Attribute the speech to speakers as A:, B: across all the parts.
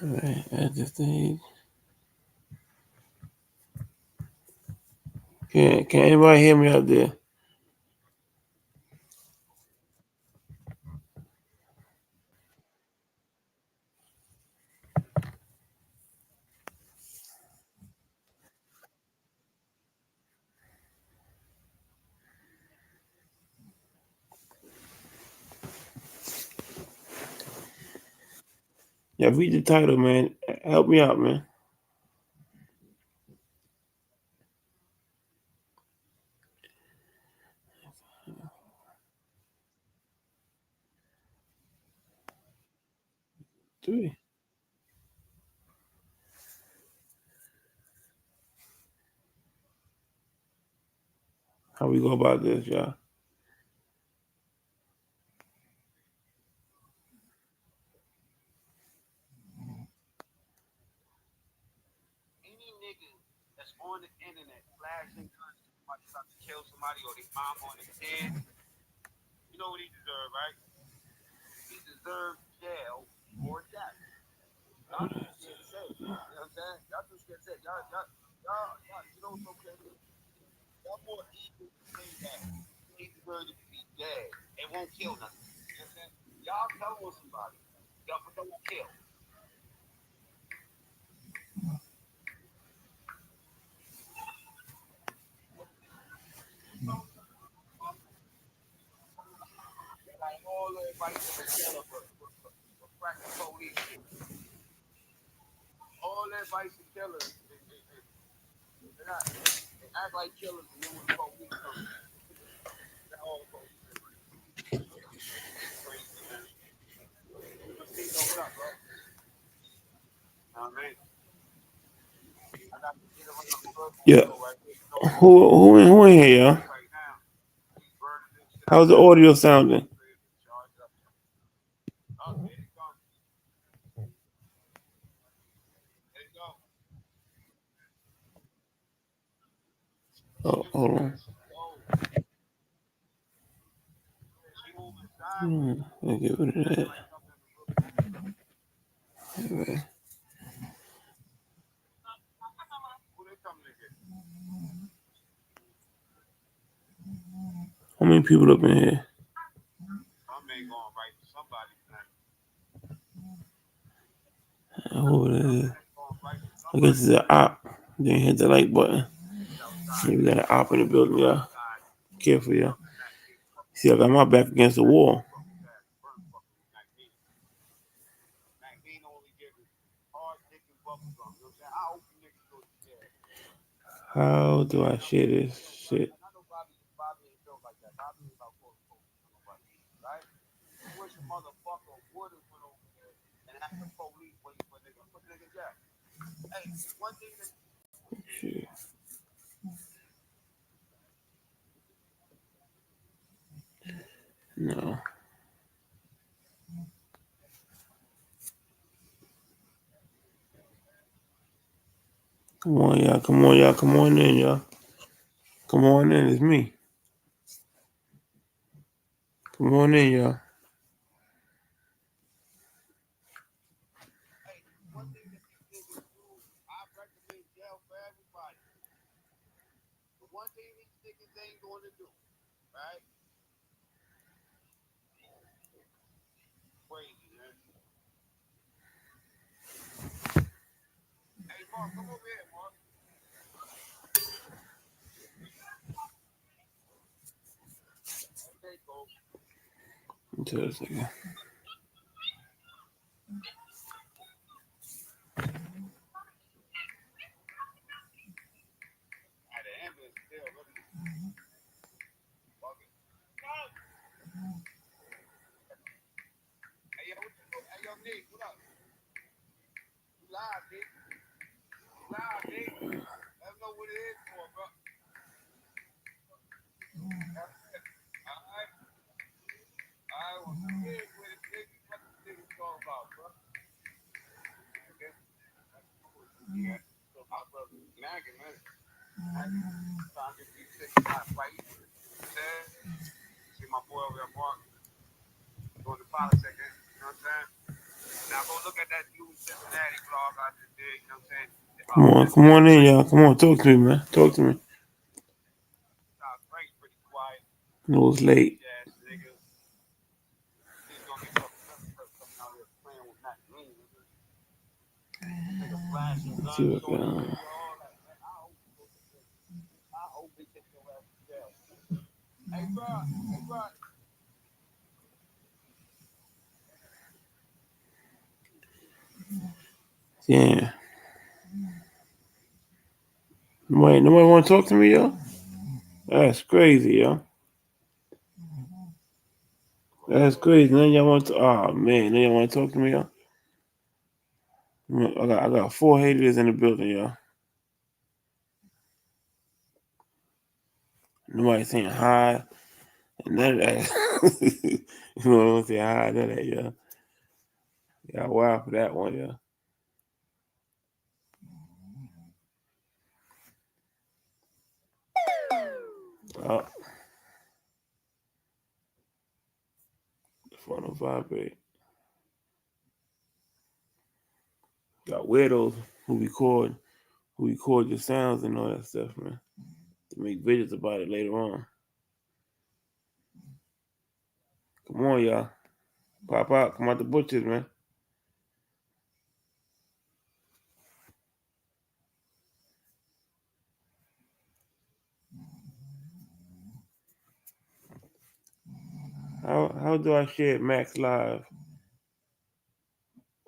A: All right, at this stage. Can anybody hear me out there? Yeah, read the title, man. Help me out, man. Three. How we go about this, y'all? Yeah. Who in here, y'all? How's the audio sounding? Oh, hold on. I'll get rid of that. Okay. How many people up in here? Who it is? I guess it's an op. Then hit the like button. We got an op in the building, y'all. Careful, y'all. See, I got my back against the wall. How do I share this shit? Shit. No. Come on, y'all. Come on, y'all. Come on in, y'all. Come on in. It's me. Come on in, y'all. Until a second. Come on in, y'all. Come on, talk to me, man. Talk to me. I know it's late. Let's see what's going on. Yeah. Nobody want to talk to me, yo? That's crazy, yo. That's crazy. None of y'all want to. Oh man, none of y'all want to talk to me, yo. I got 4 haters in the building, yo. Nobody saying hi. None of that. You know what I'm saying? Hi, none of that, yo. Yeah, wow for that one, yo. Oh, 405, got weirdos who record your sounds and all that stuff, man. To make videos about it later on. Come on, y'all. Pop out. Come out the butchers, man. How do I share Max Live?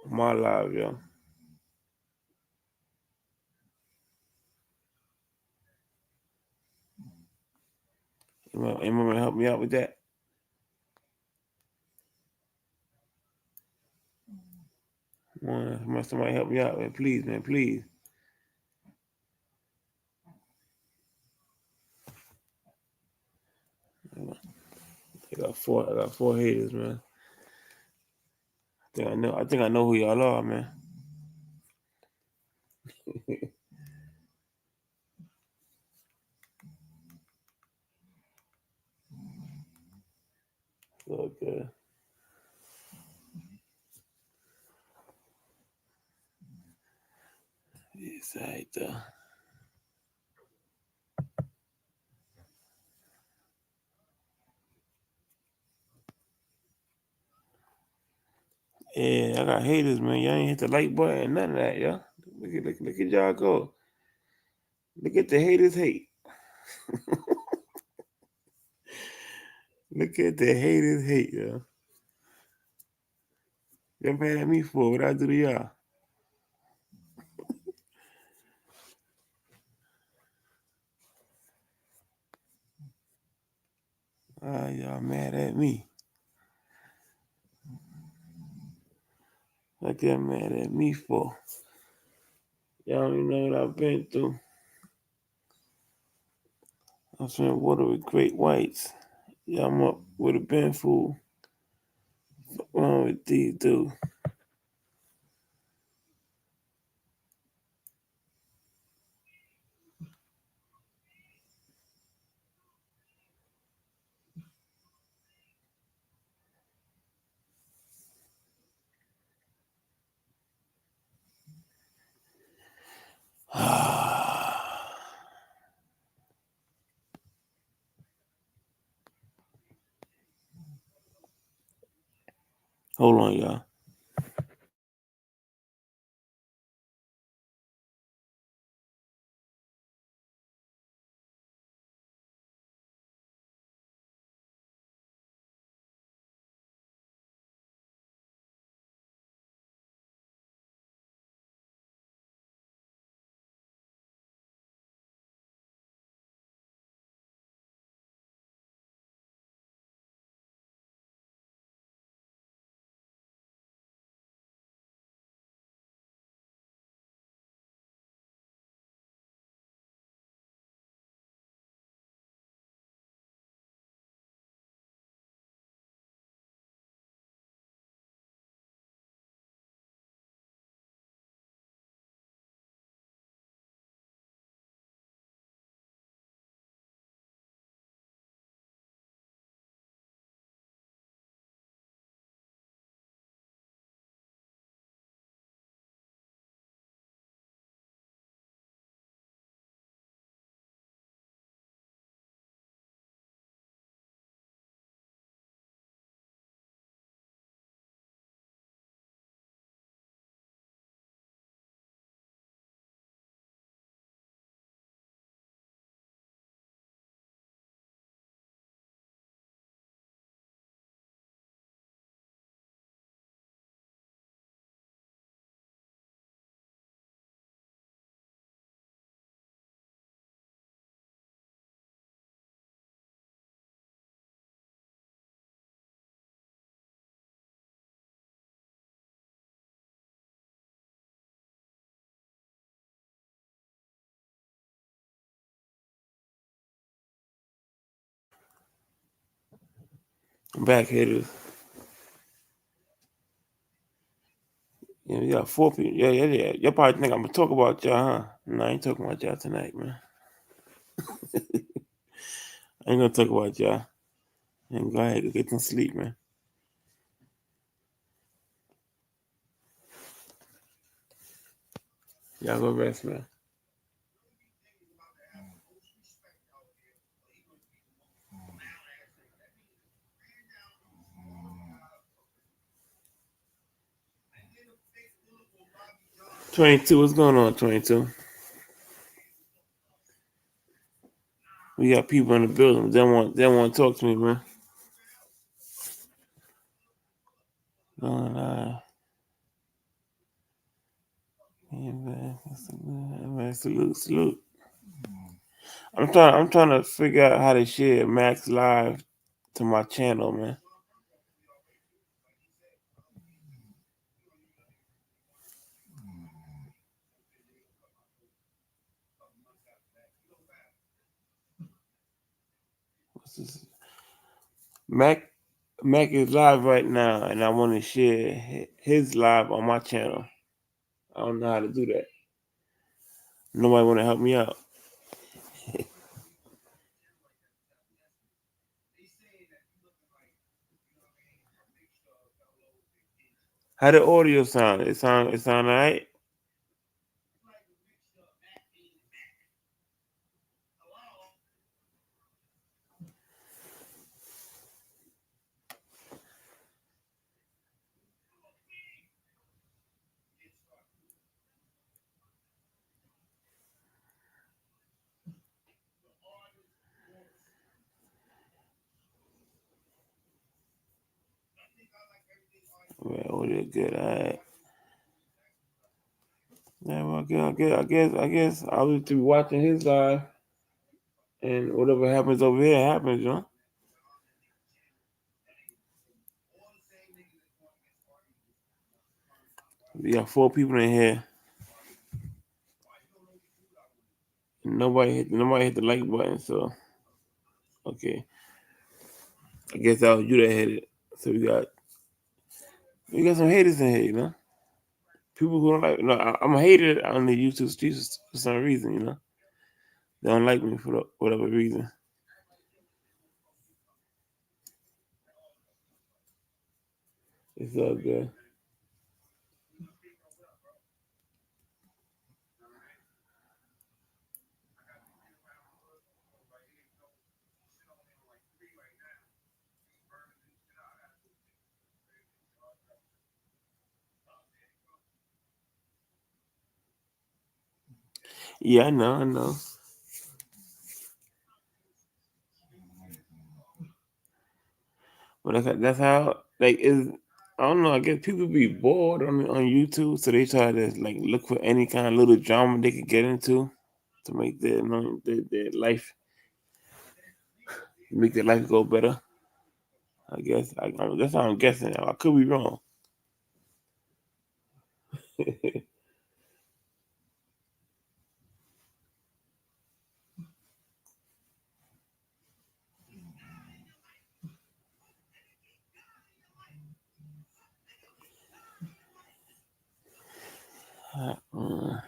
A: My live, yo. Anyone help me out with that? Somebody help me out, man. Please, man. Please. I got four haters, man. I think I know who y'all are, man. Okay. Yes, right there. Yeah, I got haters, man. Y'all ain't hit the like button, none of that, y'all. Look at y'all go. Look at the haters hate. Look at the haters hate, yo. Y'all mad at me for what I do to y'all. Y'all mad at me. Like y'all mad at me for. Y'all don't even know what I've been through. I'm swimming water with great whites. Yeah, I'm up with a bin fool. What's wrong with these dudes? Hold on, y'all. Back hitters. Yeah, we got 4 people. Yeah. Y'all probably think I'm gonna talk about y'all, huh? No, I ain't talking about y'all tonight, man. I ain't gonna talk about y'all. And go ahead, go get some sleep, man. Y'all go rest, man. 22, what's going on, 22? We got people in the building. They want to talk to me, man. Going yeah, man. Salute. I'm trying to figure out how to share Max Live to my channel, man. What's this? Mac Mac is live right now, and I want to share his live on my channel. I don't know how to do that. Nobody want to help me out. How the audio sound? It sound alright. Well, audio good. Alright. Yeah, well, I guess I'll be watching his live, and whatever happens over here happens, you know. We got 4 people in here. Nobody hit the like button, so okay. I guess that was you that hit it. So we got some haters in here, you know. People who don't like. No, I'm a hater on the YouTube streets for some reason, you know. They don't like me for whatever reason. It's all good. Yeah, I know. But that's how like is. I don't know. I guess people be bored on YouTube, so they try to like look for any kind of little drama they could get into to make their life go better. I guess that's how I'm guessing. I could be wrong. Uh, mm,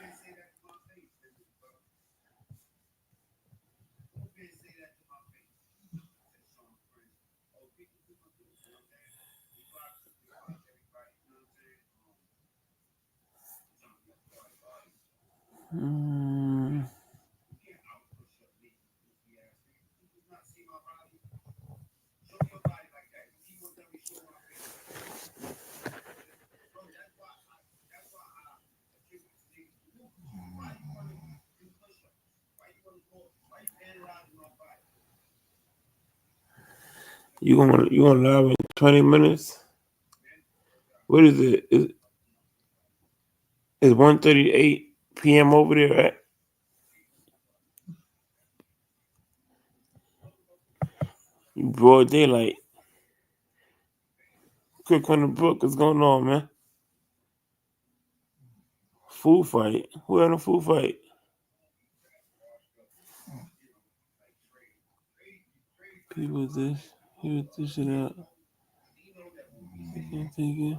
A: you gonna live in 20 minutes? What is it? It's 1:38 p.m. over there, right? You broad daylight. Quick on the book. What's going on, man? Food fight. Who had a food fight? People with this. He with this shit out. Can't take it.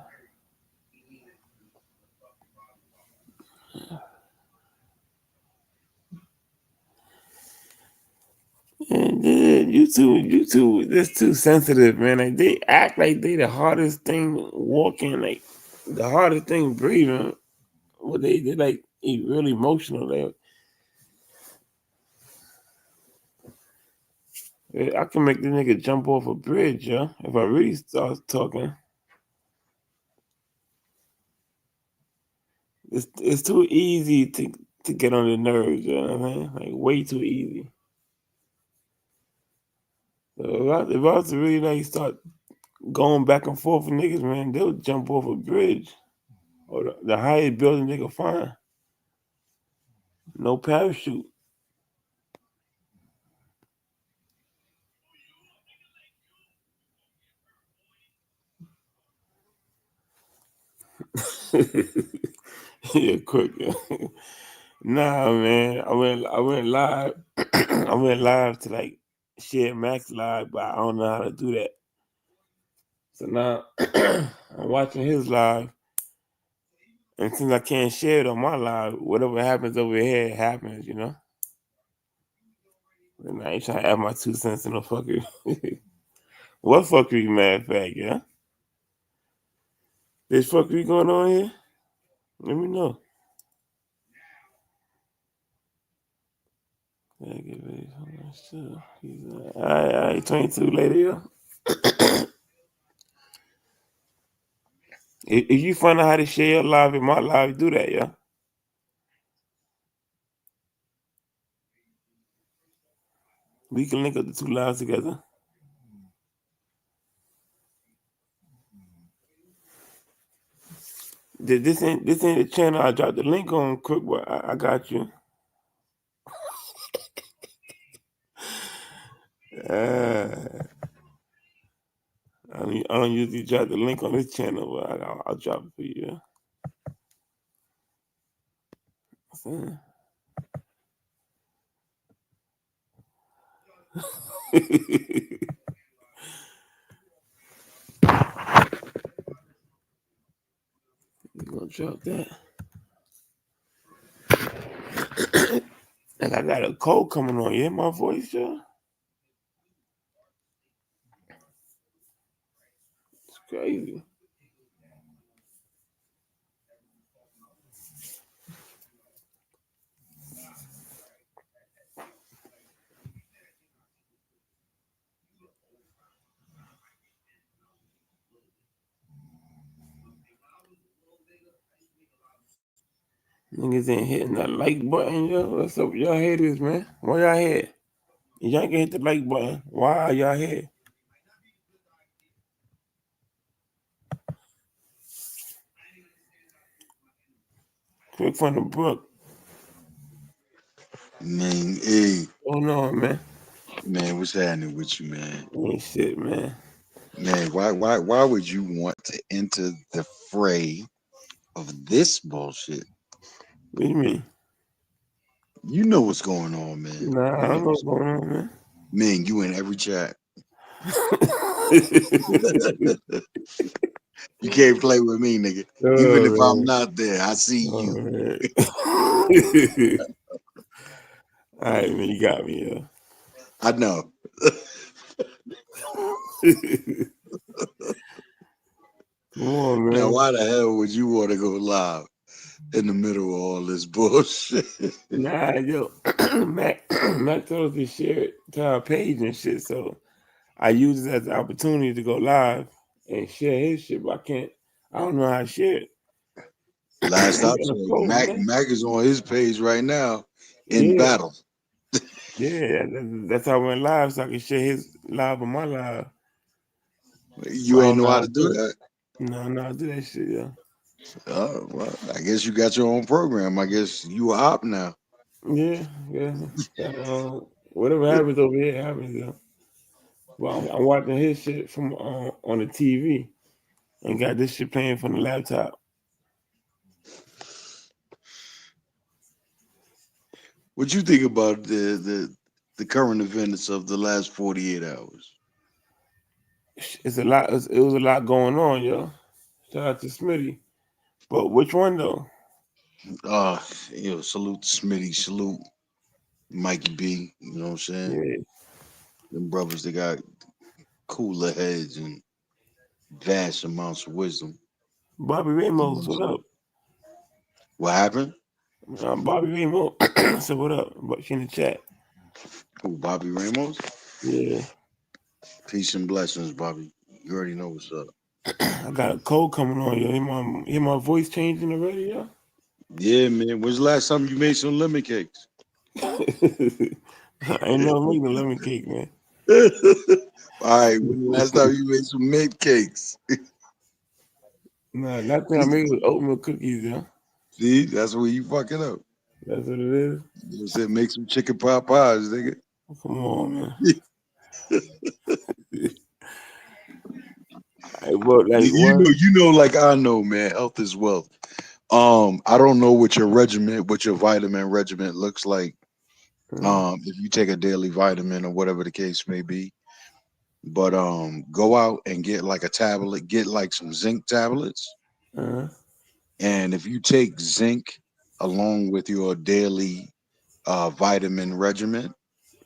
A: And then YouTube, that's too sensitive, man. Like they act like they the hardest thing walking, like the hardest thing breathing. Well, they like really emotional. I can make this nigga jump off a bridge, yo. If I really start talking, it's too easy to get on the nerves. You know what I mean? Like way too easy. So if I was to really like start going back and forth with niggas, man, they'll jump off a bridge or the highest building they can find. No parachute. Yeah, quick. Yeah. Nah, man. I went live. I went live to like share Max live, but I don't know how to do that. So now I'm watching his live, and since I can't share it on my live, whatever happens over here happens, you know. And I ain't trying to add my 2 cents in no fuckery. What fuckery, matter of fact, yeah? There's fuckery going on here? Let me know. Yeah, get ready for my stuff. Alright, 22 later, yeah. If you find out how to share your live in my live, do that, yeah. We can link up the two lives together. This ain't the channel I dropped the link on quick, but I got you. I don't usually drop the link on this channel, but I'll drop it for you. Yeah. You gonna drop that? And I got a cold coming on. You hear my voice, yo? It's crazy. Niggas ain't hitting that like button, yo. What's up with y'all haters, man? Why y'all here? Y'all can hit the like button. Why are y'all here? Quick from the brook.
B: Ming-E.
A: Oh no, man.
B: Man, what's happening with you, man?
A: Ain't shit, man.
B: Man, why would you want to enter the fray of this bullshit?
A: What do you mean?
B: You know what's going on, man.
A: Nah, I
B: You know
A: don't know
B: what's
A: what's
B: going
A: going
B: on.
A: on, man.
B: Ming, you in every chat. You can't play with me, nigga. Even
A: Oh
B: if I'm
A: man.
B: not there, I see
A: Oh
B: you.
A: man. All right, man, you got me, yo.
B: I know.
A: Come on,
B: Now,
A: man.
B: why the hell would you want to go live in the middle of all this bullshit?
A: Nah, yo, Mac told us to share it to our page and shit, so I use it as an opportunity to go live and share his shit, but I can't. I don't know how to share it.
B: Last
A: We
B: I
A: on the
B: checked,
A: phone, man.
B: Mac is on his page right now in
A: Yeah,
B: battle.
A: yeah. That's how I went live, so I can share his live on my live. But
B: You
A: I
B: ain't
A: don't
B: know
A: know
B: how
A: how
B: to
A: to do
B: do
A: it.
B: that?
A: No, I do that shit, yeah.
B: Oh, well, I guess you got your own program. I guess you a op now.
A: Yeah, yeah. Whatever happens over here happens, yeah. Well, I'm watching his shit from on the TV and got this shit playing from the laptop.
B: What you think about the current events of the last 48 hours?
A: It's a lot. It was a lot going on, yo. Shout out to Smitty. But which one though?
B: Uh, salute to Smitty, salute Mikey B. You know what I'm saying?
A: Yeah.
B: Them brothers, they got cooler heads and vast amounts of wisdom.
A: Bobby
B: You know what
A: Ramos,
B: I'm
A: what
B: saying?
A: up?
B: What happened?
A: Bobby Ramos. So what up? But she in the chat.
B: Who, Bobby Ramos?
A: Yeah.
B: Peace and blessings, Bobby. You already know what's up.
A: I got a cold coming on, yo. Hear my voice changing already, yo?
B: Yeah, man. When's the last time you made some lemon cakes?
A: I ain't never making a lemon cake, man.
B: All right. When the last time you made some mint cakes?
A: Nah, that thing I made was oatmeal cookies, yo.
B: See, that's where you fucking up.
A: That's what it is.
B: You said make some chicken pot pies, nigga.
A: Come on, man. I wrote like what?
B: Like I know, man. Health is wealth. I don't know what your regimen, what your vitamin regimen looks like.
A: Uh,
B: If you take a daily vitamin or whatever the case may be, but go out and get like a tablet, get like some zinc tablets,
A: uh,
B: and if you take zinc along with your daily vitamin regimen,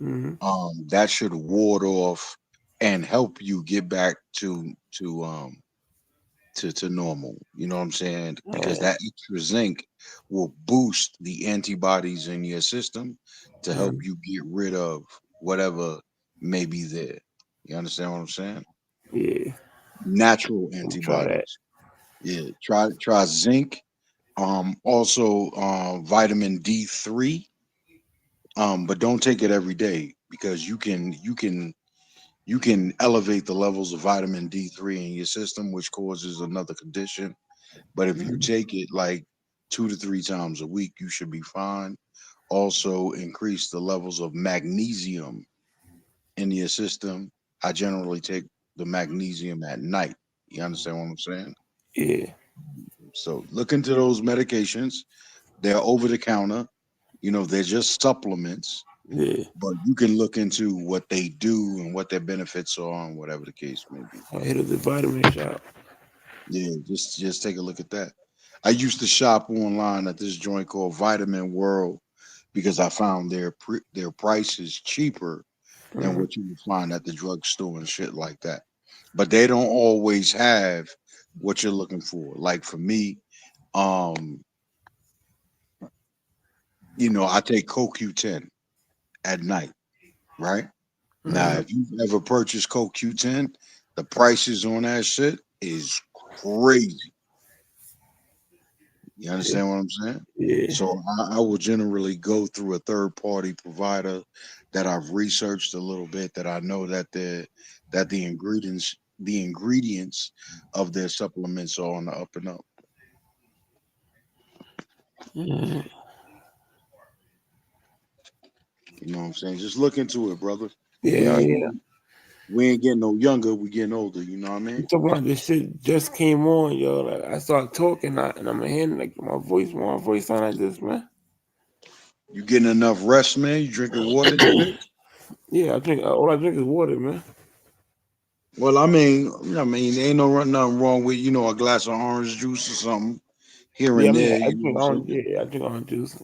A: mm-hmm.
B: that should ward off and help you get back to normal. You know what I'm saying? Because
A: Uh,
B: that extra zinc will boost the antibodies in your system to help
A: uh,
B: you get rid of whatever may be there. You understand what I'm saying?
A: yeah,
B: Natural
A: I'm gonna try that.
B: antibodies. Yeah, try zinc. Also vitamin D3. But don't take it every day because you can elevate the levels of vitamin D3 in your system, which causes another condition. But if you
A: Mm,
B: take it like 2 to 3 times a week, you should be fine. Also, increase the levels of magnesium in your system. I generally take the magnesium at night. You understand what I'm saying?
A: yeah,
B: So look into those medications. They're over the counter. They're just supplements,
A: yeah.
B: but you can look into what they do and what their benefits are and whatever the case may be.
A: I hit up the vitamin shop.
B: Yeah, just take a look at that. I used to shop online at this joint called Vitamin World because I found their prices cheaper than
A: Uh,
B: what you would find at the drugstore and shit like that. But they don't always have what you're looking for. Like for me, um, I take CoQ10 at night, right? Now,
A: uh,
B: if you've ever purchased CoQ10, the prices on that shit is crazy. You
A: yeah,
B: understand what I'm saying?
A: yeah,
B: So I will generally go through a third party provider that I've researched a little bit that I know that the ingredients of their supplements are on the up and up.
A: yeah.
B: You know what I'm saying? Just look into it, brother.
A: Yeah, oh,
B: We
A: yeah.
B: ain't we ain't getting no younger, we getting older, you know what I
A: You
B: mean?
A: talking about this shit just came on, yo. Like I start talking, and I'm hearing like my voice sound like this, man.
B: You getting enough rest, man? You drinking water and shit?
A: Yeah, I drink. All I drink is water, man.
B: Well, ain't nothing wrong with a glass of orange juice or something here
A: Yeah, I
B: and
A: mean,
B: there.
A: I
B: You know what
A: drink
B: I'm
A: orange.
B: saying?
A: Yeah, I drink orange juice,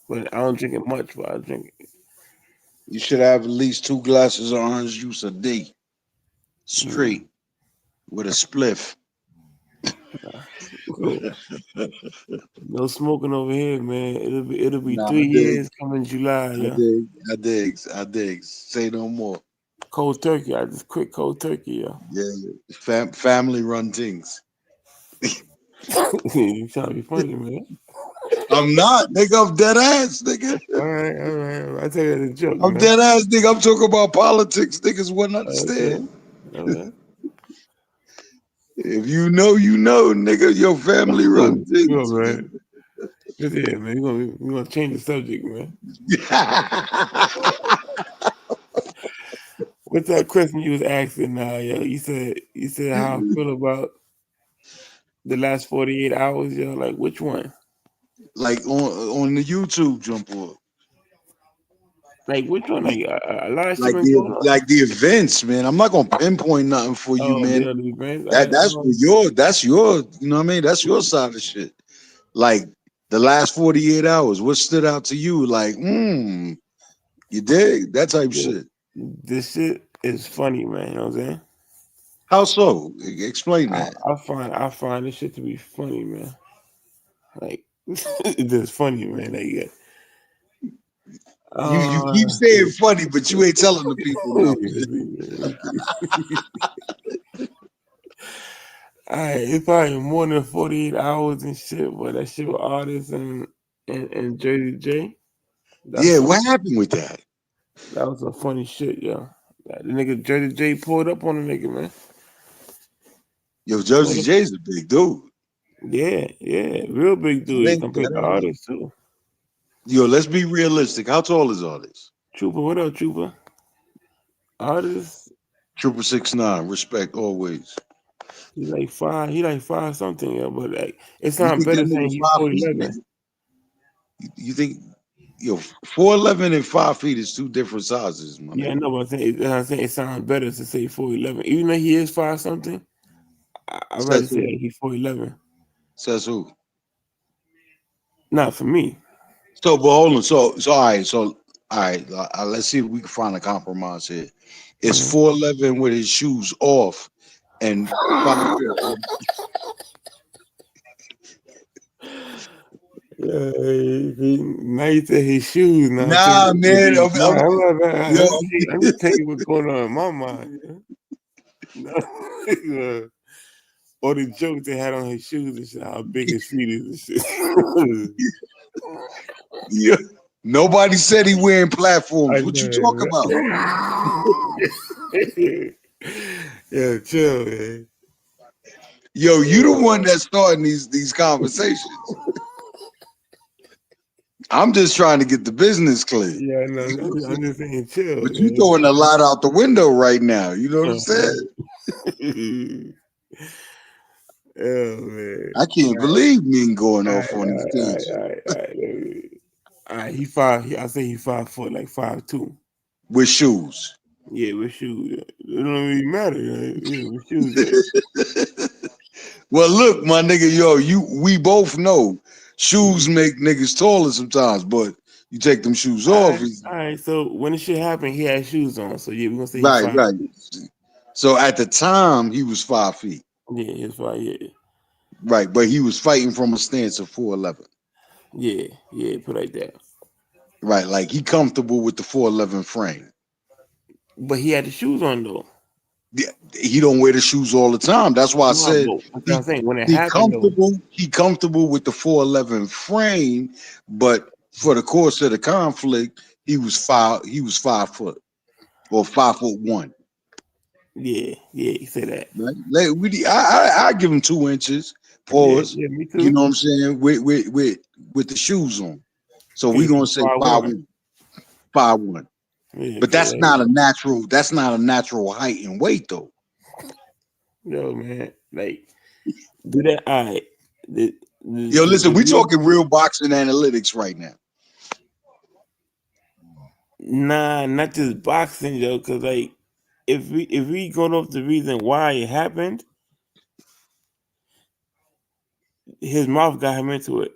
A: but I don't drink it much. But I drink it.
B: You should have at least 2 glasses of orange juice a day,
A: Mm.
B: straight with a spliff.
A: No smoking over here, man. It'll be
B: Nah, I
A: three
B: dig,
A: years coming July,
B: I
A: yeah.
B: dig, I dig, I dig. Say no more.
A: Cold turkey. I just quit cold turkey, yeah.
B: Yeah, family run things.
A: You trying to be funny, man.
B: I'm not, nigga. I'm dead ass, nigga.
A: All right, all right. All right. I tell you as a joke,
B: I'm
A: man.
B: dead ass, nigga. I'm talking about politics. Niggas wouldn't
A: Okay.
B: understand.
A: All right.
B: If you know, nigga. Your family run
A: Go,
B: things,
A: man. Good here, man. We're gonna change the subject, man.
B: man.
A: What's that question you was asking now, yo? You said how I feel about the last 48 hours, yo. Like which one?
B: Like on the YouTube jump up.
A: Like which one? Like a lot of shit
B: Like
A: been going on.
B: the events, man. I'm not gonna pinpoint nothing for you,
A: Oh,
B: man.
A: the other events.
B: That's your that's your side of shit. Like the last 48 hours, what stood out to you? Like, you dig? That type
A: Yeah,
B: shit.
A: this shit is funny, man. You know what I'm saying?
B: How so? Explain
A: I,
B: that.
A: I find this shit to be funny, man. Like it's just funny, man. Like,
B: You keep saying funny, but you ain't telling the people nothing.
A: Alright, it's probably more than 48 hours and shit, but that shit with artists and Jersey J. That's
B: Yeah,
A: some
B: what happened with that?
A: that was some funny shit, yo. Like, the nigga Jersey J pulled up on the nigga, man.
B: Yo,
A: Pulled
B: Jersey
A: up.
B: J's a big dude.
A: Yeah, yeah, real big dude compared to
B: That ain't
A: artists too.
B: Yo, let's be realistic. How tall is all this?
A: Trooper, what up, Trooper? Artists,
B: Triple 6'9", respect always.
A: he like five something, yeah, but like it
B: You
A: sounds
B: think that
A: better saying
B: nigga
A: he's
B: 5 feet,
A: 4'11.
B: nigga? You think yo 4'11" and 5 feet is two different sizes, my
A: Yeah, I
B: nigga.
A: know, but I'm saying it sounds better to say 4'11. Even though he is five something, I'd rather
B: Says
A: say
B: who?
A: like, he's 4'11.
B: Says who?
A: Not for me.
B: So, but hold on. All right. Let's see if we can find a compromise here. It's
A: Mhm.
B: 4'11" with his shoes off and 5 foot.
A: Now you said his shoes. Now I'm
B: Nah,
A: thinking,
B: man.
A: nah,
B: Yo,
A: I'm just telling you what's going on in my mind. Yeah. Or the jokes they had on his shoes and shit, how big his feet is and shit.
B: yeah. Nobody said he wearing platforms.
A: I
B: What you
A: know,
B: talk about?
A: man. Yeah, chill, man.
B: Yo, you the one that's starting these conversations. I'm just trying to get the business clear.
A: Yeah, no, I'm just saying chill,
B: But you
A: man.
B: throwing a lot out the window right now. You know what I'm
A: Oh,
B: saying?
A: man. Oh, man.
B: I can't believe me going
A: All
B: off
A: right,
B: on
A: all
B: these
A: right, all right,
B: tangents
A: all right, all right. All right, he five. I say he 5 foot, like 5'2".
B: with shoes.
A: Yeah, with shoes. It don't really matter. Yeah, with shoes. Yeah.
B: Well, look, my nigga, yo, we both know shoes
A: Mhm.
B: make niggas taller sometimes, but you take them shoes
A: All
B: off.
A: right, all right. So when the shit happened, he had shoes on. So yeah, we're gonna say he
B: Right,
A: five.
B: right. So at the time, he was 5 feet.
A: Yeah, he's five. Yeah,
B: Right, but he was fighting from a stance of 4'11".
A: yeah, yeah. Put like that.
B: Right, like he comfortable with the 4'11" frame.
A: But he had the shoes on though.
B: Yeah, he don't wear the shoes all the time. That's why I
A: No,
B: said
A: but that's what
B: he
A: I'm saying. When it happened though,
B: he comfortable with the 4'11" frame, but for the course of the conflict, he was 5 foot or 5'1".
A: yeah, yeah. He said that.
B: Right? I give him 2 inches.
A: Yeah,
B: Pause.
A: yeah. Me
B: You
A: too.
B: know what I'm saying? With the shoes on. So
A: Cause
B: we're
A: he
B: gonna
A: said
B: say
A: 5'1".
B: 5'1", 5'1".
A: Yeah,
B: But
A: cause
B: that's not a natural. That's not a natural height and weight though.
A: yo man, like do that. All right. The, the,
B: Yo,
A: the,
B: listen,
A: the
B: we
A: real
B: talking real boxing analytics right now.
A: Nah, not just boxing, yo. Cause like, if we going off the reason why it happened, his mouth got him into it.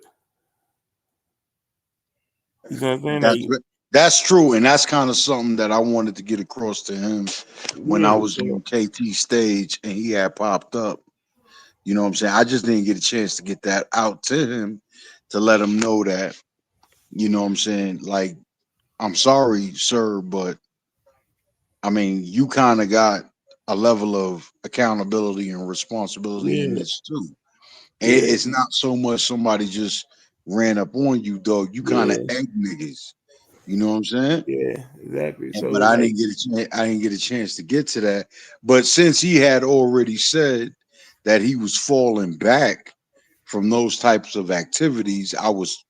A: You know what I'm saying?
B: That's
A: Like,
B: that's true, and that's kind of something that I wanted to get across to him when I
A: yeah.
B: was
A: So
B: on KT stage and he had popped up. You know what I'm saying? I just didn't get a chance to get that out to him to let him know that, you know what I'm saying? Like, I'm sorry, sir, but I mean, you kind of got a level of accountability and responsibility in
A: yeah,
B: this too.
A: yeah,
B: It's not so much somebody just ran up on you, though. You kind of
A: yeah,
B: egg niggas. You know what I'm saying?
A: yeah. Exactly. So
B: But
A: like,
B: I didn't get a chance to get to that. But since he had already said that he was falling back from those types of activities, I was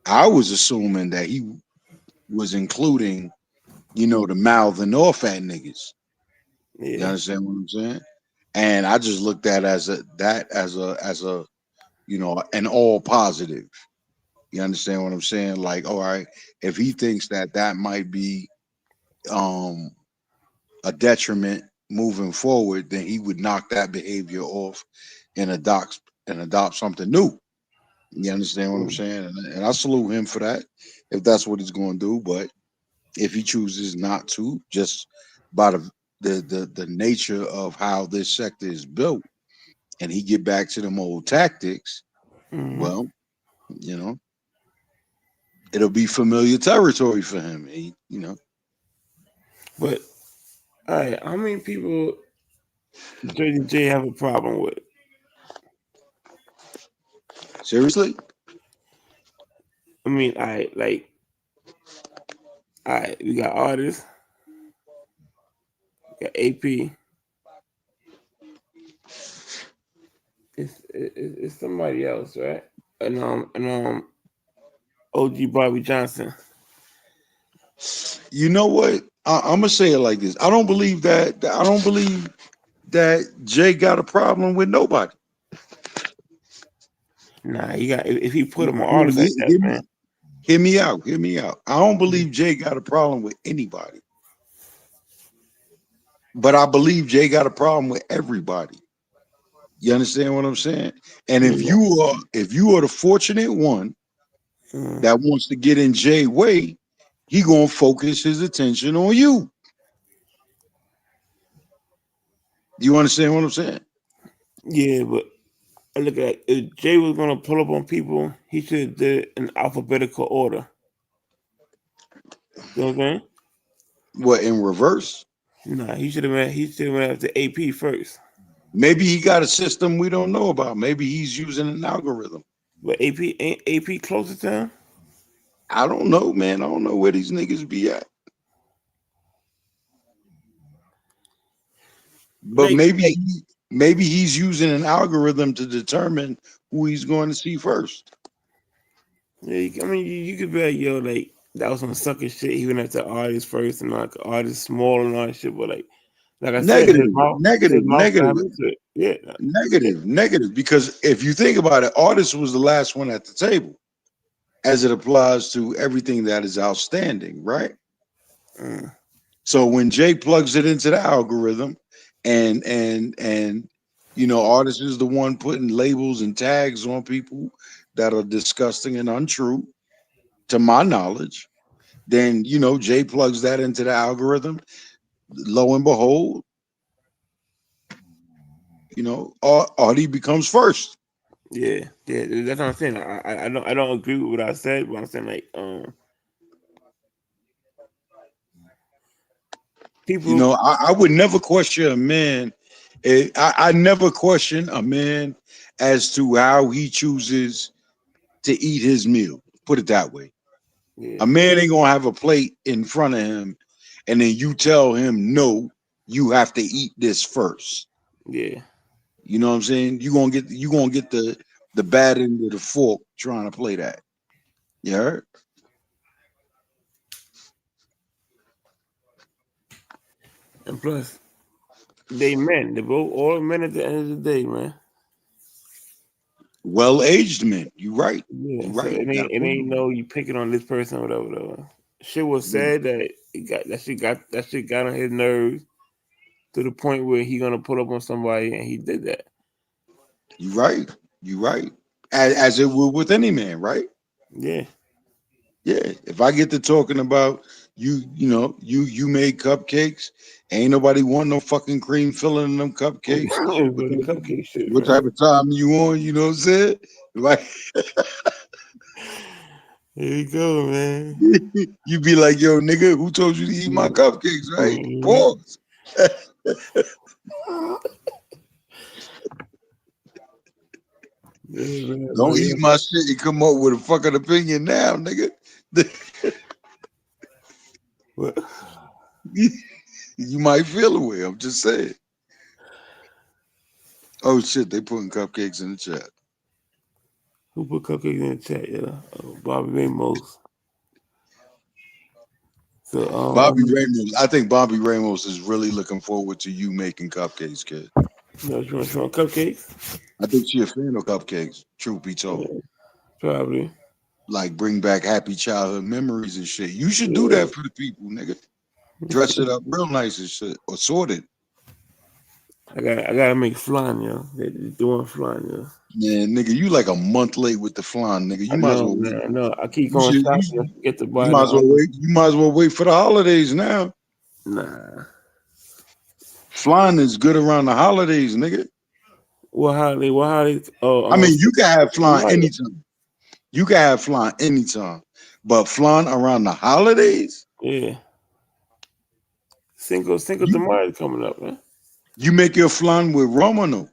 B: assuming that he was including, the mouthing off at niggas. You
A: yeah,
B: understand what I'm saying? And I just looked at as a an all positive. You understand what I'm saying? Like, all right, if he thinks that that might be um a detriment moving forward, then he would knock that behavior off and adopt something new. You understand what I'm
A: Mm.
B: saying? And I salute him for that if that's what he's going to do. But if he chooses not to, just by the nature of how this sector is built, and he get back to them old tactics,
A: Mm.
B: well, you know, it'll be familiar territory for him.
A: But all right, how many people Jersey J have a problem with?
B: Seriously.
A: I mean, I like, we got artists, we got AP. It's somebody else, right? And OG Bobby Johnson.
B: You know what? I'm gonna say it like this. I don't believe that. I don't believe that Jay got a problem with nobody.
A: Nah, he got if he put him on
B: No,
A: artists like that, man.
B: hear me out. Hear me out. I don't believe Jay got a problem with anybody, but I believe Jay got a problem with everybody. You understand what I'm saying? And
A: Yeah.
B: if you are the fortunate one
A: Mm,
B: that wants to get in Jay way, he gonna focus his attention on you. You understand what I'm saying?
A: yeah, but I look at if Jay was gonna pull up on people, he should have did it in alphabetical order. You know what I'm saying?
B: What in reverse?
A: Nah, he should have went after AP first.
B: Maybe he got a system we don't know about. Maybe he's using an algorithm.
A: But AP ain't AP closer to him.
B: I don't know, man. I don't know where these niggas be at. But
A: Like
B: maybe he's using an algorithm to determine who he's going to see first.
A: yeah, I mean you could be like, yo, like that was some sucker shit. He went after artists first and like artists small and all that shit, but like I said,
B: Negative, negative,
A: his mouth got
B: negative,
A: him into it. Yeah.
B: negative, negative. Because if you think about it, artist was the last one at the table as it applies to everything that is outstanding, right?
A: Mm,
B: So when Jay plugs it into the algorithm, and artist is the one putting labels and tags on people that are disgusting and untrue, to my knowledge, then Jay plugs that into the algorithm. Lo and behold, Audie becomes first.
A: yeah, that's what I'm saying. I don't agree with what I said, but I'm saying like people
B: I would never question a man. I never question a man as to how he chooses to eat his meal. Put it that way.
A: yeah,
B: A man ain't gonna have a plate in front of him, and then you tell him, no, you have to eat this first.
A: yeah.
B: You know what I'm saying? You gonna get the bad end of the fork trying to play that. You heard?
A: And plus they men. They both all men at the end of the day, man.
B: Well aged men. You right.
A: Yeah.
B: You
A: So
B: right.
A: it
B: You got a
A: ain't it
B: point.
A: ain't no you picking on this person or whatever. Shit was
B: Yeah.
A: said that that shit got on his nerves to the point where he gonna pull up on somebody and he did that.
B: You right. You right. As it would with any man, right?
A: Yeah.
B: Yeah. If I get to talking about you made cupcakes, ain't nobody want no fucking cream filling in them cupcakes.
A: For the cupcake shit,
B: What
A: man.
B: type of time you on? You know what I'm saying? Like
A: Here you go, man.
B: you be like, yo, nigga, who told you to eat my cupcakes, right?
A: Mhm.
B: Pause.
A: Yeah, man, but
B: Don't eat
A: yeah.
B: my shit and come up with a fucking opinion now, nigga.
A: What?
B: You might feel away. I'm just saying. Oh shit, they putting cupcakes in the chat.
A: Who put cupcakes in the chat? Yeah, Bobby Ramos. So
B: Bobby Ramos. I think Bobby Ramos is really looking forward to you making cupcakes, kid.
A: you want cupcakes?
B: I think she a fan of cupcakes. Truth be told.
A: Yeah, probably.
B: like bring back happy childhood memories and shit. You should do
A: Yeah.
B: that for the people, nigga. Dress it up real nice and shit, or sorted.
A: I gotta make flan, yo. They doing flan, yo.
B: Man, nigga, you like a month late with the flan, nigga.
A: I
B: You might as
A: know,
B: well wait.
A: man. I know. I keep
B: You
A: going
B: should.
A: shopping. Get to
B: You
A: buy
B: might
A: the
B: as well wait. You might as well wait for the holidays now.
A: Nah.
B: Flan is good around the holidays, nigga.
A: What holiday? What holiday?
B: I
A: Oh,
B: mean, you can have flan
A: Mario.
B: anytime. You can have flan anytime, but flan around the holidays,
A: Yeah. Cinco de
B: you
A: Mayo coming up, man.
B: you make your flan with rum or no?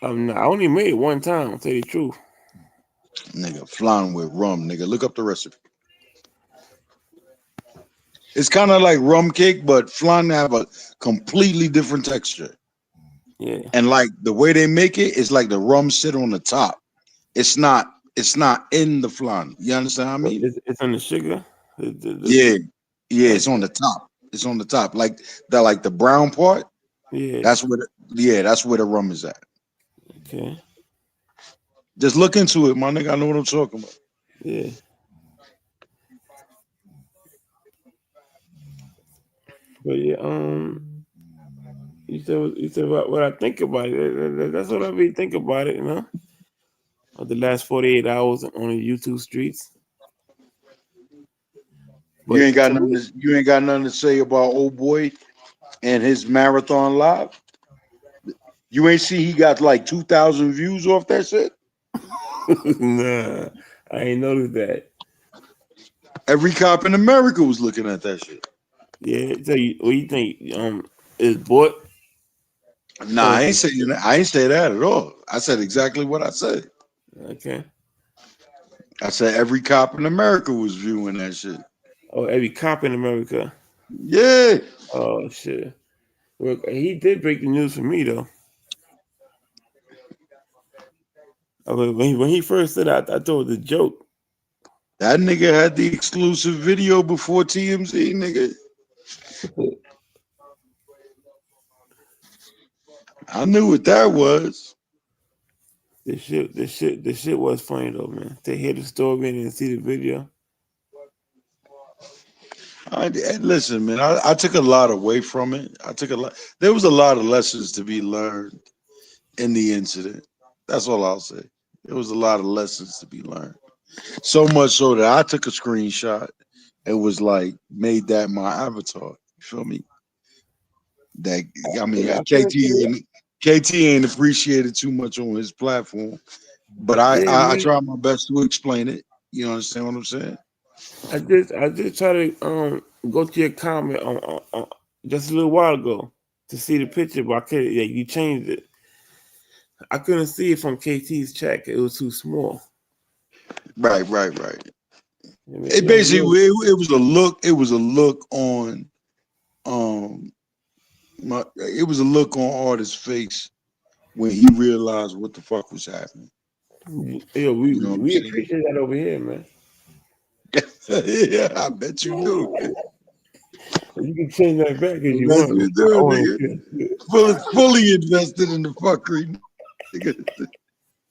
A: I only made it one time. I'll tell you the truth.
B: Nigga, flan with rum, nigga. Look up the recipe. It's kind of like rum cake, but flan have a completely different texture.
A: Yeah.
B: And like the way they make it is like the rum sit on the top. It's not. It's not in the flan. You understand what I
A: So
B: mean?
A: it's on the sugar.
B: Yeah, yeah. It's on
A: Okay.
B: the top. It's on the top, like the brown part.
A: Yeah.
B: That's where. Yeah, that's where the rum is at.
A: Okay.
B: Just look into it, my nigga. I know what I'm talking about.
A: Yeah. But yeah. You said what I think about it. That's what I be think about it. Of the last 48 hours on the YouTube streets.
B: You ain't
A: But
B: got
A: to
B: nothing.
A: me,
B: You ain't got nothing to say about old boy and his marathon live. You ain't see he got like 2,000 views off that shit.
A: nah, I ain't noticed that.
B: Every cop in America was looking at that shit.
A: Yeah. So what you think? Is bought
B: Nah,
A: or
B: I ain't saying that. I ain't say that at all. I said exactly what I said.
A: okay?
B: I said every cop in America was viewing that shit.
A: Oh, every cop in America.
B: Yeah,
A: Oh shit. Well, he did break the news for me though. When he first said that, I thought it was a joke.
B: that nigga had the exclusive video before TMZ, nigga. I knew what that was.
A: This shit was funny though, man. To hear the story and then see the video.
B: Listen, man. I took a lot away from it. I took a lot. There was a lot of lessons to be learned in the incident. That's all I'll say. There was a lot of lessons to be learned. So much so that I took a screenshot and was like, made that my avatar. You feel me? That I mean,
A: Yeah, I couldn't see it.
B: KT ain't appreciated too much on his platform, but
A: Yeah,
B: I
A: me.
B: try my best to explain it. You understand what I'm saying?
A: I just try to go to your comment on just a little while ago to see the picture, but I could yeah, you changed it. I couldn't see it from KT's check. It was too small.
B: Right, right, right.
A: I mean,
B: It
A: yeah, he
B: basically
A: was.
B: it was a look. It was a look on um it was a look on artist's face when he realized what the fuck was happening.
A: Yeah,
B: You know what I'm
A: we
B: saying?
A: appreciate that over here, man.
B: Yeah, I bet you do.
A: You can change that back
B: I
A: if you
B: bet
A: want.
B: you
A: I
B: do,
A: want
B: nigga.
A: to.
B: Fully invested in the fuckery, nigga.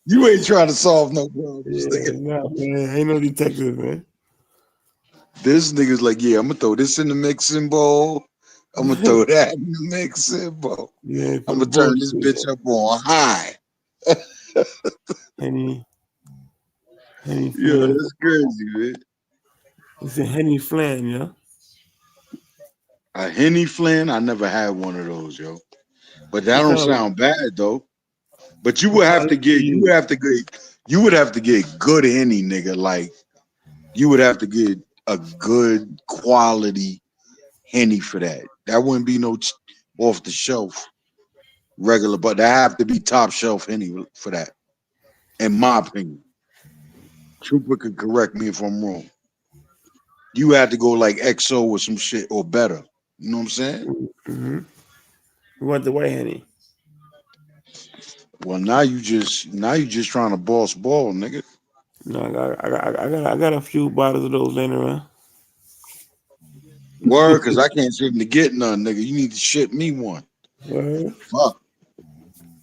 B: You ain't trying to solve no problems,
A: Yeah,
B: nigga.
A: nah, man. Ain't no detective, man.
B: This nigga's like, yeah, I'm gonna throw this in the mixing bowl. I'm gonna throw that in the mixing bowl.
A: Yeah, for
B: I'm
A: the
B: gonna turn this
A: bullshit.
B: bitch up on high.
A: Henny, Henny
B: Yeah,
A: Flan.
B: that's crazy, man.
A: It's a Henny Flan, yeah.
B: A Henny Flynn, I never had one of those, yo. But that
A: What
B: don't
A: kind of
B: sound bad though. But
A: what kind of liquor
B: you
A: you
B: would
A: use?
B: have to get good Henny, nigga. Like you would have to get a good quality Henny for that. That wouldn't be no off the shelf regular, but that have to be top shelf Henny for that. In my opinion, Trooper could correct me if I'm wrong. You had to go like XO or some shit or better. You know what I'm saying?
A: Mm-hmm. You want the white Henny?
B: Well, now you just trying to boss ball, nigga.
A: No, I got a few bottles of those laying around.
B: Word, cause I can't seem to get none, nigga. You need to ship me one.
A: Where
B: Fuck.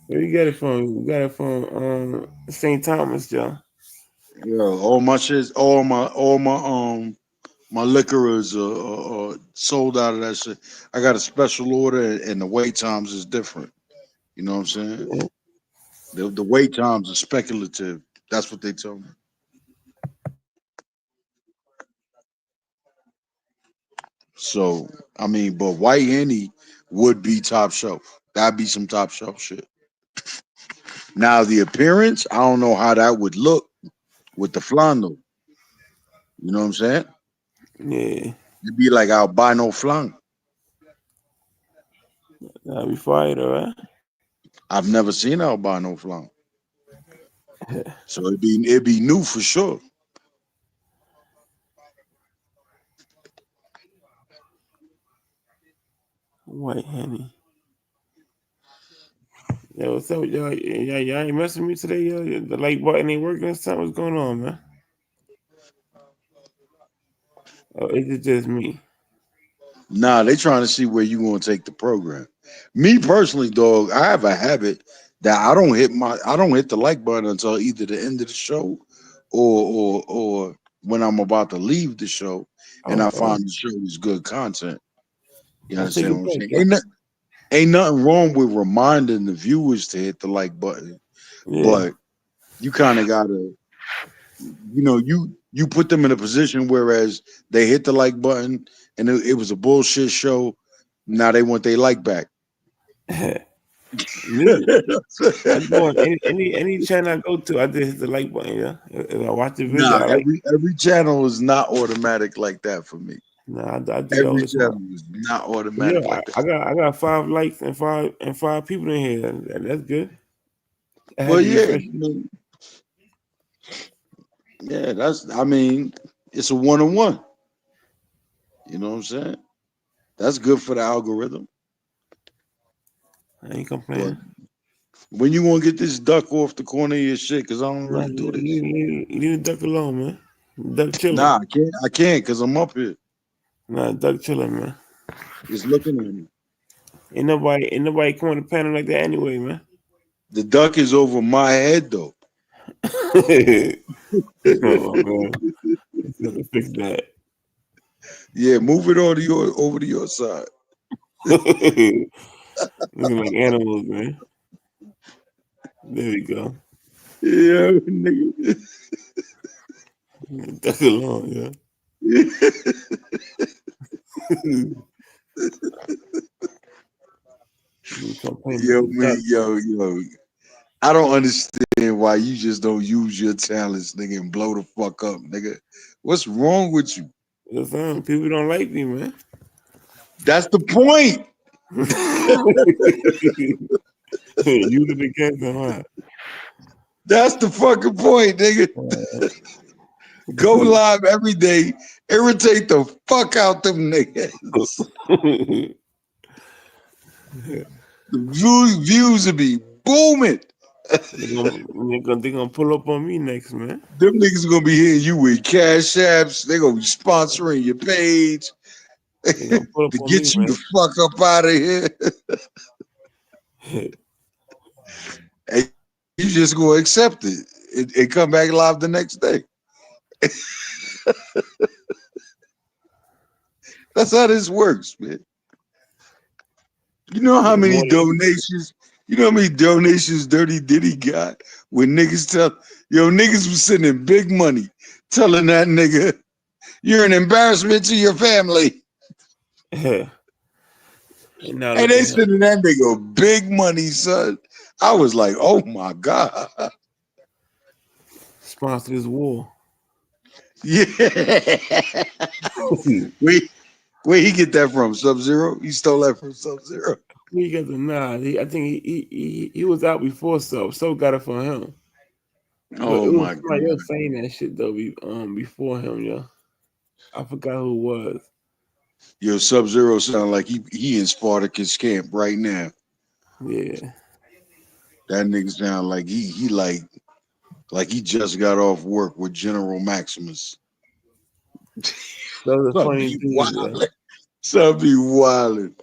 A: you get it from? You got it from St. Thomas, Joe.
B: Yo, all my shit, my liquor is sold out of that shit. I got a special order, and the wait times is different. You know what I'm saying?
A: Yeah.
B: The wait times are speculative. That's what they told me. So I mean, but white henny would be top shelf. That'd be some top shelf shit. Now the appearance, I don't know how that would look with the flannel. You know what I'm saying?
A: Yeah.
B: It'd be like albino flan.
A: That'll be fire though, right?
B: I've never seen albino flan, so it'd be new for sure.
A: White honey. Yo, what's up, y'all? Y'all ain't messing with me today, yo. The like button ain't working or something. What's going on, man? Oh, is it just me?
B: Nah, they trying to see where you gonna take the program. Me personally, dog, I have a habit that I don't hit the like button until either the end of the show or when I'm about to leave the show and I
A: Oh,
B: find the show is good content. You
A: I'll take
B: understand
A: it
B: what I'm
A: back,
B: saying?
A: yo.
B: Ain't nothing wrong with reminding the viewers to hit the like button,
A: Yeah.
B: but you kind of gotta, you put them in a position whereas they hit the like button and it was a bullshit show. Now they want their like back.
A: Me, I go on any channel I go to, I just hit the like button, yeah. If I watch the video,
B: Nah,
A: I like.
B: every channel is not automatic like that for me.
A: Nah, I do that all
B: Every
A: the time.
B: channel is not
A: But yeah,
B: automatic like that.
A: I got 5 likes and five people in here. That's good. I had
B: Well,
A: to
B: yeah,
A: refresh it.
B: yeah, I mean, it's a one on one. You know what I'm saying? That's good for the algorithm.
A: I ain't
B: But
A: complaining.
B: when you gonna get this duck off the corner of your shit? Cause I don't
A: Nah,
B: really do this.
A: you need to duck alone, man. Duck chilling.
B: Nah, I can't. I can't because I'm up here.
A: Nah, duck chilling, man.
B: It's looking at me.
A: Ain't nobody coming to panel like that anyway, man.
B: The duck is over my head though.
A: Oh man, let's have to fix that.
B: Yeah, move it over to your side.
A: Looking like animals, man. There we go.
B: Yeah, nigga.
A: Duck alone, yeah. You complain about
B: Yo,
A: the duck.
B: me, yo. I don't understand why you just don't use your talents, nigga, and blow the fuck up, nigga. What's wrong with you?
A: Listen, people don't like me, man.
B: That's the point.
A: Use it against them, huh?
B: That's the fucking point, nigga. Go live every day, irritate the fuck out them niggas. The views will be booming.
A: they gonna pull up on me next, man.
B: Them niggas gonna be hitting you with cash apps. They gonna be sponsoring your page
A: They gonna pull up
B: to
A: on me,
B: get you the
A: man.
B: fuck up out of here. And you just gonna accept it and come back live the next day. That's how this works, man. You know how
A: Get
B: many
A: more than you.
B: donations? You know how many donations Dirty Diddy got when niggas niggas was sending big money, telling that nigga you're an embarrassment to your family,
A: And now
B: and
A: look
B: they
A: at him.
B: sending that nigga big money, son. I was like, oh my god,
A: Sponsor this war.
B: yeah. Wait, where he get that from? Sub Zero? He stole that from Sub Zero.
A: He got the nah. I think he was out before so got it from him. But
B: Oh
A: it was
B: my
A: somebody else
B: god.
A: saying that shit though. Before him, yeah. I forgot who it was.
B: Yo, Sub Zero sound like he in Spartacus camp right now.
A: Yeah,
B: That nigga sound like he like he just got off work with General Maximus.
A: those are
B: Son
A: funny
B: be
A: dudes. Yeah.
B: wildin'. Son be wildin'.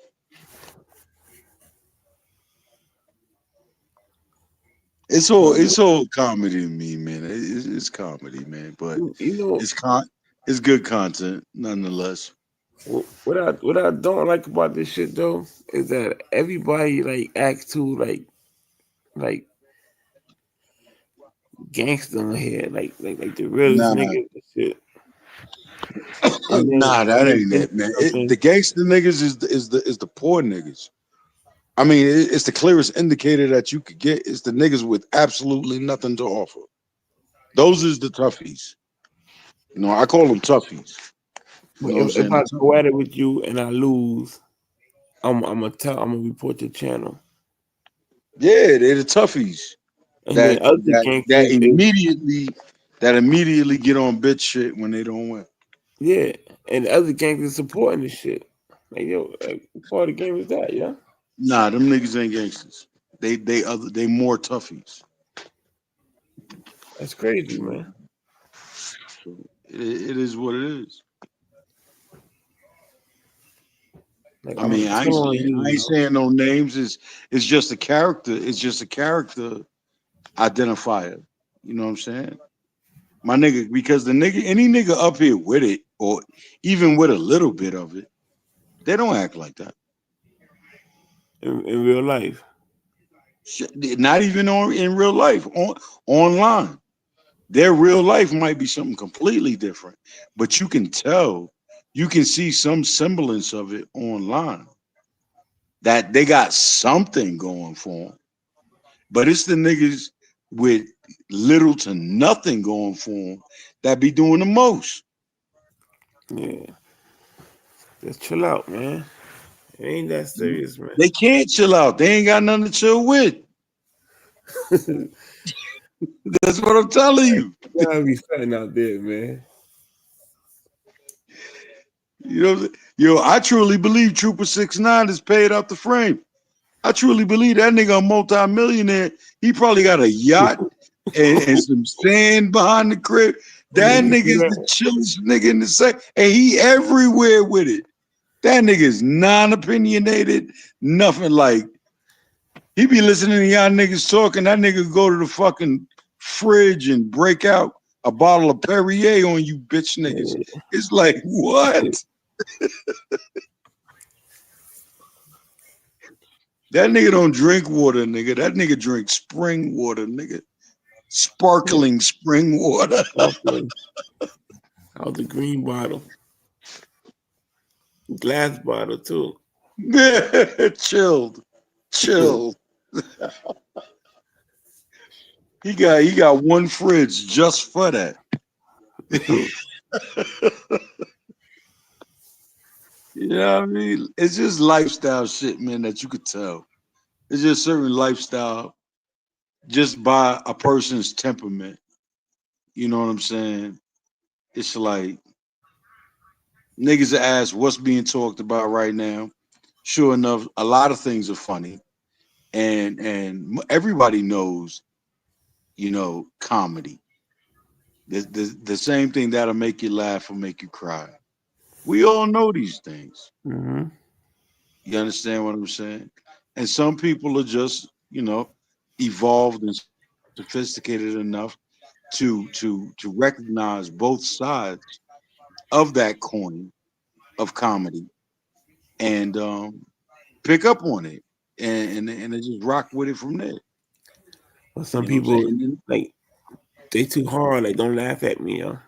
B: it's all comedy to me, man. It's comedy, man. But
A: You know
B: it's it's good content nonetheless.
A: what I don't like about this shit though is that everybody like acts too like gangster on here, like the realest
B: Nah,
A: niggas and shit. And then
B: nah,
A: and
B: that
A: then
B: ain't
A: say
B: it, man.
A: something.
B: The gangster niggas is the poor niggas. I mean, it's the clearest indicator that you could get. It's the niggas with absolutely nothing to offer. Those is the toughies. You know, I call them toughies. You
A: But
B: know what I'm
A: if
B: saying?
A: I go at it with you and I lose, I'm gonna report your channel.
B: Yeah, they're the toughies
A: And then other
B: that
A: gangsters is
B: immediately get on bitch shit when they don't win.
A: yeah, and the other gangsters supporting this shit. Like yo, like, what part of the game is that? Yeah,
B: Nah, them niggas ain't gangsters. They more toughies.
A: that's crazy, man.
B: So it is what it is.
A: Like
B: I mean,
A: I'm still on you,
B: I ain't
A: yo.
B: saying no names. It's just a character. It's just a character identifier. You know what I'm saying? My nigga, because the nigga, any nigga up here with it, or even with a little bit of it, they don't act like that.
A: In real life.
B: Shit, not even on in real life, online. Their real life might be something completely different, but you can tell, you can see some semblance of it online that they got something going for them. But it's the niggas with little to nothing going for them that be doing the most.
A: Yeah, just chill out, man. It ain't that serious, man.
B: They can't chill out. They ain't got nothing to chill with. That's what I'm telling you.
A: Gotta be something out there, man.
B: You know, yo, I truly believe Trooper 6ix9ine is paid up the frame. I truly believe that nigga a multi-millionaire. He probably got a yacht and some sand behind the crib. That
A: You
B: nigga
A: see
B: is the
A: that?
B: chillest nigga in the set. And he everywhere with it. That nigga is non-opinionated, nothing like he be listening to y'all niggas talking. That nigga go to the fucking fridge and break out a bottle of Perrier on you bitch niggas.
A: Yeah.
B: It's like, what? That nigga don't drink water, nigga. That nigga drink spring water, nigga.
A: Yeah.
B: Sparkling spring water.
A: Sparkling out the green bottle, glass bottle too.
B: Chilled. Chilled. He got one fridge just for that. You know what I mean? It's just lifestyle shit, man, that you could tell. It's just certain lifestyle just by a person's temperament. You know what I'm saying? It's like niggas ask what's being talked about right now. Sure enough, a lot of things are funny, and everybody knows, comedy. The same thing that'll make you laugh or make you cry. We all know these things.
A: Hmm.
B: You understand what I'm saying? And some people are just, evolved and sophisticated enough to recognize both sides of that coin of comedy and pick up on it and they just rock with it from there.
A: But some
B: You know what I'm saying?
A: people like they too hard. Like don't laugh at me, yo.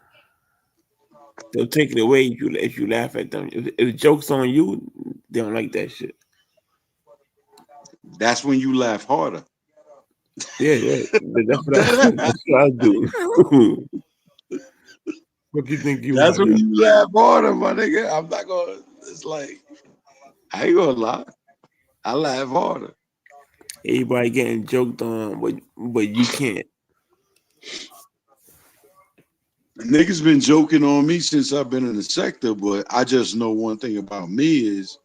A: They'll take it away if you laugh at them. If jokes on you, they don't like that shit.
B: That's when you laugh harder.
A: Yeah, yeah. That's what I.
B: That's
A: That's what I do. What you think you are,
B: when
A: yo?
B: you laugh harder, my nigga. I'm not gonna. It's like I ain't gonna lie. I laugh harder.
A: Everybody getting joked on, but you can't.
B: Niggas been joking on me since I've been in the sector, but I just know one thing about me is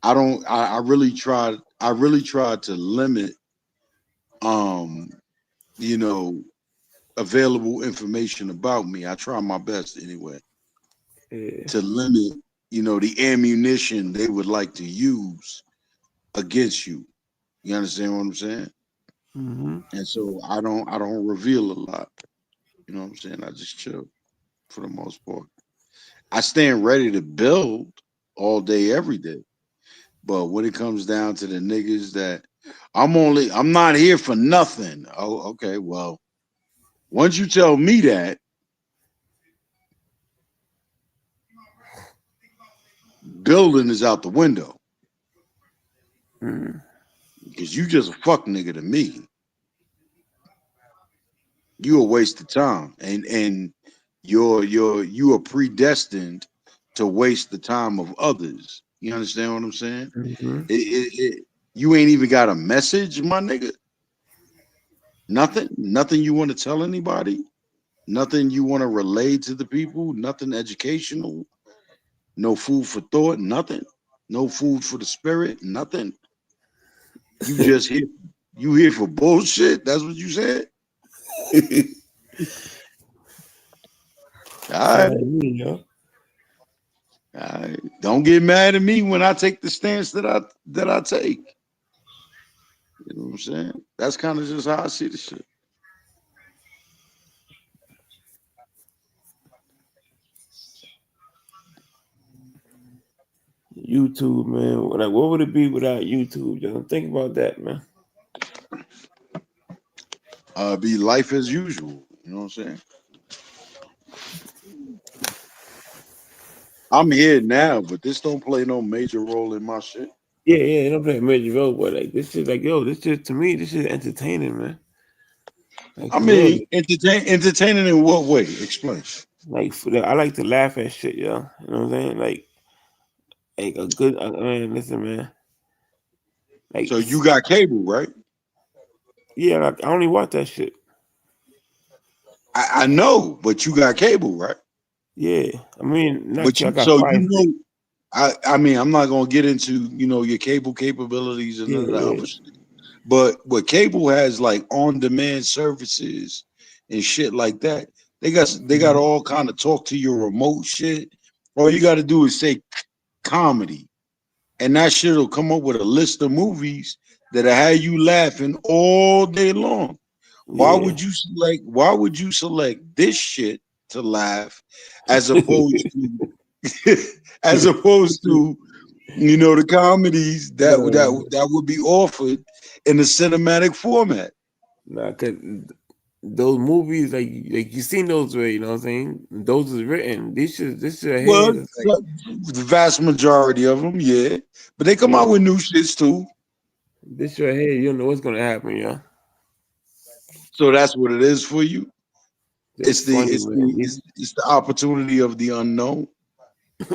B: I don't. I really tried. I really tried to limit, um, you know, available information about me. I try my best anyway
A: Yeah.
B: to limit, the ammunition they would like to use against you. You understand what I'm saying?
A: Mm-hmm.
B: and so I don't reveal a lot. You know what I'm saying? I just chill for the most part. I stand ready to build all day, every day. But when it comes down to the niggas that I'm not here for nothing. Oh, okay. Well, once you tell me that, building is out the window
A: Mm-hmm.
B: because you just a fuck nigga to me. You a waste of time, and you are predestined to waste the time of others. You understand what I'm saying?
A: Mm-hmm.
B: You ain't even got a message, my nigga. Nothing you want to tell anybody. Nothing you want to relay to the people. Nothing educational. No food for thought. Nothing. No food for the spirit. Nothing. You just here. You here for bullshit. That's what you said. All
A: Sound
B: right.
A: like me, yo.
B: All right. Don't get mad at me when I take the stance that I take. You know what I'm saying? That's kind of just how I see the shit.
A: YouTube, man. Like, what would it be without YouTube? Just think about that, man.
B: Be life as usual. You know what I'm saying? I'm here now, but this don't play no major role in my shit.
A: Yeah, yeah, it don't play a major role, but like this shit, like yo, this shit to me, this shit entertaining, man. Like
B: I
A: for real,
B: mean, entertaining in what way? Explain.
A: like I like to laugh at shit, yo. You know what I'm saying? Like a good, man. Listen, man. Like,
B: So you got cable, right?
A: yeah, like, I only watch that shit.
B: I know, but you got cable, right?
A: Yeah, I mean, not
B: But
A: you. I
B: you
A: got
B: so you
A: Fire Stick.
B: know, I mean, I'm not gonna get into your cable capabilities and
A: Yeah,
B: none of that
A: yeah.
B: other shit. But cable has like on demand services and shit like that. They got
A: Mhm.
B: all kind of talk to your remote shit. All you got to do is say comedy, and that shit will come up with a list of movies that'll have you laughing all day long. Why
A: Yeah.
B: would you select? Why would you select this shit to laugh, as opposed to the comedies that
A: No,
B: that would be offered in a cinematic format?
A: nah, cause those movies, like you seen those, right? You know what I'm saying? Those is written. This shit
B: Well,
A: here is like,
B: the vast majority of them, yeah, but they come
A: yeah,
B: out with new shits too.
A: this shit here, you don't know what's gonna happen, yeah.
B: So that's what it is for you.
A: Just funny, man.
B: It's the opportunity of the unknown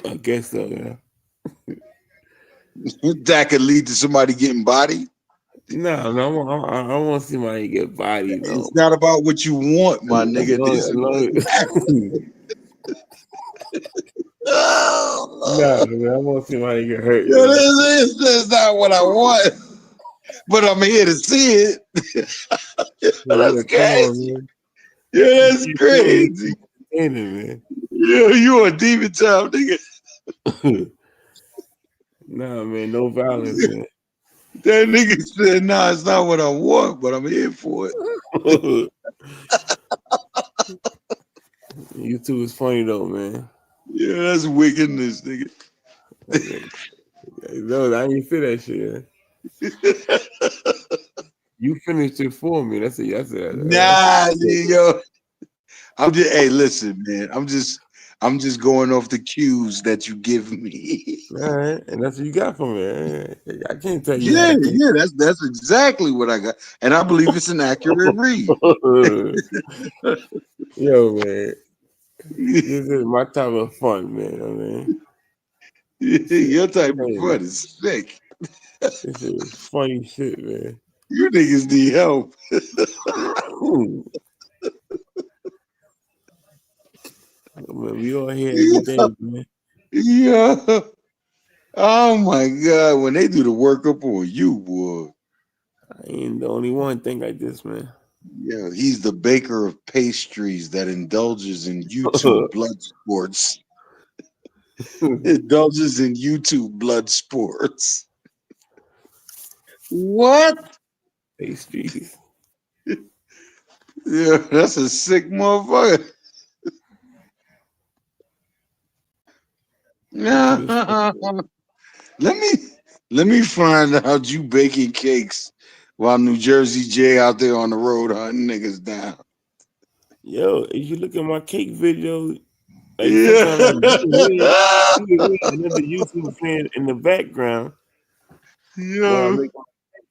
A: I guess so, yeah.
B: that could lead to somebody getting bodied.
A: No, no, I want to see somebody get body,
B: It's
A: no.
B: not about what you want, my
A: As
B: nigga.
A: long,
B: This
A: as
B: is what
A: long
B: matters.
A: nah,
B: Oh,
A: man, I want to see somebody get hurt,
B: yeah,
A: yo.
B: this is not what I want, but I'm here to see it.
A: Yeah,
B: That's
A: come on,
B: crazy.
A: man.
B: Yeah,
A: You
B: that's
A: keep doing it,
B: crazy.
A: keep entertaining,
B: Yeah, you a demon time, nigga.
A: man. Nah, man, no violence, man.
B: That nigga said, nah, it's not what I want, but I'm here for it.
A: YouTube is funny though, man.
B: Yeah, that's wickedness, nigga.
A: Okay. No, I didn't say that shit. Man. You finished it for me.
B: Nah, yo. I'm just hey, listen, man. I'm just going off the cues that you give me.
A: All right, and that's what you got from it. I can't tell you how
B: Yeah,
A: to think.
B: yeah, that's exactly what I got. And I believe it's an accurate read.
A: Yo, man, this is my type of fun, man. I mean, shit,
B: Your type of
A: crazy.
B: fun is sick.
A: This is funny shit, man.
B: You niggas need help.
A: Man, we all here every day, man.
B: Yeah. Oh my god, when they do the workup on you, boy.
A: I ain't the only one think like this, man.
B: Yeah, he's the baker of pastries that indulges in YouTube blood sports. Indulges in YouTube blood sports. What?
A: Pastries.
B: Yeah, that's a sick motherfucker.
A: YouTube is
B: Yeah. Let me let me find out you baking cakes while New Jersey J out there on the road hunting niggas down.
A: yo. If you look at my cake video, like
B: Yeah.
A: sometimes you can hear another YouTuber playing in the background while I
B: Yo.
A: make.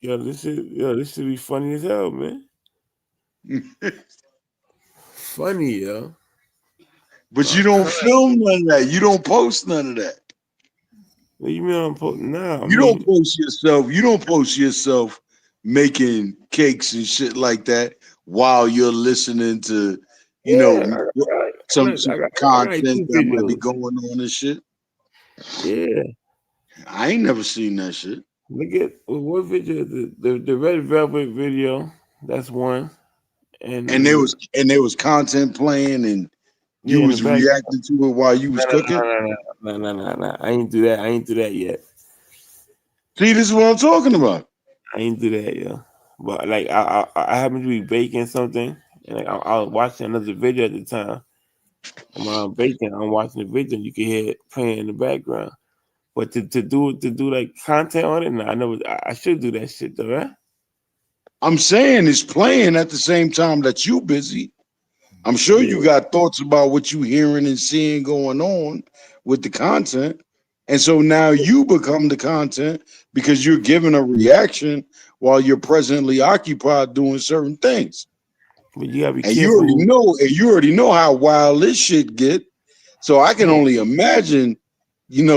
A: This should be funny as hell, man. Funny, yo.
B: But you
A: I'm
B: don't
A: crying.
B: film none of that. You don't post none of that.
A: What you mean I'm posting? Nah, I
B: You don't
A: mean,
B: post yourself. You don't post yourself making cakes and shit like that while you're listening to, you
A: yeah,
B: know,
A: look,
B: some
A: I got
B: content
A: two
B: that might be
A: videos.
B: going on and shit.
A: Yeah,
B: I ain't never seen that shit.
A: look at what video? The red velvet video. That's one, and
B: And there was content playing and you
A: yeah, in the
B: was
A: back.
B: reacting to it while you was
A: No, no,
B: cooking.
A: no, no, no, no, no, no, no. I ain't do that. I ain't do that yet.
B: See, this is what I'm talking about.
A: I ain't do that, yeah. But like, I happen to be baking something, and like, I was watching another video at the time. And while I'm baking, I'm watching the video. You can hear it playing in the background. But to do like content on it, no, I never. I should do that shit though, right?
B: I'm saying it's playing at the same time that you busy. I'm sure you
A: Yeah.
B: got thoughts about what you hearing and seeing going on with the content. And so now you become the content because you're giving a reaction while you're presently occupied doing certain things.
A: But you gotta be
B: And you
A: careful
B: already
A: who.
B: know, and you already know how wild this shit get. So I can only imagine,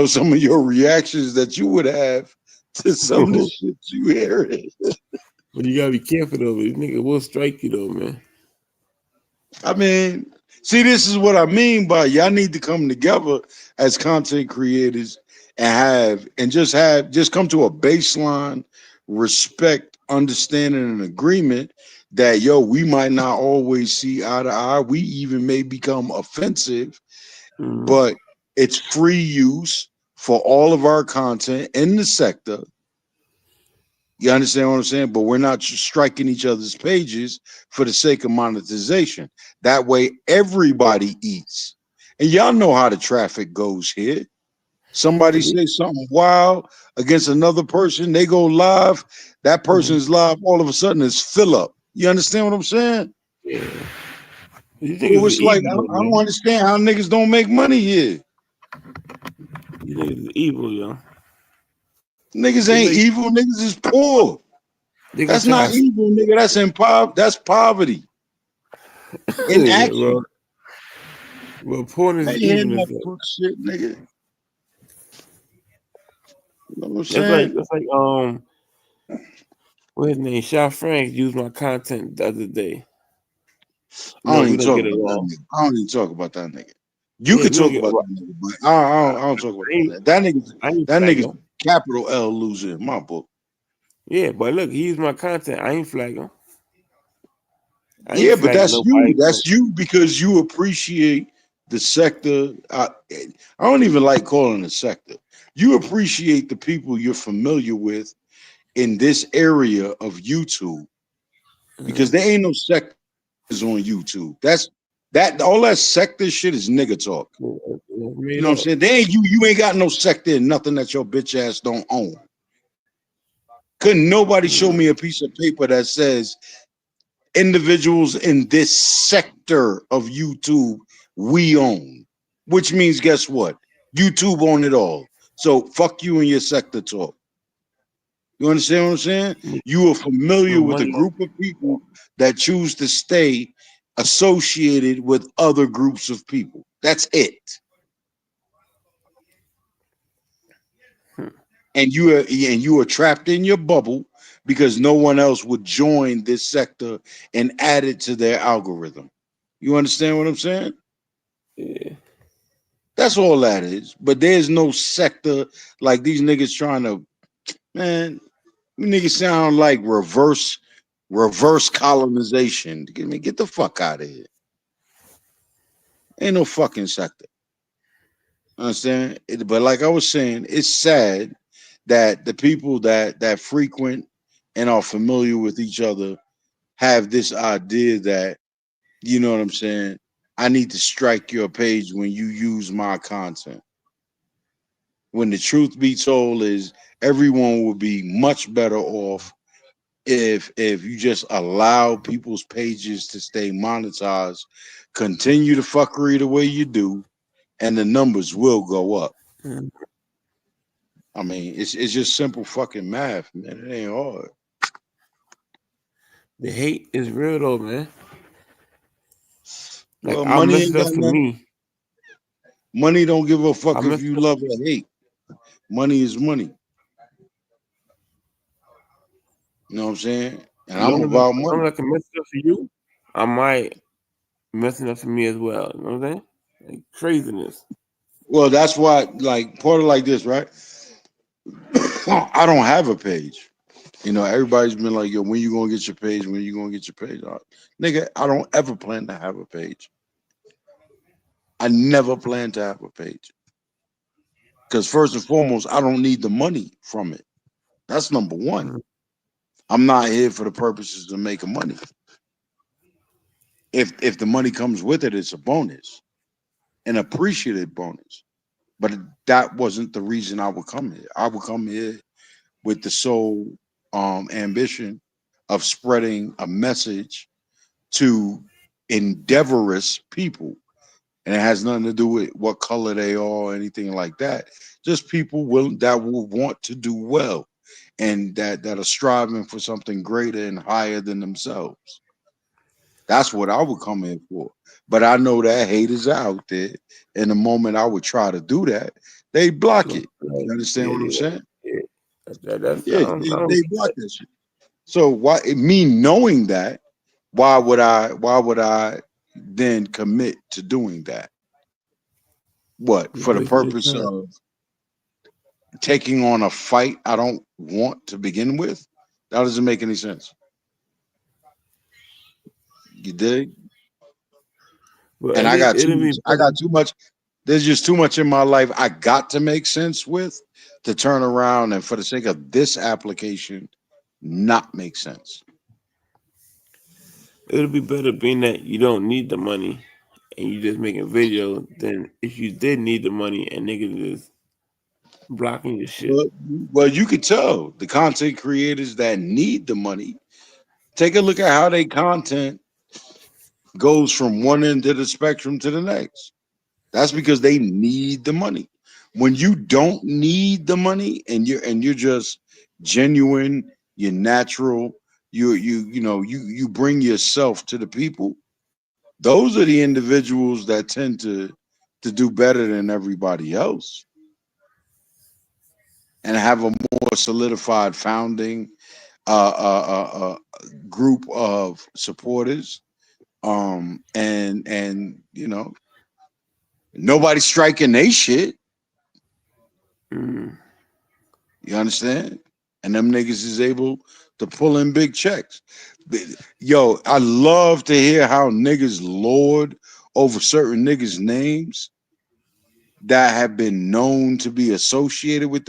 B: some of your reactions that you would have to some of the shit you hearing.
A: But you gotta be careful though. This nigga will strike you though, man.
B: I mean, see, this is what I mean by y'all need to come together as content creators and just come to a baseline respect, understanding, and agreement that we might not always see eye to eye. We even may become offensive,
A: Mm-hmm.
B: but it's free use for all of our content in the sector. You understand what I'm saying? But we're not striking each other's pages for the sake of monetization. That way, everybody eats. And y'all know how the traffic goes here. Somebody say something wild against another person, they go live. That
A: Mm-hmm.
B: person's live all of a sudden is fill up. You understand what I'm saying?
A: Yeah. You
B: So
A: niggas is
B: it's like
A: evil though,
B: I don't
A: man.
B: understand how niggas don't make money here.
A: You niggas is evil, yo.
B: Niggas
A: It's
B: ain't
A: like
B: evil. Niggas is poor.
A: they gonna
B: That's
A: try.
B: not evil, nigga. That's poverty in
A: Yeah,
B: action.
A: well, porn
B: I
A: is
B: ain't hearing
A: even
B: that
A: is like
B: crook shit, nigga. You know what I'm
A: that's like
B: saying?
A: that's like what his name? Sha Frank used my content the other day.
B: I
A: No,
B: don't
A: we
B: even
A: don't
B: talk
A: get
B: about that
A: along.
B: nigga. I don't even talk about that nigga. You
A: Yeah,
B: could
A: we don't
B: talk
A: get.
B: about
A: Well,
B: that nigga, but I don't talk about
A: I ain't,
B: that. That
A: flag
B: nigga's
A: him.
B: capital L loser in my book.
A: Yeah, but look, he used my content. I ain't flag him. I ain't
B: Yeah, but
A: flagging
B: that's you.
A: nobody.
B: That's you because you appreciate the sector. I don't even like calling it sector. You appreciate the people you're familiar with in this area of YouTube because there ain't no sectors on YouTube. That all that sector shit is nigga talk. You
A: Made
B: know what I'm
A: up.
B: saying? They ain't you ain't got no sector in nothing that your bitch ass don't own. Couldn't nobody show me a piece of paper that says individuals in this sector of YouTube we own, which means guess what? YouTube own it all. So fuck you and your sector talk. You understand what I'm saying? You are familiar
A: No
B: with a
A: money.
B: group of people that choose to stay associated with other groups of people. That's it. And you are trapped in your bubble because no one else would join this sector and add it to their algorithm. You understand what I'm saying?
A: Yeah.
B: That's all that is. But there's no sector like these niggas trying to, man, you niggas sound like reverse colonization. Get the fuck out of here. Ain't no fucking sector. Understand? But like I was saying, it's sad that the people that frequent and are familiar with each other have this idea that You know what I'm saying? I need to strike your page when you use my content. When the truth be told is everyone would be much better off if you just allow people's pages to stay monetized, continue the fuckery the way you do, and the numbers will go up.
A: Mm.
B: I mean, it's just simple fucking math, man. It ain't hard.
A: The hate is real though, man. Like
B: Well,
A: I'll
B: money
A: mess
B: ain't
A: it up
B: got
A: for
B: nothing.
A: me.
B: Money don't give a
A: I
B: fuck if
A: mess
B: you
A: it up.
B: love or hate. Money is money. You know what I'm saying? And
A: As
B: I'm
A: long as
B: about
A: as long
B: money.
A: as I can mess it up for you, I might mess it up for me as well. You know what I'm saying? Like craziness.
B: Well, that's why, like, part of like this, right? I don't have a page. You know, everybody's been like, yo, when you gonna get your page? When you gonna get your page? Nigga, I don't ever plan to have a page. I never plan to have a page. Because first and foremost, I don't need the money from it. That's number one.
A: Mm.
B: I'm not here for the purposes of making money. If the money comes with it, it's a bonus, an appreciated bonus. But that wasn't the reason I would come here. I would come here with the sole ambition of spreading a message to endeavorous people. And it has nothing to do with what color they are or anything like that. Just people that will want to do well and that are striving for something greater and higher than themselves. That's what I would come in for. But I know that haters are out there. And the moment I would try to do that, they block
A: So,
B: it.
A: like,
B: You understand
A: yeah,
B: what I'm
A: yeah,
B: saying?
A: yeah. That's
B: Yeah,
A: I don't
B: they
A: get
B: block
A: that.
B: that shit. So why me knowing that, why would I then commit to doing that? What?
A: You're
B: For the
A: wasting your
B: purpose
A: time.
B: of taking on a fight I don't want to begin with? That doesn't make any sense. You dig?
A: But
B: And I got too
A: it'll be
B: much. I
A: better.
B: got too much. There's just too much in my life I got to make sense with to turn around and for the sake of this application, not make sense.
A: It'll be better being that you don't need the money and you just making video than if you did need the money and niggas is blocking your shit.
B: Well, well, you could tell the content creators that need the money. Take a look at how they content goes from one end of the spectrum to the next. That's because they need the money. When you don't need the money and you're just genuine, you're natural, you bring yourself to the people. Those are the individuals that tend to do better than everybody else and have a more solidified founding group of supporters. And nobody striking they shit.
A: Mm.
B: You understand? And them niggas is able to pull in big checks. Yo, I love to hear how niggas lord over certain niggas' names that have been known to be associated with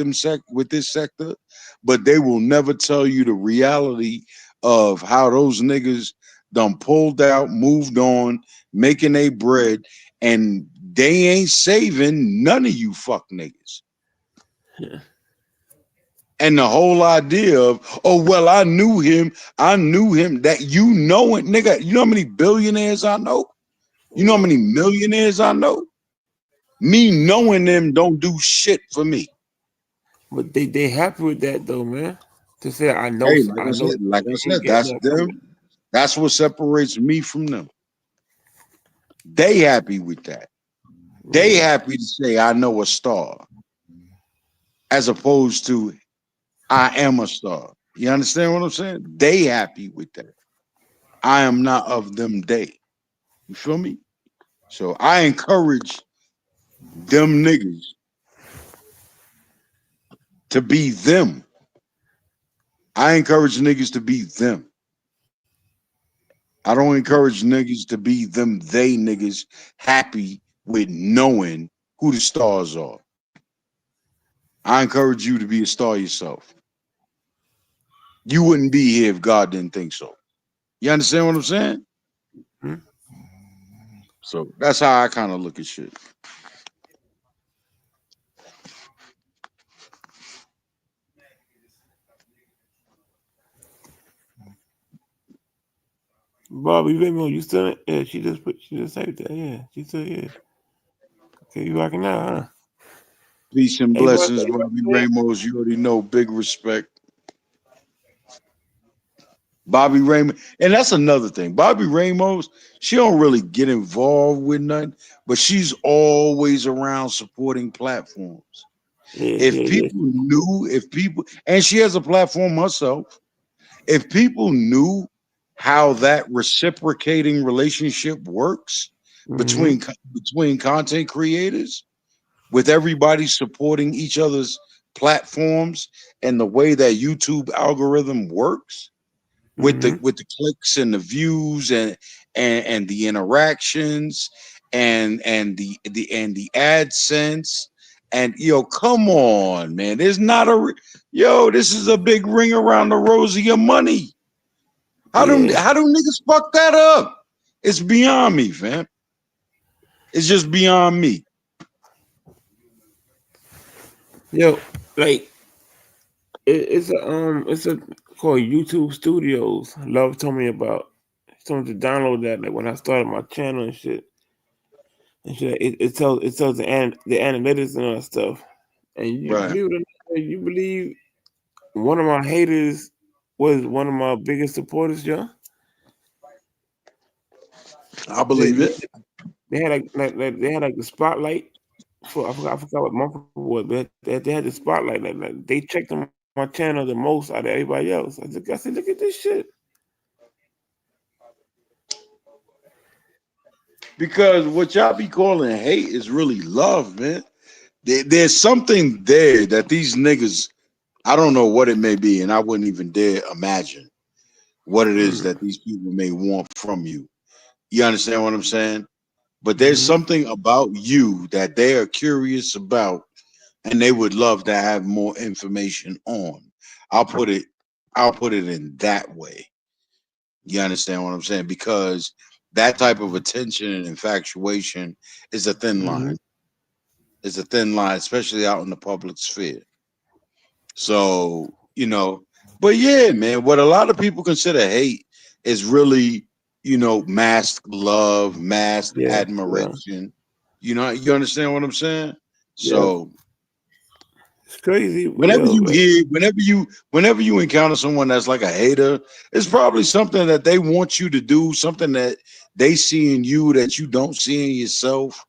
B: with this sector, but they will never tell you the reality of how those niggas done pulled out, moved on, making a bread, and they ain't saving none of you fuck niggas. And the whole idea of, oh well, I knew him, that you know it, nigga. You know how many billionaires I know? You know how
A: Yeah.
B: many millionaires I know? Me knowing them don't do shit for me.
A: But they happy with that though, man. To say
B: Hey,
A: I know
B: like I
A: they ain't
B: said,
A: getting
B: that's
A: that from me.
B: them. That's what separates me from them. They happy with that. They
A: Yeah.
B: happy to say I know a star, as opposed to I am a star. You understand what I'm saying? They happy with that. I am not of them day. You feel me? So I encourage them niggas to be them. I encourage niggas to be them. I don't encourage niggas to be them they niggas happy with knowing who the stars are. I encourage you to be a star yourself. You wouldn't be here if God didn't think so. You understand what I'm saying?
A: Hmm?
B: So that's how I kind of look at shit.
A: Bobby Rainbow, you still? Yeah, she just typed that. Yeah, she still yeah. Okay, you rocking out, huh?
B: Peace and blessings,
A: Everybody
B: Bobby
A: say
B: Ramos. You already know, big respect. Bobby Ramos, and that's another thing. Bobby Ramos, she don't really get involved with nothing, but she's always around supporting platforms.
A: yeah,
B: If
A: yeah,
B: people knew, if people, and she has a platform herself, if people knew how that reciprocating relationship works
A: mm-hmm,
B: between content creators, with everybody supporting each other's platforms and the way that YouTube algorithm works
A: mm-hmm,
B: with the clicks and the views and the interactions and the AdSense and come on, man. There's not this is a big ring around the rosy of money.
A: yeah.
B: How do niggas fuck that up? It's beyond me, fam. It's just beyond me.
A: Yo, like it's a called YouTube Studios. Love told me about. She told me to download that. Like when I started my channel and shit. And shit, it tells the analytics and all that stuff. And you
B: Right.
A: believe it or not, you believe one of my haters was one of my biggest supporters, Joe.
B: I
A: They,
B: believe it.
A: they had they had like the spotlight for I forgot what month it was, but they had the spotlight. Like they checked on my channel the most out of everybody else. I said, look at this shit.
B: Because what y'all be calling hate is really love, man. There's something there that these niggas, I don't know what it may be, and I wouldn't even dare imagine what it is that
A: Mm-hmm.
B: these people may want from you. You understand what I'm saying? But there's
A: Mm-hmm.
B: something about you that they are curious about and they would love to have more information on. I'll put it I'll put it in that way. You understand what I'm saying? Because that type of attention and infatuation is a thin
A: Mm-hmm.
B: line. It's a thin line, especially out in the public sphere. So, but yeah, man, what a lot of people consider hate is really, masked love, masked
A: Yeah. Yeah.
B: admiration. You understand what I'm saying?
A: Yeah.
B: So
A: It's crazy,
B: whenever
A: yo.
B: you
A: Like,
B: hear, whenever you encounter someone that's like a hater, it's probably something that they want you to do, something that they see in you that you don't see in yourself,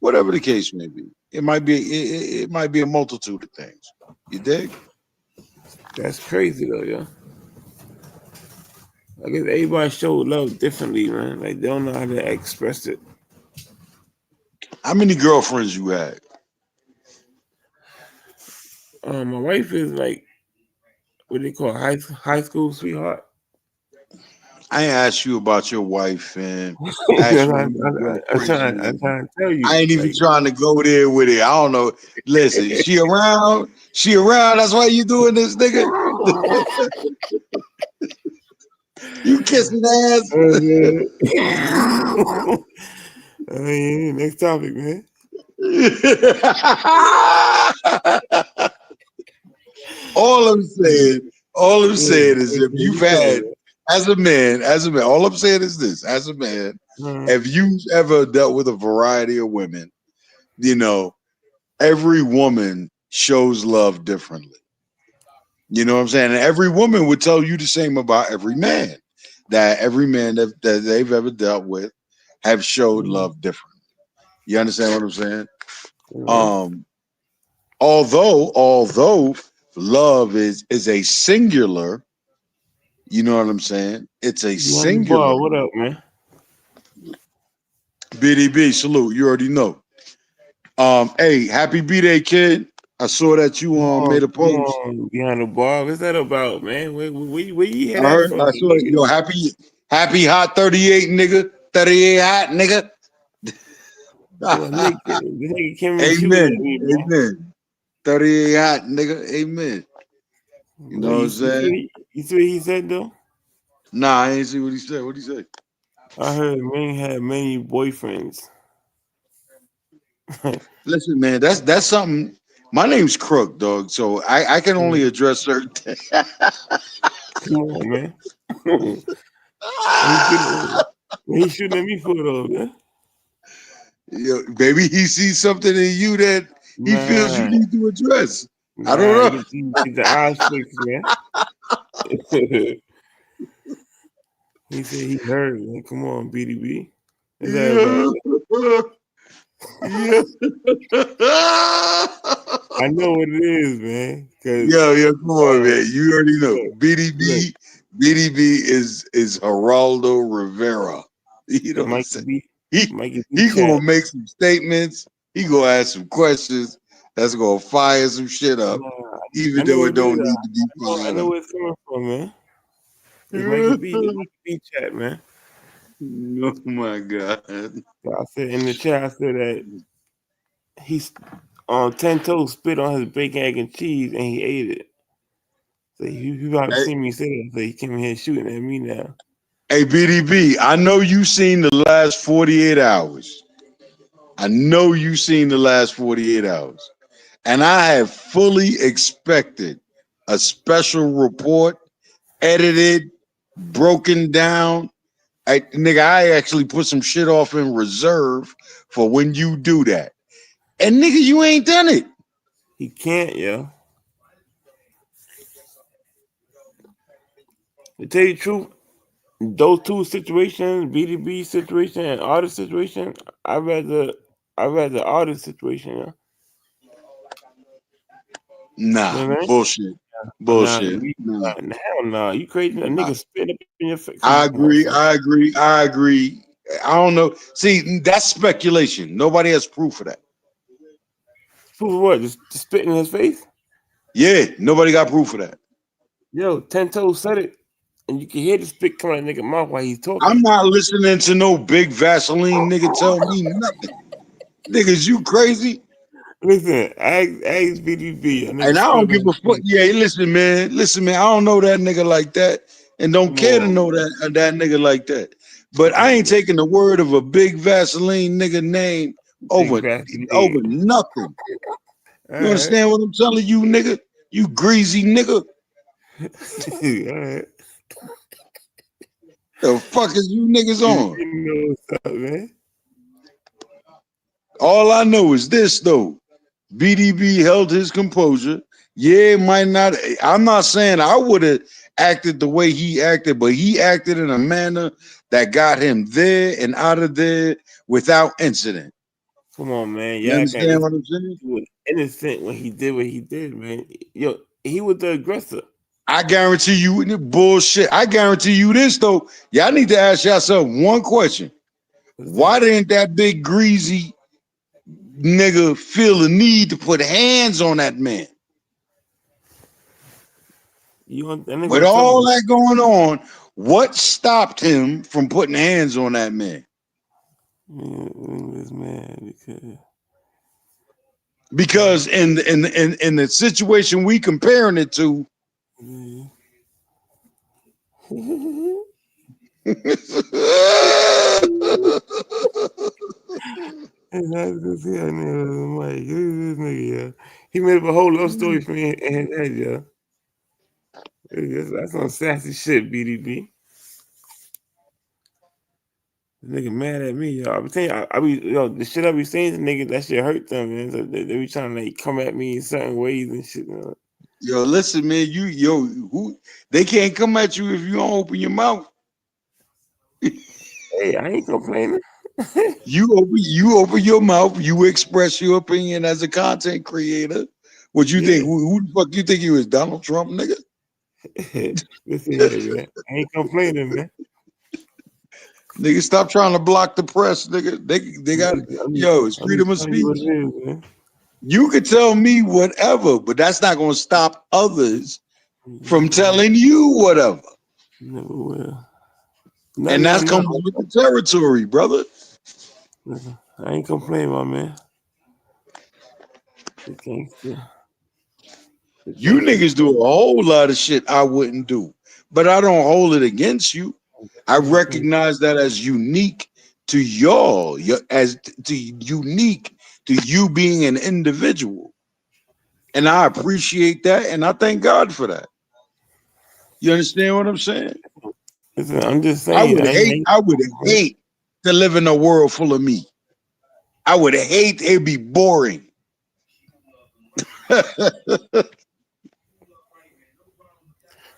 B: whatever the case may be. It might be a multitude of things. You dig?
A: that's crazy though, yo. I guess everybody show love differently, man. Like they don't know how to express it.
B: How many girlfriends you had?
A: My wife is like what they call high school sweetheart.
B: I ain't asked you about your wife, and I asked
A: Because
B: you how many girlfriends you
A: I'm
B: had.
A: trying to tell
B: I
A: you,
B: ain't even
A: like,
B: trying to go there with it. I don't know. Listen, she around. She around. That's why you doing this, nigga. You kissing ass.
A: next topic, man.
B: all I'm saying, all I'm
A: Yeah,
B: saying is if
A: what
B: you've
A: you saying,
B: had as a man, all I'm saying is this, as a man,
A: man?
B: if you've ever dealt with a variety of women, you know, every woman shows love differently. You know what I'm saying? And every woman would tell you the same about every man. That every man that they've ever dealt with have showed
A: Mhm,
B: love differently. You understand what I'm saying?
A: mhm.
B: Um, although love is a singular, you know what I'm saying? It's a
A: Behind the
B: singular.
A: bar, what up, man?
B: BDB, salute. You already know. Hey, happy B-Day, kid. I saw that you made a
A: Come
B: post.
A: on, behind the bar. What's that about, man? Where you hear
B: I
A: that
B: heard
A: from,
B: I saw it.
A: nigga?
B: Yo, happy hot 38, nigga. 38 hot, nigga.
A: Yo, this nigga came in shooting at
B: Amen.
A: me, man.
B: Amen. 38 hot, nigga. Amen. You
A: Well,
B: know what I'm saying?
A: you see what he said though?
B: Nah, I ain't see what he said. What he say?
A: I heard Ming had many boyfriends. Come
B: Listen, man, that's something. My name's Crook, dog. So I can only address certain things.
A: on, man. He shooting, he shooting at me for it, though, man.
B: Yo, maybe he sees something in you that he feels you
A: Nah,
B: need to address. I don't
A: nah,
B: know.
A: get the eyes fixed, man. He said he heard, man. Come on, BDB. That's everybody.
B: Yeah. Yeah.
A: I know what it is, man. Cause
B: Yo, come on, man. You already know.
A: look, look,
B: BDB is Geraldo Rivera. You
A: the
B: know what I'm saying? He
A: Mikey B
B: he
A: chat.
B: gonna make some statements. He gonna ask some questions that's gonna fire some shit up,
A: Nah, I
B: even
A: know
B: though
A: what
B: it
A: it is.
B: don't need to be
A: I know
B: fired
A: where it's coming from, man. It's Mikey
B: up.
A: B. It's Mikey B chat, man.
B: Oh my god.
A: So I said in the chat, I said that he's on 10 toes spit on his bacon, egg, and cheese, and he ate it. So he probably
B: Hey,
A: seen me say that. So he came here shooting at me now.
B: hey BDB, I know you seen the last 48 hours. I know you seen the last 48 hours. And I have fully expected a special report, edited, broken down. Nigga, I actually put some shit off in reserve for when you do that. And nigga, you ain't done it.
A: He can't, yo. To tell you the truth, those two situations, BDB situation and artist situation, I rather artist situation, yeah. You
B: Nah,
A: know what I mean?
B: bullshit.
A: Nah,
B: Bullshit. Nah,
A: hell nah. You crazy? A
B: nah.
A: nigga spit up in your face.
B: I
A: Come on,
B: agree.
A: son.
B: I agree. I agree. I don't know. See, that's speculation. Nobody has proof of that.
A: Proof of what? Just spit in his face?
B: Yeah, nobody got proof of that.
A: Yo, 10 toes said it, and you can hear the spit coming out of nigga mouth while he's
B: I'm
A: talking.
B: not listening to no big Vaseline nigga tell me nothing. Niggas, you crazy?
A: Listen, ask BDB. A nigga
B: And I
A: spit
B: don't
A: up in
B: give a
A: his
B: fuck.
A: face.
B: Yeah, listen, man. Listen, man. I don't know that nigga like that, and don't
A: Come
B: care to
A: on,
B: know
A: man.
B: that nigga like that. But I ain't taking the word of a big Vaseline nigga name
A: Big
B: over
A: Vaseline.
B: nothing.
A: All
B: You
A: right.
B: understand what I'm telling you, nigga? You greasy nigga.
A: All right.
B: The fuck is you niggas on?
A: BDB know what's up, man.
B: All I know is this though. BDB held his composure. Yeah, it might not. I'm not saying I would have acted the way he acted, but he acted in a manner that got him there and out of there without incident.
A: Come on, man.
B: You
A: Y'all can't
B: understand
A: just
B: what I'm saying?
A: he was innocent when he did what he did, man. Yo, he was the aggressor.
B: I guarantee you bullshit. I guarantee you this though. Y'all need to ask yourself one question.
A: What's
B: Why
A: that?
B: didn't that big greasy nigga feel the need to put hands on that man?
A: You want that nigga
B: With
A: gonna tell
B: all
A: me?
B: that going on, what stopped him from putting hands on that man?
A: This man because
B: Because in the situation we comparing it to,
A: and that's just yeah, nigga. Like, this nigga, yeah. He made up a whole love story for me in his head, yeah. That's some sassy shit, BDB. The nigga mad at me, yo. I be saying, I be, yo, the shit I be saying to niggas, that shit hurt them, man. So they be trying to like come at me in certain ways and shit. You know?
B: yo, listen, man, who they can't come at you if you don't open your mouth.
A: Hey, I ain't complaining.
B: You open your mouth, you express your opinion as a content creator. What you think?
A: Yeah.
B: Who the fuck you think you is, Donald Trump, nigga?
A: Listen here, man. I ain't complaining, man.
B: Nigga, stop trying to block the press, nigga. They got it's
A: I'm just
B: freedom of
A: telling you what
B: speech.
A: it is, man.
B: You could tell me whatever, but that's not going to stop others from telling you whatever.
A: Never will. Not
B: And
A: now,
B: that
A: now.
B: comes with the territory, brother.
A: Listen, I ain't complaining, my man. The gangster. The
B: You
A: gangster.
B: niggas do a whole lot of shit I wouldn't do, but I don't hold it against you. I
A: Okay.
B: recognize that as unique to y'all, as to unique to you being an individual. And I appreciate that and I thank God for that. You understand what I'm saying?
A: Listen, I'm just
B: I
A: saying,
B: would
A: I ain't
B: hate,
A: hate.
B: I would hate to live in a world full of me. I would hate it'd be boring.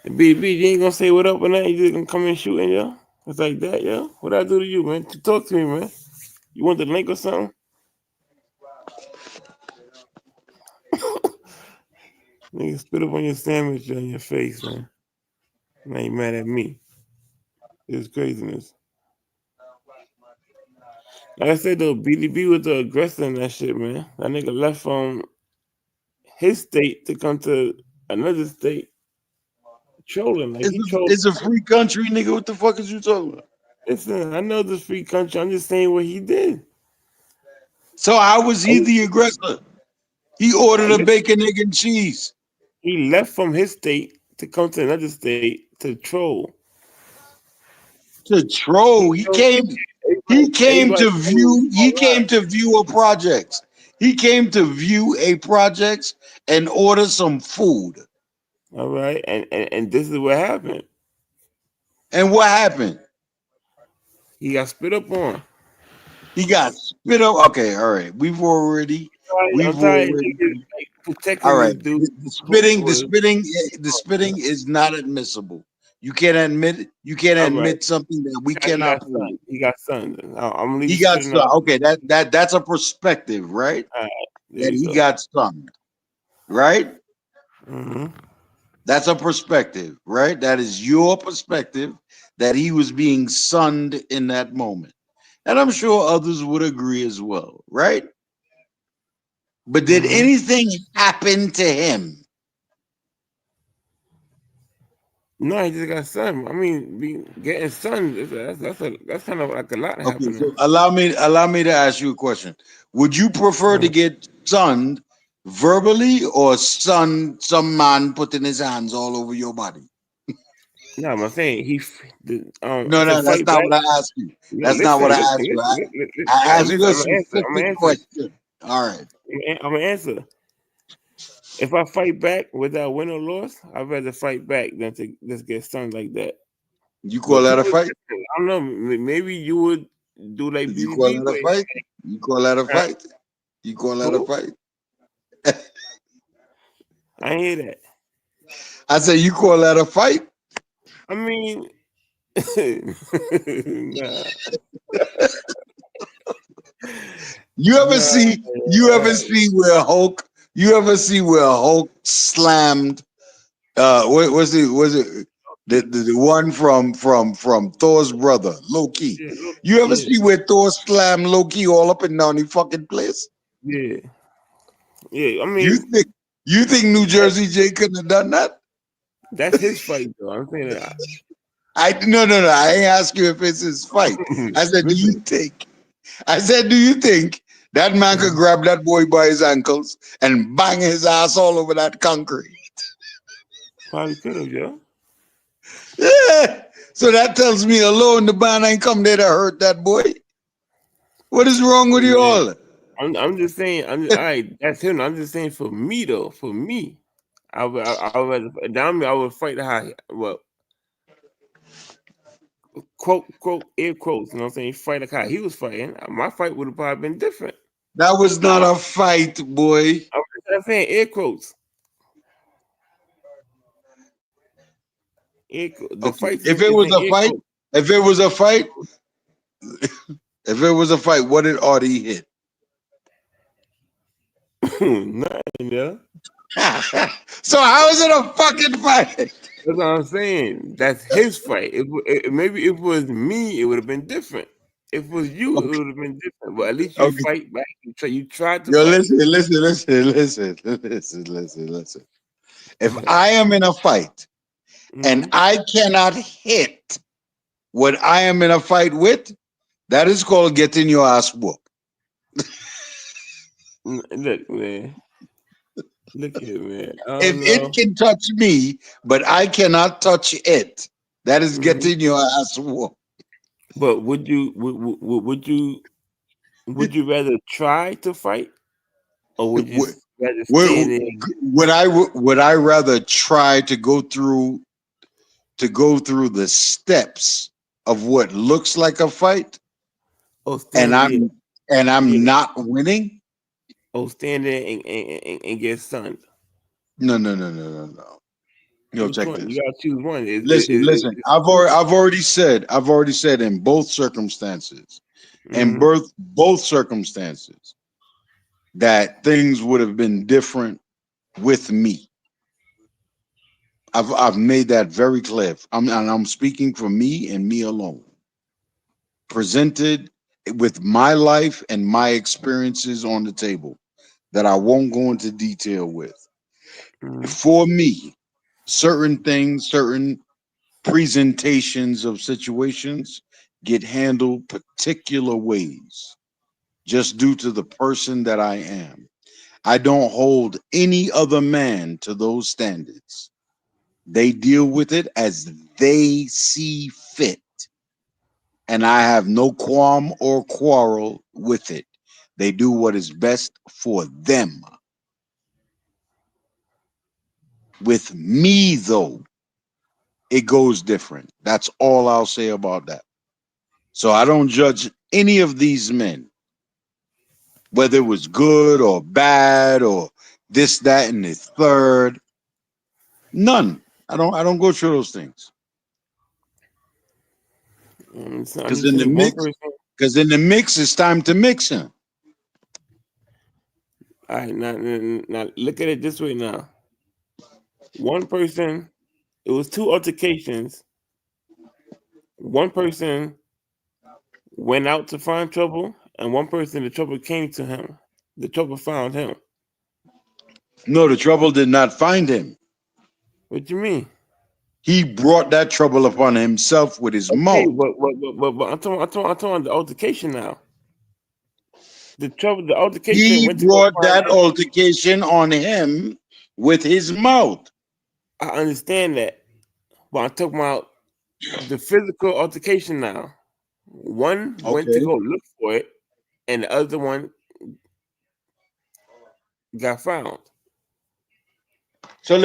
A: BB, you ain't gonna say what up or nothing. You just gonna come and shooting, yo. It's like that, yo. What I do to you, man? Talk to me, man. You want the link or something? Nigga, spit up on your sandwich on your face, man. Now you mad at me. It's craziness. Like I said though, BDB was the aggressor in that shit, man. That nigga left from his state to come to another state trolling. Like he trolled.
B: It's a free country, nigga. What the fuck is you talking about?
A: Listen, I know this free country. I'm just saying what he did.
B: So how was he the aggressor? He ordered a
A: Listen,
B: bacon, egg, and cheese.
A: he left from his state to come to another state to troll.
B: To
A: He
B: troll.
A: told everybody told him
B: He came to view a project. He came to view a project and order some food.
A: all right, and this is what happened.
B: And what happened?
A: He got spit up on.
B: He got spit up. Okay, all right.
A: I'm
B: We've
A: tired of
B: already
A: niggas like
B: all
A: protecting
B: right.
A: this dude.
B: The
A: Was
B: spitting, the spitting is not admissible. You can't
A: all right.
B: admit something that we
A: He got
B: cannot prove.
A: son. He got son. I'm gonna leave
B: He
A: the
B: got
A: spitting
B: stunned.
A: out.
B: Okay, that's a perspective, right?
A: All right, there
B: That
A: you
B: he
A: go.
B: got stunned, right?
A: Hmm.
B: That's a perspective, right? That is your perspective that he was being sunned in that moment. And I'm sure others would agree as well, right? But did
A: Hmm.
B: anything happen to him?
A: No, he just got son. I mean, getting son. That's kind of like a lot
B: Okay,
A: happening.
B: so allow me to ask you a question. Would you prefer to
A: Mhm.
B: get sunned verbally or some man putting his hands all over your body?
A: No, I'm saying
B: No,
A: to
B: no, that's
A: fight
B: not
A: back.
B: what I asked you.
A: No,
B: That's not what
A: listen,
B: I
A: listen,
B: asked you.
A: listen, listen, listen.
B: I
A: All right,
B: asked you
A: listen.
B: a
A: I'm gonna
B: specific
A: answer.
B: question. All right.
A: I'm gonna answer. If I fight back without win or loss, I'd rather fight back than to just get stunned like that.
B: You call
A: But
B: that a
A: people,
B: fight?
A: I don't know. Maybe you would do like
B: You call
A: BDB
B: that a
A: way.
B: fight? You call that a
A: Huh?
B: fight? You call that a
A: Who?
B: fight?
A: I ain't hear that.
B: I said you call that a fight?
A: I mean, nah, nah.
B: You ever see where Hulk slammed was it the one from Thor's brother, Loki?
A: Yeah, look,
B: You ever
A: yeah,
B: see where Thor slammed Loki all up and down the fucking place?
A: yeah, yeah. I
B: You
A: mean,
B: think you think New
A: that,
B: Jersey J couldn't have done that?
A: that's his fight, though. I'm saying that.
B: I no. I ain't ask you if it's his fight. I said, do you
A: Listen,
B: think? I said, do you think that man could grab that boy by his ankles and bang his ass all over that concrete?
A: probably could have, yo.
B: Yeah. So that tells me alone the band ain't come there to hurt that boy. What is wrong with you
A: Man,
B: all?
A: I'm just saying. All right. That's him. I'm just saying for me though. For me, I would rather down me. I would fight how well quote air quotes. You know what I'm saying? Fight like how he was fighting. My fight would have probably been different.
B: That was not a fight, boy.
A: I'm saying air quotes. The
B: Okay.
A: fight
B: If it
A: is
B: was
A: in
B: a
A: air
B: fight,
A: quotes.
B: if it was a fight, if it was a fight, what did Audie hit?
A: Nothing, yeah.
B: So how is it a fucking fight?
A: That's what I'm saying. That's his fight. Maybe if it was me, it would have been different. If it was you, it
B: Okay.
A: would have been different. But at least you
B: Okay.
A: fight back. You tried to
B: Yo,
A: fight.
B: listen. If I am in a fight and
A: Hmm.
B: I cannot hit what I am in a fight with, that is called getting your ass whooped.
A: Look, man. Look here, man. I
B: If
A: don't
B: it
A: know.
B: can touch me, but I cannot touch it, That is
A: Mhm.
B: getting your ass whooped.
A: But would you rather try to fight, or would you
B: Would,
A: rather stand there?
B: would I rather try to go through the steps of what looks like a fight,
A: Or
B: and
A: stand there? Yeah.
B: I'm not winning?
A: Or stand there and get stunned?
B: No. Yo,
A: Which
B: check
A: one? You
B: this.
A: gotta choose one.
B: Listen. I've already said in both circumstances, and
A: Mm-hmm.
B: both circumstances, that things would have been different with me. I've made that very clear. I'm speaking for me and me alone. Presented with my life and my experiences on the table that I won't go into detail with.
A: Mm-hmm.
B: For me, certain things, certain presentations of situations get handled particular ways just due to the person that I am. I don't hold any other man to those standards. They deal with it as they see fit, and I have no qualm or quarrel with it. They do what is best for them. With me, though, it goes different. That's all I'll say about that. So I don't judge any of these men, whether it was good or bad or this, that, and the third. None. I don't go through those things.
A: So I'm
B: Because
A: just
B: in the
A: saying, one
B: mix,
A: person.
B: because in the mix, it's time to mix him.
A: All right, now look at it this way. Now, one person. It was two altercations. One person went out to find trouble, and one person the trouble came to him. The trouble found him.
B: No, the trouble did not find him.
A: What you mean?
B: He brought that trouble upon himself with his
A: Okay,
B: mouth.
A: but I'm talking the altercation now. The trouble, the altercation
B: He
A: went to go
B: brought
A: find
B: that
A: him.
B: altercation on him with his mouth.
A: I understand that, but I'm talking about the physical altercation now. One went to
B: Okay.
A: go look for it, and the other one got found.
B: So
A: But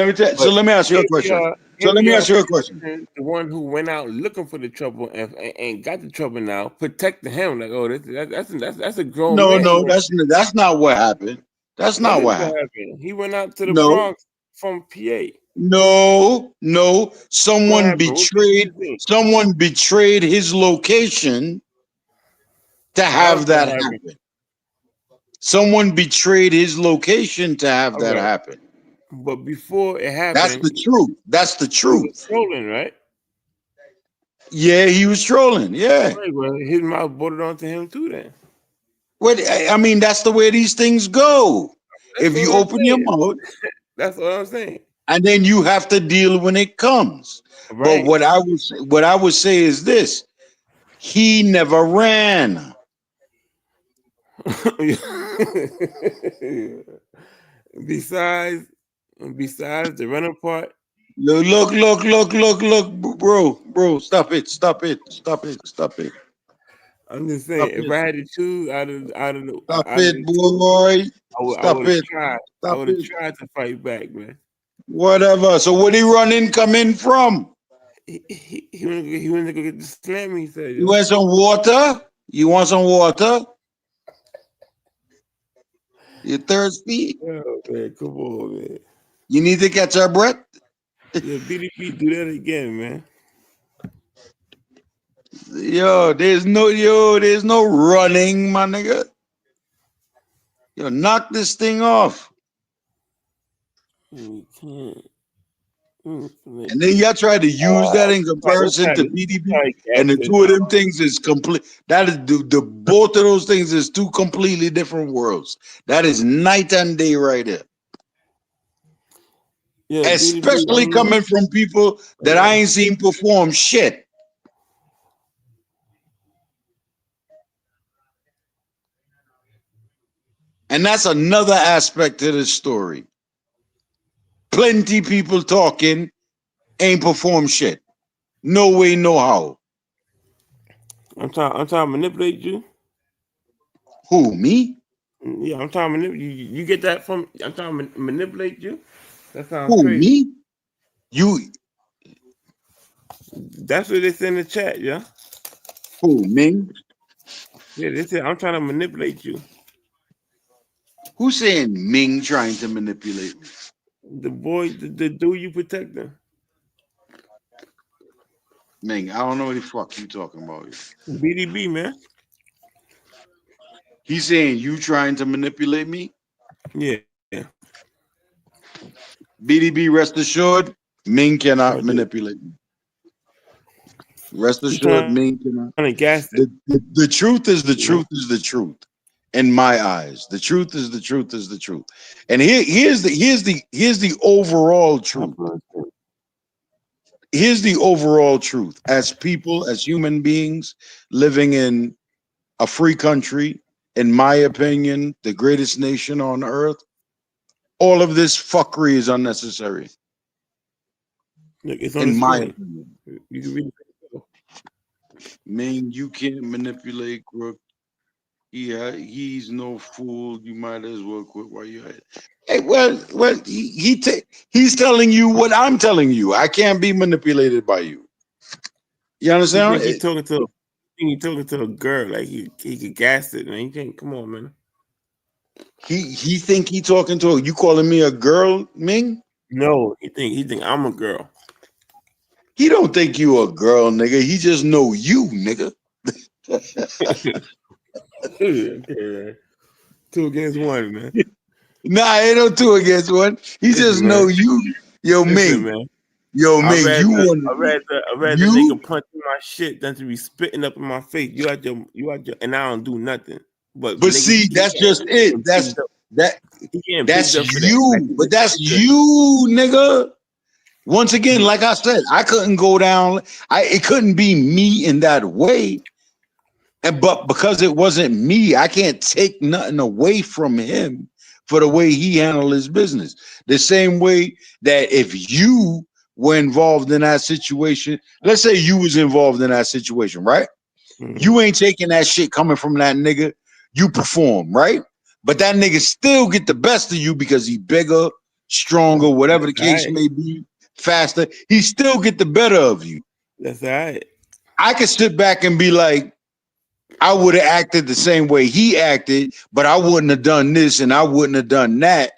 B: let me ask you a question. So
A: here
B: let
A: we
B: me
A: are
B: ask you a question.
A: protecting the one who went out looking for the trouble and got the trouble now, protecting him. Like, oh, that's a grown
B: No,
A: man.
B: no, that's not what happened. That's
A: That
B: not
A: is
B: what
A: what
B: happened.
A: happened. He went out to the
B: No,
A: Bronx from PA.
B: no.
A: What happened? What you think?
B: Someone betrayed his location to
A: That was
B: have
A: what
B: that
A: happened.
B: happen. Someone betrayed his location to have
A: All
B: that
A: right.
B: happen.
A: But before it
B: That's
A: happened,
B: the truth. That's the
A: he was
B: truth.
A: trolling, right?
B: Yeah, he was trolling. Yeah.
A: Right. Well, his mouth bolted onto him too. Then
B: What I mean, that's the way these things go.
A: that's
B: If
A: what
B: you
A: I'm
B: open your
A: saying.
B: mouth,
A: That's what I'm saying.
B: and then you have to deal when it comes. But
A: Right.
B: what I would say is this: he never ran.
A: besides, besides the running part,
B: Bro, stop it,
A: I'm just
B: stop
A: saying, if
B: it,
A: I had to choose
B: stop
A: out of
B: it,
A: the two,
B: boy,
A: I
B: stop
A: would have
B: it,
A: tried. I
B: stop
A: would have
B: it.
A: tried to fight back, man.
B: Whatever. So where he running coming from?
A: He went to go get the slam. He said,
B: You
A: "Yo,
B: want some water? You want some water? You thirsty?
A: yo, man, come on, man.
B: You need to catch your breath?
A: Yeah, BDP do that again, man.
B: There's no running, my nigga. Yo, knock this thing off.
A: We can't.
B: And then y'all try to use that in
A: Let's
B: comparison
A: try
B: to
A: this.
B: PDP,
A: Try to
B: and
A: gas
B: the
A: this
B: two of
A: out.
B: them things is complete. That is the both of those things is two completely different worlds. That is night and day right there.
A: Yeah, BDP.
B: Especially coming from people that I
A: Uh,
B: ain't seen perform shit. And that's another aspect to this story. Plenty people talking ain't perform shit. No way, no how.
A: I'm trying to manipulate you.
B: Who, me?
A: Yeah, I'm trying to manipulate you. You get that from? I'm trying to manipulate you. That sounds
B: Who,
A: crazy.
B: me? You,
A: That's what they say in the chat, yeah.
B: who, Ming?
A: Yeah, they said I'm trying to manipulate you.
B: Who's saying Ming trying to manipulate me?
A: The boy, the dude you protecting.
B: Ming, I don't know what the fuck you talking about.
A: BDB, man.
B: He's saying you trying to manipulate me?
A: Yeah.
B: BDB, rest assured, Ming
A: Right
B: cannot
A: there.
B: manipulate me. Rest
A: He
B: assured,
A: trying to
B: Ming
A: gas
B: cannot.
A: it.
B: The truth is the
A: You know?
B: truth is the truth. In my eyes, the truth is the truth is the truth. And here's the overall truth. Here's the overall truth. As people, as human beings living in a free country, in my opinion, the greatest nation on earth, all of this fuckery is unnecessary.
A: Look, it's on the
B: In my
A: screen.
B: opinion.
A: You can read it.
B: Mean you can't manipulate Crook. He's no fool. You might as well quit while you're at it. Hey, well, he's telling you what I'm telling you. I can't be manipulated by you. You
A: He
B: understand?
A: think he talking to. He talking to a girl like he could gas it, man. You can't. Come on, man.
B: He think he talking to you calling me a girl, Ming?
A: No, he think I'm a girl.
B: He don't think you a girl, nigga. He just know you, nigga.
A: Okay, 2 against 1, man.
B: Nah, ain't no two against one. He just
A: Listen,
B: know
A: man.
B: you. Yo,
A: Listen,
B: Ming.
A: man.
B: Yo,
A: I
B: Ming,
A: rather
B: you want
A: I rather I rather
B: you?
A: nigga punch in my shit than to be spitting up in my face. You out your, and I don't do nothing. But
B: But
A: nigga,
B: see, that's just
A: he
B: it.
A: getting bigged up.
B: That
A: He getting
B: that's
A: bigged up for that. Like
B: you.
A: he
B: But
A: just
B: that's
A: triggered.
B: you, nigga. Once again, like I said, I couldn't go down. It couldn't be me in that way. And but because it wasn't me, I can't take nothing away from him for the way he handled his business. The same way that if you were involved in that situation, let's say you was involved in that situation, right?
A: Mm-hmm.
B: You ain't taking that shit coming from that nigga. You perform, right? But that nigga still get the best of you because he bigger, stronger, whatever the
A: That's all
B: case
A: right.
B: may be, faster. He still get the better of you.
A: That's all right.
B: I could sit back and be like, I would have acted the same way he acted, but I wouldn't have done this and I wouldn't have done that.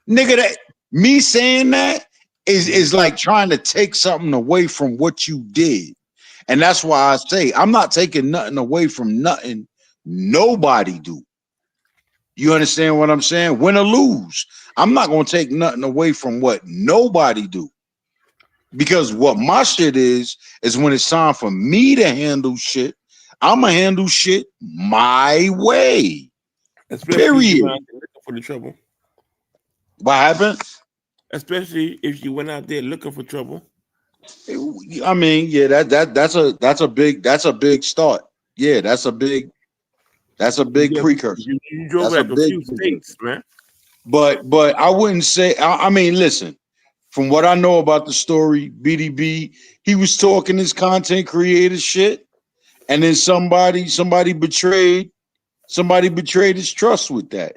B: Nigga, that me saying that is like trying to take something away from what you did. And that's why I say I'm not taking nothing away from nothing nobody do. You understand what I'm saying? Win or lose, I'm not gonna take nothing away from what nobody do. Because what my shit is when it's time for me to handle shit, I'ma handle shit my way.
A: Especially if you went
B: Period.
A: out there looking for the trouble.
B: What happened?
A: Especially if you went out there looking for trouble.
B: I mean, yeah, that's a big start. Yeah, that's a big precursor.
A: You drove
B: That's a
A: like a
B: big
A: few
B: precursor.
A: states, man.
B: But I wouldn't say. I mean, listen. From what I know about the story, BDB, he was talking his content creator shit, and then somebody betrayed his trust with that,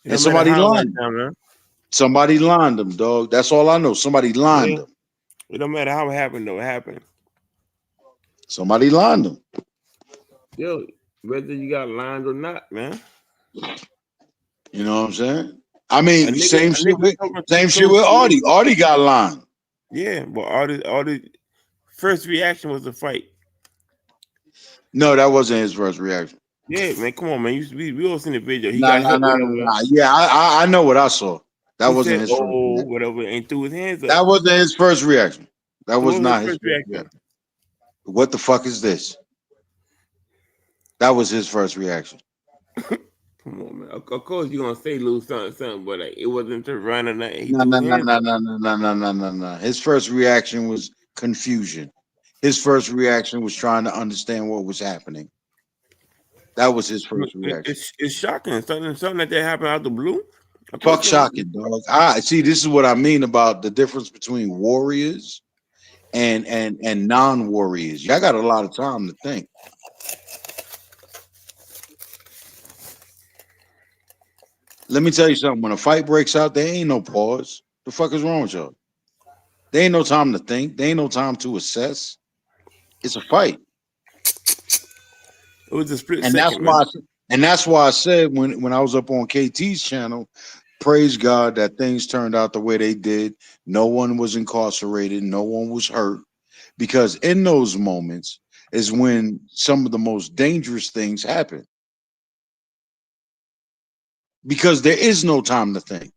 A: It
B: and
A: don't matter
B: somebody
A: how it
B: lined
A: went
B: him.
A: down, man.
B: Somebody lined him, dog. That's all I know. Somebody lined
A: Yeah.
B: him.
A: It don't matter how it happened, though. It happened.
B: Somebody lined him.
A: Yo, whether you got lines or not, man.
B: You know what I'm saying? I
A: A
B: mean,
A: nigga, a nigga talking too
B: same shit
A: close
B: with
A: to you.
B: Artie. Artie got lined.
A: Yeah, but all the first reaction was a fight.
B: No, that wasn't his first reaction.
A: Yeah, man, come on, man. We all seen the video. He
B: No,
A: got
B: no,
A: hit,
B: no, no,
A: whatever.
B: no. Yeah, I know what I saw. That
A: He
B: wasn't
A: said,
B: his first
A: "Oh,
B: reaction.
A: whatever," and threw his hands up.
B: That wasn't his first reaction. That
A: So
B: was
A: what was his
B: not his
A: first
B: first
A: reaction?
B: reaction. What the fuck is this? That was his first reaction.
A: Come on, man. Of course you gonna say lose something, but like, it wasn't to run or nothing. He
B: No,
A: threw
B: no,
A: his
B: no,
A: hands
B: no,
A: up.
B: no, no, no, no, no, no, no. His first reaction was confusion. His first reaction was trying to understand what was happening. That was his first reaction.
A: It's shocking. Something like that happened out the blue. Of course
B: Fuck
A: you gonna.
B: shocking, dog. I see. This is what I mean about the difference between warriors and non-warriors. Y'all got a lot of time to think. Let me tell you something. When a fight breaks out, there ain't no pause. The fuck is wrong with y'all? There ain't no time to think. There ain't no time to assess. It's a fight.
A: It was a split
B: And that's
A: second, man.
B: why I said when I was up on KT's channel, praise God that things turned out the way they did. No one was incarcerated, no one was hurt. Because in those moments is when some of the most dangerous things happen. Because there is no time to think.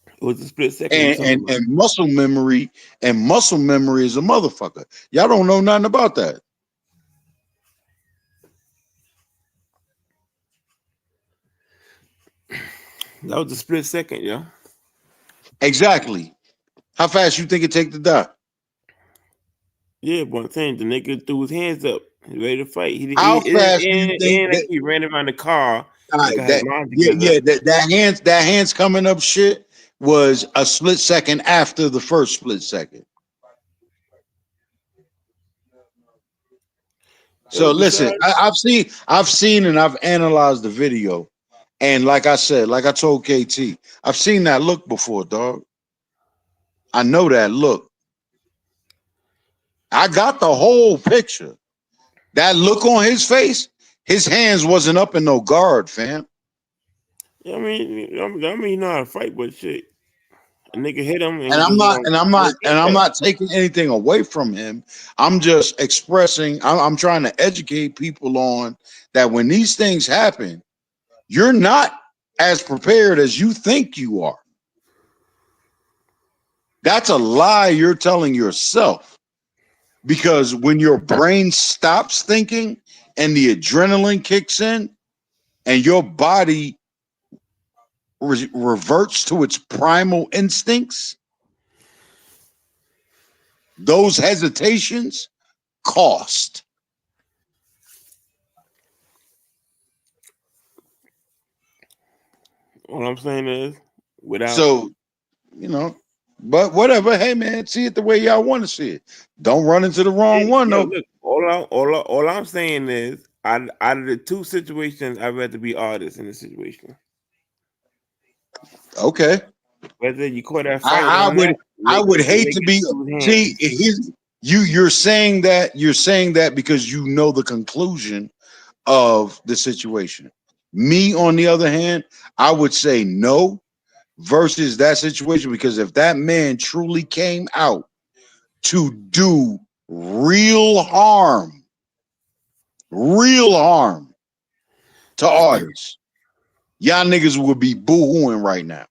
A: It was a split second. You
B: And
A: talking
B: and,
A: about?
B: and muscle memory is a motherfucker. Y'all don't know nothing about that.
A: That was a split second, yo.
B: Exactly. How fast you think it take to die?
A: Yeah, but I'm saying the nigga threw his hands up. He's ready to fight.
B: How fast do you think
A: Like
B: that?
A: he ran around the car
B: All
A: like
B: right,
A: I had
B: that
A: mine
B: yeah,
A: together.
B: yeah, that hands coming up shit was a split second after the first split second.
A: It
B: So
A: was
B: listen,
A: decided.
B: I've seen and I've analyzed the video, and like I said, like I told KT, I've seen that look before, dog. I know that look. I got the whole picture. That look on his face, his hands wasn't up in no guard, fam.
A: Yeah, I mean, you know how to fight, but shit, a nigga hit him and
B: And I'm
A: he
B: not,
A: gonna
B: and I'm not,
A: get
B: and I'm
A: back.
B: not taking anything away from him. I'm just expressing. I'm trying to educate people on that when these things happen, you're not as prepared as you think you are. That's a lie you're telling yourself because when your brain stops thinking and the adrenaline kicks in and your body reverts to its primal instincts, those hesitations cost.
A: All I'm saying is, without
B: So, you know, but whatever. Hey, man, see it the way y'all want to see it. Don't run into the wrong one,
A: yo,
B: though.
A: look, all I'm saying is, out of the two situations, I'd rather be artist in this situation.
B: Okay.
A: Whether you call that fight
B: I,
A: or
B: I would
A: not,
B: I would
A: the
B: hate to
A: nigga
B: be
A: threw his
B: see
A: hands.
B: you're saying that because you know the conclusion of the situation. Me, on the other hand, I would say no versus that situation because if that man truly came out to do real harm to artists, y'all niggas would be boo-hooing right now.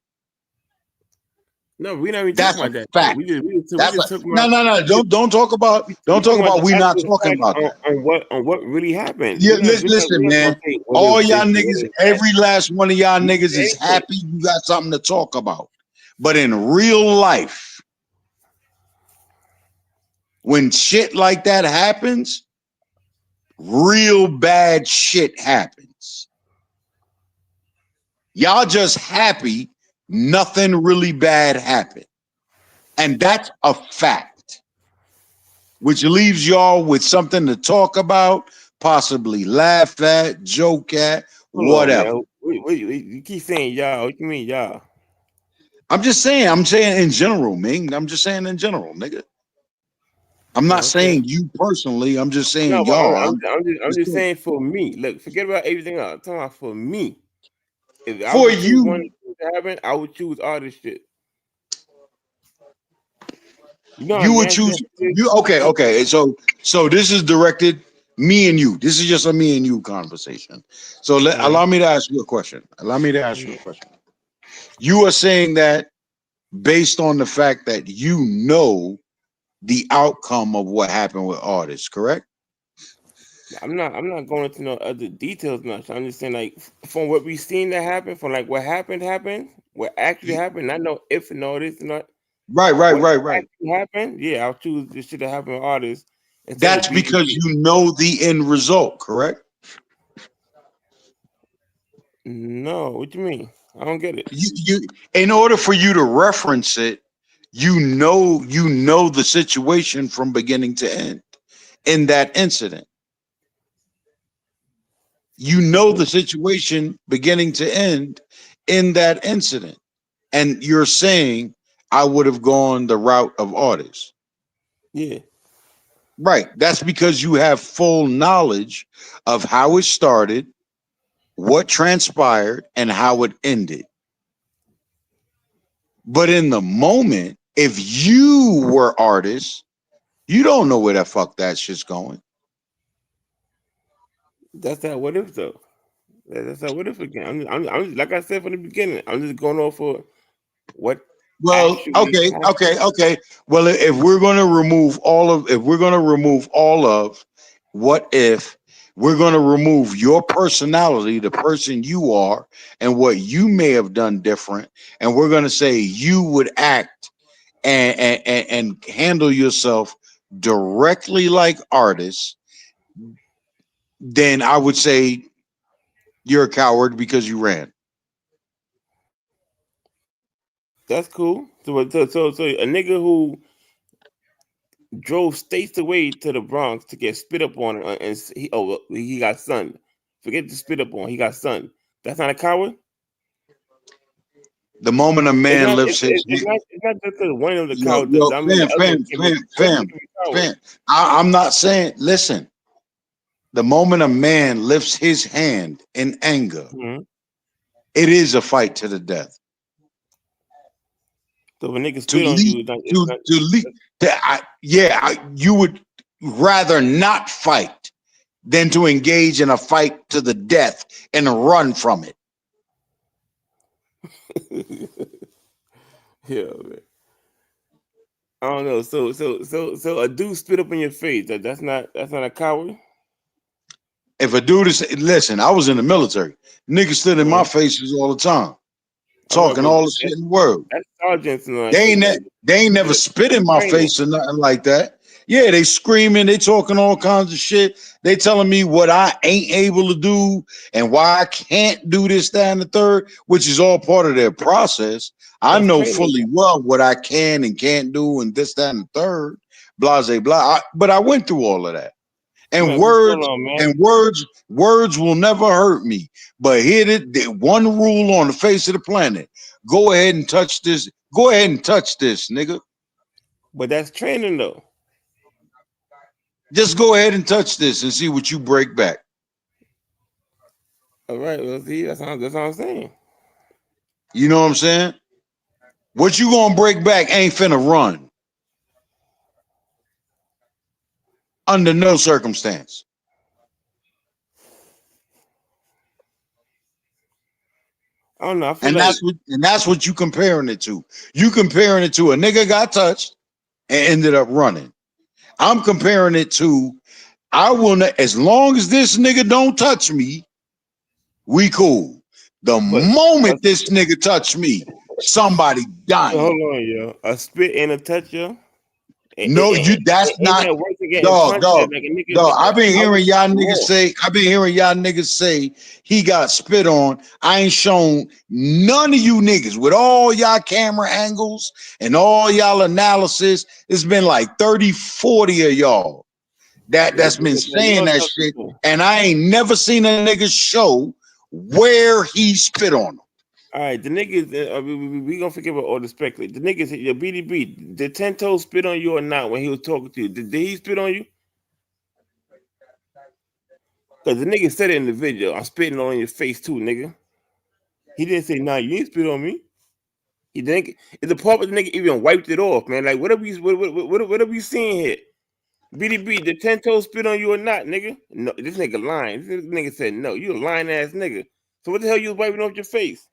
A: No, we not even talking
B: That's a
A: about that though.
B: fact.
A: we
B: That's a
A: just talking
B: no,
A: about
B: no, no. Don't talk about.
A: we
B: Don't talk
A: talking about
B: about.
A: the
B: We not
A: actual
B: talking
A: facts
B: about that.
A: on what really happened.
B: Yeah,
A: We're
B: listen,
A: not gonna
B: man.
A: say what
B: All
A: is
B: y'all
A: this or what
B: niggas,
A: is that.
B: every last one of y'all
A: We can
B: niggas
A: say
B: is
A: anything.
B: happy you got something to talk about. But in real life, when shit like that happens, real bad shit happens. Y'all just happy nothing really bad happened. And that's a fact, which leaves y'all with something to talk about, possibly laugh at, joke at,
A: Hold on,
B: whatever.
A: man. You keep saying y'all. What you mean y'all?
B: I'm saying in general, Ming. I'm just saying in general, nigga. I'm not
A: Oh, okay.
B: saying you personally. I'm just saying
A: No, but
B: y'all.
A: I'm just saying for me. Look, forget about everything else. I'm talking about for me. If I was
B: for
A: to choose one
B: you,
A: to happen, I would choose all this shit. You know how
B: you would
A: nasty that
B: choose
A: shit
B: you. Okay, okay. So this is directed me and you. This is just a me and you conversation. So
A: is.
B: allow me to ask you a question. Allow me to ask you a question. You are saying that based on the fact that you know the outcome of what happened with artists, correct?
A: I'm not going into no other details much. I'm just saying like from what we seen that happen, from like what happened, what actually
B: You-
A: happened. Not know if and all this, not
B: Right, right,
A: what
B: right, right.
A: actually happened. Yeah, I'll choose the shit that happened with artists instead of
B: That's because
A: BET.
B: you know the end result, correct?
A: No, what you mean? I don't get it.
B: You in order for you to reference it, You know the situation from beginning to end in that incident. You know the situation beginning to end in that incident. And you're saying I would have gone the route of artists.
A: Yeah,
B: Right. That's because you have full knowledge of how it started, what transpired, and how it ended. But in the moment, if you were artists, you don't know where the fuck that shit's going.
A: that's that what if though. That's that what if again. I'm like I said from the beginning. I'm just going off for what
B: Well,
A: actually happened.
B: okay. Well, if we're going to remove all of, if we're going to remove all of, what if we're going to remove your personality, the person you are, and what you may have done different, and we're going to say you would act and handle yourself directly like artists, then I would say you're a coward because you ran.
A: That's cool. So a nigga who drove states away to the Bronx to get spit up on, and he got sunned. Forget the spit up on. He got sunned. That's not a coward.
B: The moment a
A: It's
B: man
A: not.
B: lifts his
A: It's not just because one of the
B: yo,
A: cowards.
B: yo,
A: I mean, the
B: fam,
A: other one
B: fam,
A: can be.
B: fam,
A: The other one
B: fam,
A: can be coward.
B: fam. I'm not saying, listen, the moment a man lifts his hand in anger,
A: Mm-hmm.
B: it is a fight to the death.
A: So if a nigga
B: To
A: spit on
B: lead,
A: you, it's not. It's
B: to,
A: not.
B: to lead, you would rather not fight than to engage in a fight to the death and run from it.
A: Yeah, man. I don't know. So a dude spit up in your face. That's not a coward.
B: If a dude is, listen, I was in the military. Niggas stood in my
A: Mm-hmm.
B: faces all the time,
A: All right,
B: talking
A: but
B: all the shit in the world.
A: that's sergeants and all that
B: They
A: shit.
B: ain't
A: Like
B: they ain't never
A: the
B: spit in my
A: training.
B: face or nothing like that. Yeah, they screaming, they talking all kinds of shit. They telling me what I ain't able to do and why I can't do this, that, and the third, which is all part of their process. I
A: That's
B: know
A: training.
B: fully well what I can and can't do and this, that, and the third, blah, blah, blah. But I went through all of that. And
A: Man, what's going on, man?
B: words will never hurt me. But here the one rule on the face of the planet. Go ahead and touch this. Go ahead and touch this, nigga.
A: But that's training though.
B: Just go ahead and touch this and see what you break back.
A: All right, well, see, that's what I'm saying.
B: You know what I'm saying? What you gonna break back ain't finna run under no circumstance.
A: I don't know. I feel
B: And
A: like,
B: that's what you comparing it to. You comparing it to a nigga got touched and ended up running. I'm comparing it to I will not, as long as this nigga don't touch me, we cool. The
A: but
B: moment this nigga touch me, somebody
A: hold
B: dying.
A: on, yo. A spit and a touch, yo.
B: No, you that's
A: Ain't
B: not
A: that worse than getting
B: dog,
A: punched?
B: dog,
A: Like a nigga,
B: dog.
A: how is that more?
B: I've been hearing y'all niggas say he got spit on. I ain't shown none of you niggas with all y'all camera angles and all y'all analysis. It's been like 30, 40 of y'all that's been
A: Man, you
B: saying
A: don't
B: that
A: tell
B: shit.
A: people.
B: And I ain't never seen a nigga show where he spit on them.
A: All right, the niggas, we gonna forget about all the speculate. The niggas, your BDB, did Ten Toes spit on you or not when he was talking to you? Did he spit on you? Because the nigga said it in the video. I'm spitting on your face too, nigga. He didn't say, nah, you ain't spit on me. He didn't. It's the part where the nigga even wiped it off, man. Like, what are we seeing here? BDB, did Ten Toes spit on you or not, nigga? No, this nigga lying. This nigga said, no, you a lying ass nigga. So what the hell you was wiping off your face?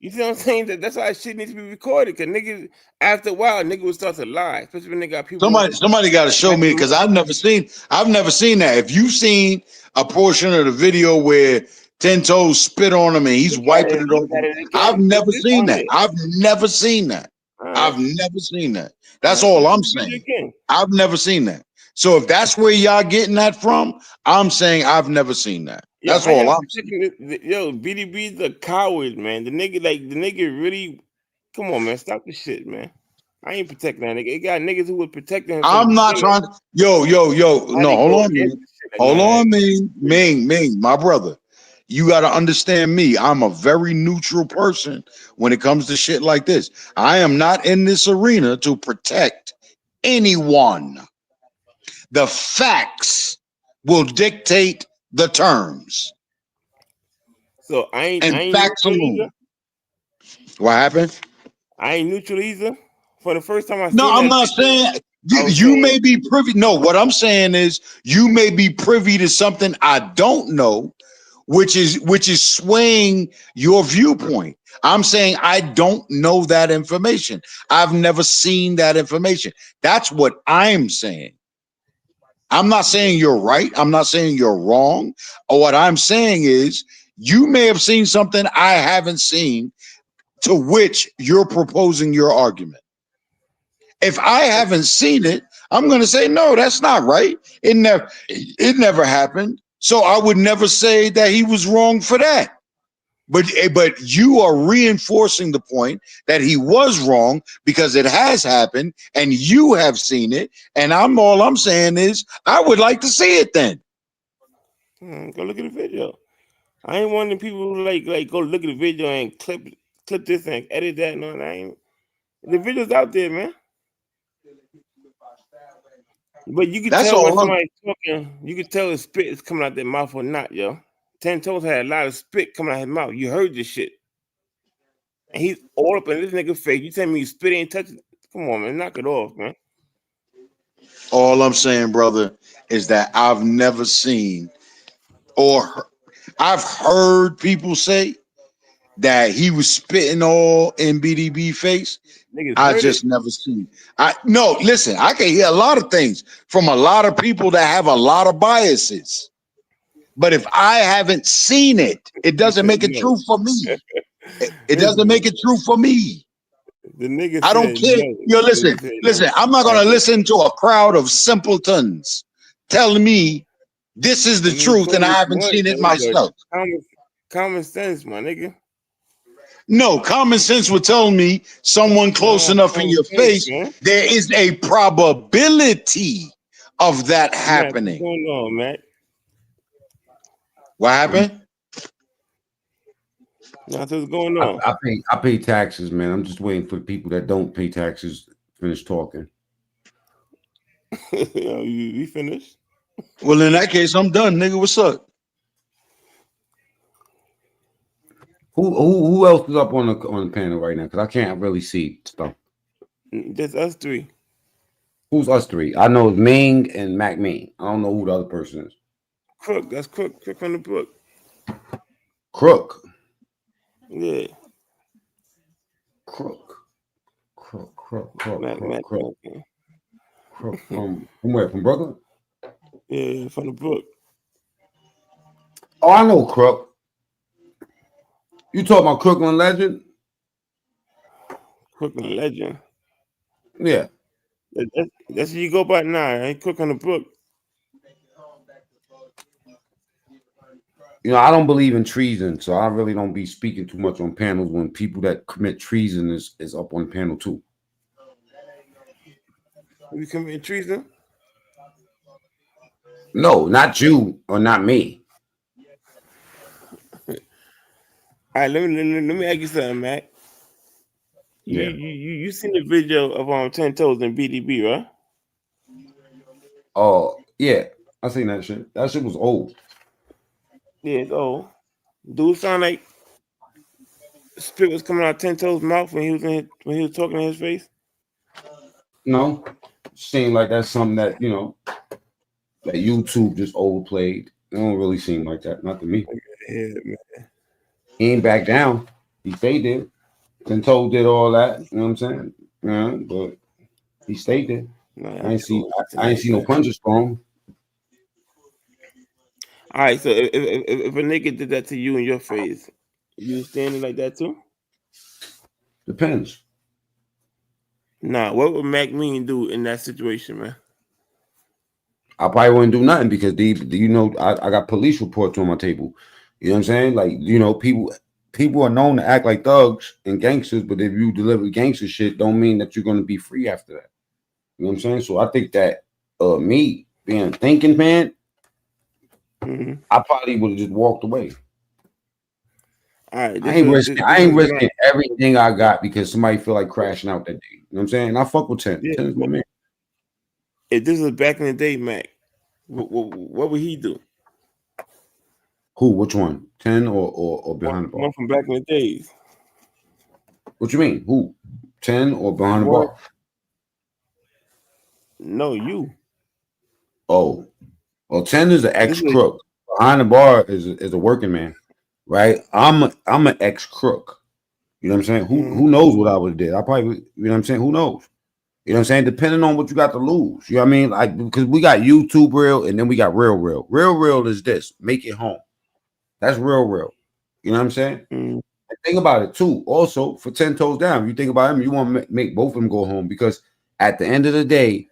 A: You see what I'm saying? That's why shit needs to be recorded. Cause niggas, after a while, nigga would start to lie. Especially when they got people on
B: Somebody got to show
A: backing
B: me
A: them
B: because
A: up.
B: I've never seen that. If you've seen a portion of the video where Ten Toes spit on him and he's wiping it
A: Look
B: off,
A: at it
B: I've
A: again.
B: never
A: This
B: seen
A: on
B: that.
A: here.
B: I've never seen that.
A: All right.
B: I've never seen that.
A: All
B: That's
A: right.
B: all
A: Look at
B: I'm
A: the video
B: saying.
A: again.
B: I've never seen that. So if that's where y'all getting that from, I'm saying I've never seen that.
A: Yo,
B: That's
A: how
B: all
A: y'all
B: I'm saying.
A: protecting this? Yo, BDB's a coward, man. The nigga, like, the nigga really. Come on, man. Stop the shit, man. I ain't protecting that nigga. It got niggas who was protecting him from the
B: I'm not
A: beginning.
B: trying. Yo.
A: Now
B: No,
A: they
B: hold
A: go
B: on,
A: against
B: man.
A: the shit like,
B: Hold
A: nah,
B: on, Ming, my brother. You got to understand me. I'm a very neutral person when it comes to shit like this. I am not in this arena to protect anyone. The facts will dictate the terms
A: so I
B: and
A: ain't
B: facts
A: neutral either.
B: alone. What happened?
A: I ain't neutral either. For the first time I
B: No,
A: seen
B: I'm
A: that
B: not
A: picture,
B: saying
A: I was
B: you
A: saying,
B: may be privy. No, what I'm saying is you may be privy to something I don't know, which is swaying your viewpoint. I'm saying I don't know that information. I've never seen that information. That's what I'm saying. I'm not saying you're right. I'm not saying you're wrong. What I'm saying is you may have seen something I haven't seen to which you're proposing your argument. If I haven't seen it, I'm going to say no, that's not right. It never happened. So I would never say that he was wrong for that. But you are reinforcing the point that he was wrong because it has happened and you have seen it. And all I'm saying is I would like to see it then.
A: go look at the video. I ain't one of the people who like go look at the video and clip this and edit that. No, I ain't. The video's out there, man. But you can
B: That's
A: tell when
B: all. I'm,
A: somebody's talking. You can tell the spit is coming out their mouth or not, yo. Ten Toes had a lot of spit coming out his mouth. You heard this shit, and he's all up in this nigga face. You tell me you spit ain't touching? Come on, man, knock it off, man.
B: all I'm saying, brother, is that I've never seen or I've heard people say that he was spitting all in BDB face.
A: Niggas
B: I
A: heard it.
B: just never seen. I no, listen, I can hear a lot of things from a lot of people that have a lot of biases. But if I haven't seen it, it
A: He
B: doesn't
A: said
B: make it
A: no.
B: true for me. It doesn't
A: Listen,
B: make it true for me.
A: the nigga
B: I don't
A: said
B: care.
A: no.
B: Yo,
A: So you
B: listen,
A: said no.
B: listen. I'm not
A: All right,
B: gonna
A: good.
B: listen to a crowd of simpletons telling me this is
A: I
B: the
A: mean,
B: truth, and I
A: cool
B: haven't
A: one,
B: seen it
A: but
B: myself.
A: common, common sense, my nigga.
B: No, common sense would tell me someone close
A: Nah,
B: enough in
A: common
B: your
A: sense,
B: face,
A: man.
B: there is a probability of that
A: Matt, what's
B: happening.
A: going on, Matt?
B: What happened?
A: That's what's going on.
C: I pay taxes, man. I'm just waiting for the people that don't pay taxes to finish talking.
A: You finished?
B: Well, in that case, I'm done, nigga. What's up?
C: Who else is up on the panel right now? Because I can't really see stuff.
A: Just us three.
C: Who's us three? I know it's Ming and Mac Ming. I don't know who the other person is.
A: Crook, that's Crook. Crook from the book.
C: Crook.
A: Yeah.
C: Crook.
A: Mac.
C: Crook from where? From Brooklyn?
A: Yeah, from the book.
C: Oh, I know Crook. You talking about Crooklyn Legend?
A: Crook and legend.
C: Yeah.
A: That's what you go by now. I ain't Crook on the book.
C: You know, I don't believe in treason, so I really don't be speaking too much on panels when people that commit treason is up on panel too.
A: You commit treason?
C: No, not you or not me.
A: All right, let me ask you something, Mac. You
C: Yeah.
A: you you you seen the video of 10 Toes and BDB, right?
C: Oh, yeah. I seen that shit. That shit was old.
A: Yeah, it's old. Dude sound like spit was coming out 10 Toes' mouth when he was talking in his face.
C: No. Seemed like that's something that, that YouTube just overplayed. It don't really seem like that. Not to me.
A: Yeah, man.
C: He ain't back down. He stayed there. Control did all that. You know what I'm saying? Yeah, but he stayed there.
A: No,
C: I ain't
A: that's
C: see
A: cool.
C: I ain't see no punches from him.
A: All right, so if a nigga did that to you in your face, you standing like that too?
C: Depends.
A: Nah, what would Mac Mean do in that situation, man?
C: I probably wouldn't do nothing because I got police reports on my table. You know what I'm saying? Like, people People are known to act like thugs and gangsters, but if you deliver gangster shit, don't mean that you're going to be free after that. You know what I'm saying? So I think that me being a thinking man,
A: Mm-hmm.
C: I probably would have just walked away.
A: All right,
C: I ain't risking. I
A: this
C: ain't
A: is my
C: risking everything I got because somebody feel like crashing out that day. You know what I'm saying? And I fuck with 10.
A: yeah.
C: 10 is my man.
A: If this was back in the day, Mac, what would he do?
C: Who? Which one? 10 or behind the bar?
A: One from back in the days.
C: What you mean? Who? 10 or behind the
A: One,
C: bar?
A: no, you.
C: Oh, well, 10 is an
A: This
C: ex
A: is
C: crook. Behind the bar is a working man, right? I'm an ex crook. You know what I'm saying?
A: mm-hmm.
C: Who knows what I would have did? I probably, you know what I'm saying? Who knows? You know what I'm saying? Depending on what you got to lose. You know what I mean? Like, because we got YouTube real and then we got real real. Real real is this. Make it home. That's real real. You know what I'm saying?
A: Mm-hmm.
C: And think about it too. Also, for 10 toes down, you think about him, you want to make both of them go home because at the end of the day,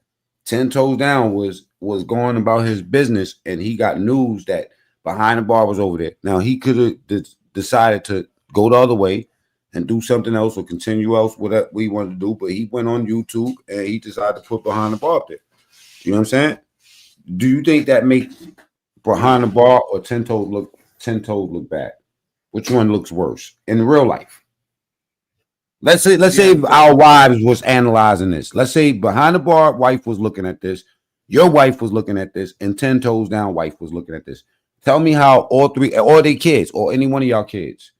C: 10 toes down was going about his business and he got news that behind the bar was over there. Now he could have decided to go the other way and do something else or continue else what we wanted to do, but he went on YouTube and he decided to put behind the bar up there. You know what I'm saying? Do you think that makes behind the bar or 10 toes look bad? Which one looks worse in real life? Let's
A: See,
C: say our wives was analyzing this. Let's say behind the bar, wife was looking at this, your wife was looking at this, and 10 toes down, wife was looking at this. Tell me how all three, or their kids, or any one of y'all kids,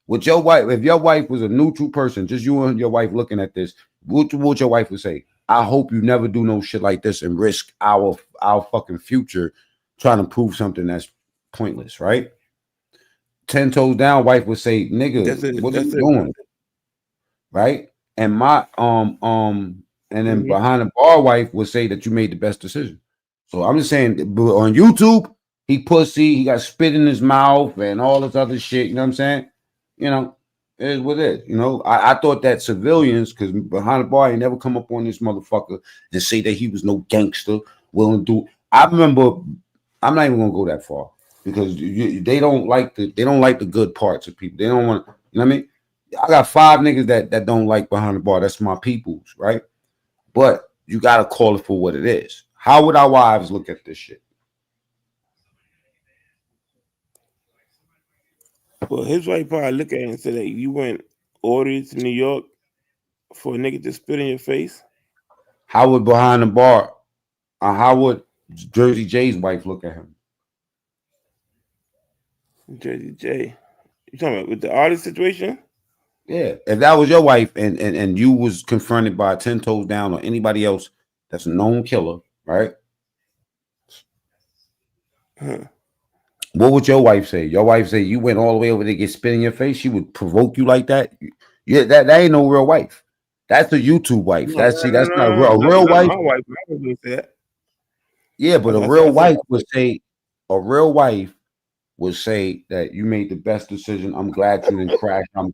C: with your wife, if your wife was a neutral person, just you and your wife looking at this, what your wife would say? I hope you never do no shit like this and risk our fucking future trying to prove something that's pointless, right? 10 toes down, wife would say, nigga,
A: that's it.
C: what are
A: That's
C: you
A: it.
C: doing? Right? And my and then
A: Mm-hmm.
C: behind the bar wife would say that you made the best decision. So I'm just saying on YouTube, he pussy, he got spit in his mouth and all this other shit. You know what I'm saying? You know, it is what it is. You know, I thought that civilians, because behind the bar, he never come up on this motherfucker and say that he was no gangster, willing to do. I remember, I'm not even gonna go that far because they don't like the good parts of people. They don't want, you know what I mean? I got 5 niggas that don't like behind the bar. That's my peoples, right? But you gotta call it for what it is. How would our wives look at this shit?
A: Well, his wife probably look at it and say that you went ordered to New York for a nigga to spit in your face.
C: How would behind the bar? How would Jersey J's wife look at him?
A: Jersey J. You talking about with the artist situation?
C: Yeah, if that was your wife and you was confronted by 10 toes down or anybody else that's a known killer, right?
A: Huh.
C: What would your wife say? Your wife say you went all the way over there to get spit in your face. She would provoke you like that. Yeah, that ain't no real wife. That's a YouTube wife.
A: No, no, no,
C: That's not
A: no,
C: a
A: no,
C: real
A: not
C: wife.
A: my wife. My wife would say that.
C: Yeah, but a
A: I
C: real
A: said,
C: wife would say a real wife would say that you made the best decision. I'm glad you didn't crash. You know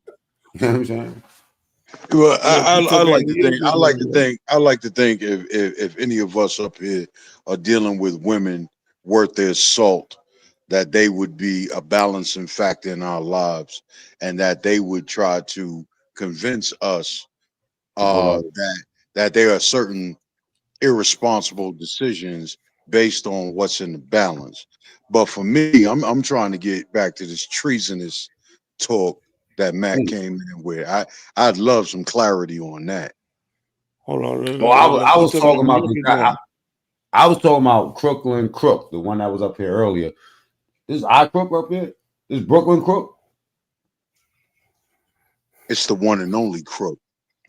C: what I'm saying?
B: Well,
A: yeah, put
B: I
A: your
B: like
A: bad
B: to think
A: behavior on there.
B: I like to think if any of us up here are dealing with women worth their salt, that they would be a balancing factor in our lives, and that they would try to convince us
C: To go to other.
B: that there are certain irresponsible decisions based on what's in the balance. But for me, I'm trying to get back to this treasonous talk that Matt
C: Mm.
B: came in with. I'd love some clarity on that.
A: Hold on,
C: Well,
A: let's
C: I
A: put
C: was
A: some
C: talking about
A: music on.
C: I was talking about Crooklyn Crook, the one that was up here earlier. This I Crook up here. This Brooklyn Crook.
B: It's the one and only crook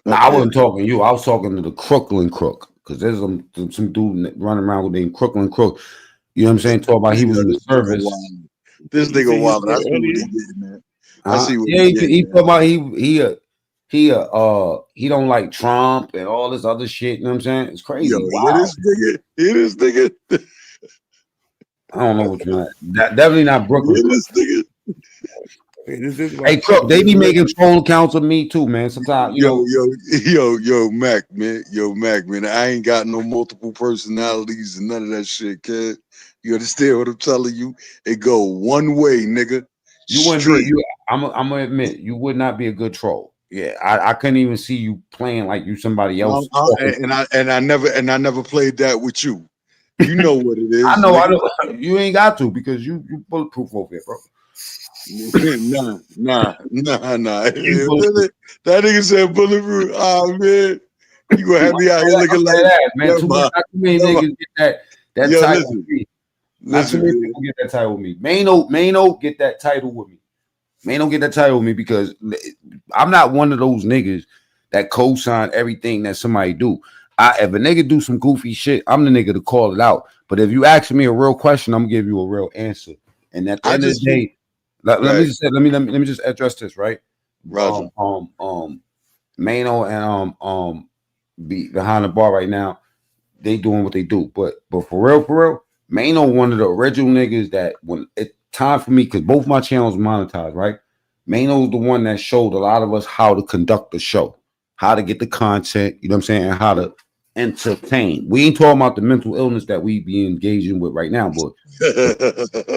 C: No,
B: up
C: I
B: here.
C: wasn't talking to you. I was talking to the Crooklyn Crook because there's some dude running around with named Crooklyn Crook. You know what I'm saying? Talk about he was
B: Yo,
C: in the
B: this nigga
C: service.
B: wild. This
A: You
B: nigga
A: said his
B: wild. I
A: name
B: see what he
A: earlier.
B: getting at. I
C: Huh?
B: see what
C: Yeah,
B: he getting
C: he
B: at.
C: talking about he don't like Trump and all this other shit. You know what I'm saying? It's
B: Yo,
C: crazy.
B: hear
C: Wow.
B: this nigga. Hear this nigga.
C: I don't know what you're at. Definitely not Brooklyn
B: Hear
C: Crook.
B: this nigga.
A: Okay, this is
C: Hey,
A: my
C: Crook,
A: Crook.
C: they
A: This
C: be
A: is
C: making troll accounts of me too, man. Sometimes, you know.
B: Mac, man. Yo, Mac, man. I ain't got no multiple personalities and none of that shit, kid. You understand what I'm telling you? It go one way, nigga.
C: You wouldn't be.
B: straight.
C: I'm gonna admit you would not be a good troll. Yeah, I couldn't even see you playing like you somebody else.
B: And I never played that with you. You know what it
C: I
B: is,
C: know. I
B: nigga.
C: know. You ain't got to because you bulletproof over here, bro.
B: Nah.
C: You
B: Yeah,
C: bulletproof.
B: that nigga said bulletproof. Oh man, you gonna have me out here
C: I'm
B: looking like
C: dead ass, man.
B: never mind,
C: Not too many
B: never mind.
C: niggas get that
B: Yo,
C: title with
B: listen,
C: me. Not too
B: listen,
C: many
B: man.
C: people get that title with me. Mano get that title with me. Mano get that title with me because I'm not one of those niggas that co-sign everything that somebody do. If a nigga do some goofy shit, I'm the nigga to call it out. But if you ask me a real question, I'm gonna give you a real answer. And at the
B: I
C: end of
B: just
C: the
B: feel
C: day, let me
B: right,
C: just say, let me just address this, right?
B: Roger.
C: Mano and be behind the bar right now. They doing what they do, but for real, Mano one of the original niggas that when it time for me because both my channels monetized, right? Mano's the one that showed a lot of us how to conduct the show, how to get the content, you know what I'm saying, and how to entertain. We ain't talking about the mental illness that we be engaging with right now, but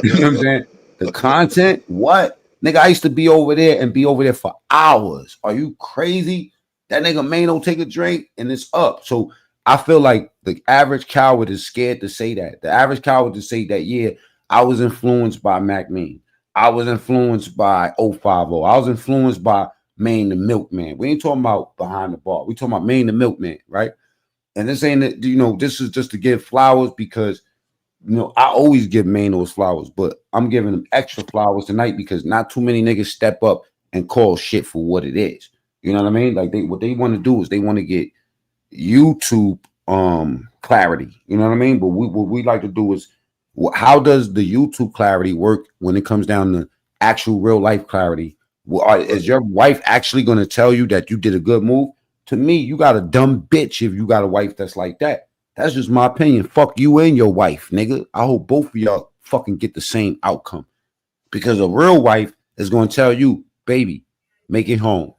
C: you know what I'm saying? The content, what? Nigga, I used to be over there and be over there for hours. Are you crazy? That nigga Mano take a drink and it's up. So I feel like the average coward is scared to say that. The average coward to say that, yeah, I was influenced by Mac Mean. I was influenced by 050. I was influenced by Maine the Milkman. We ain't talking about behind the bar. We talking about Maine the Milkman, right? And this ain't that, this is just to give flowers because I always give Manos flowers, but I'm giving them extra flowers tonight because not too many niggas step up and call shit for what it is. You know what I mean? Like what they want to do is they want to get YouTube clarity. You know what I mean? But what we like to do is how does the YouTube clarity work when it comes down to actual real life clarity? Is your wife actually going to tell you that you did a good move? To me, you got a dumb bitch if you got a wife that's like that. That's just my opinion. Fuck you and your wife, nigga. I hope both of y'all fucking get the same outcome. Because a real wife is going to tell you, baby, make it home.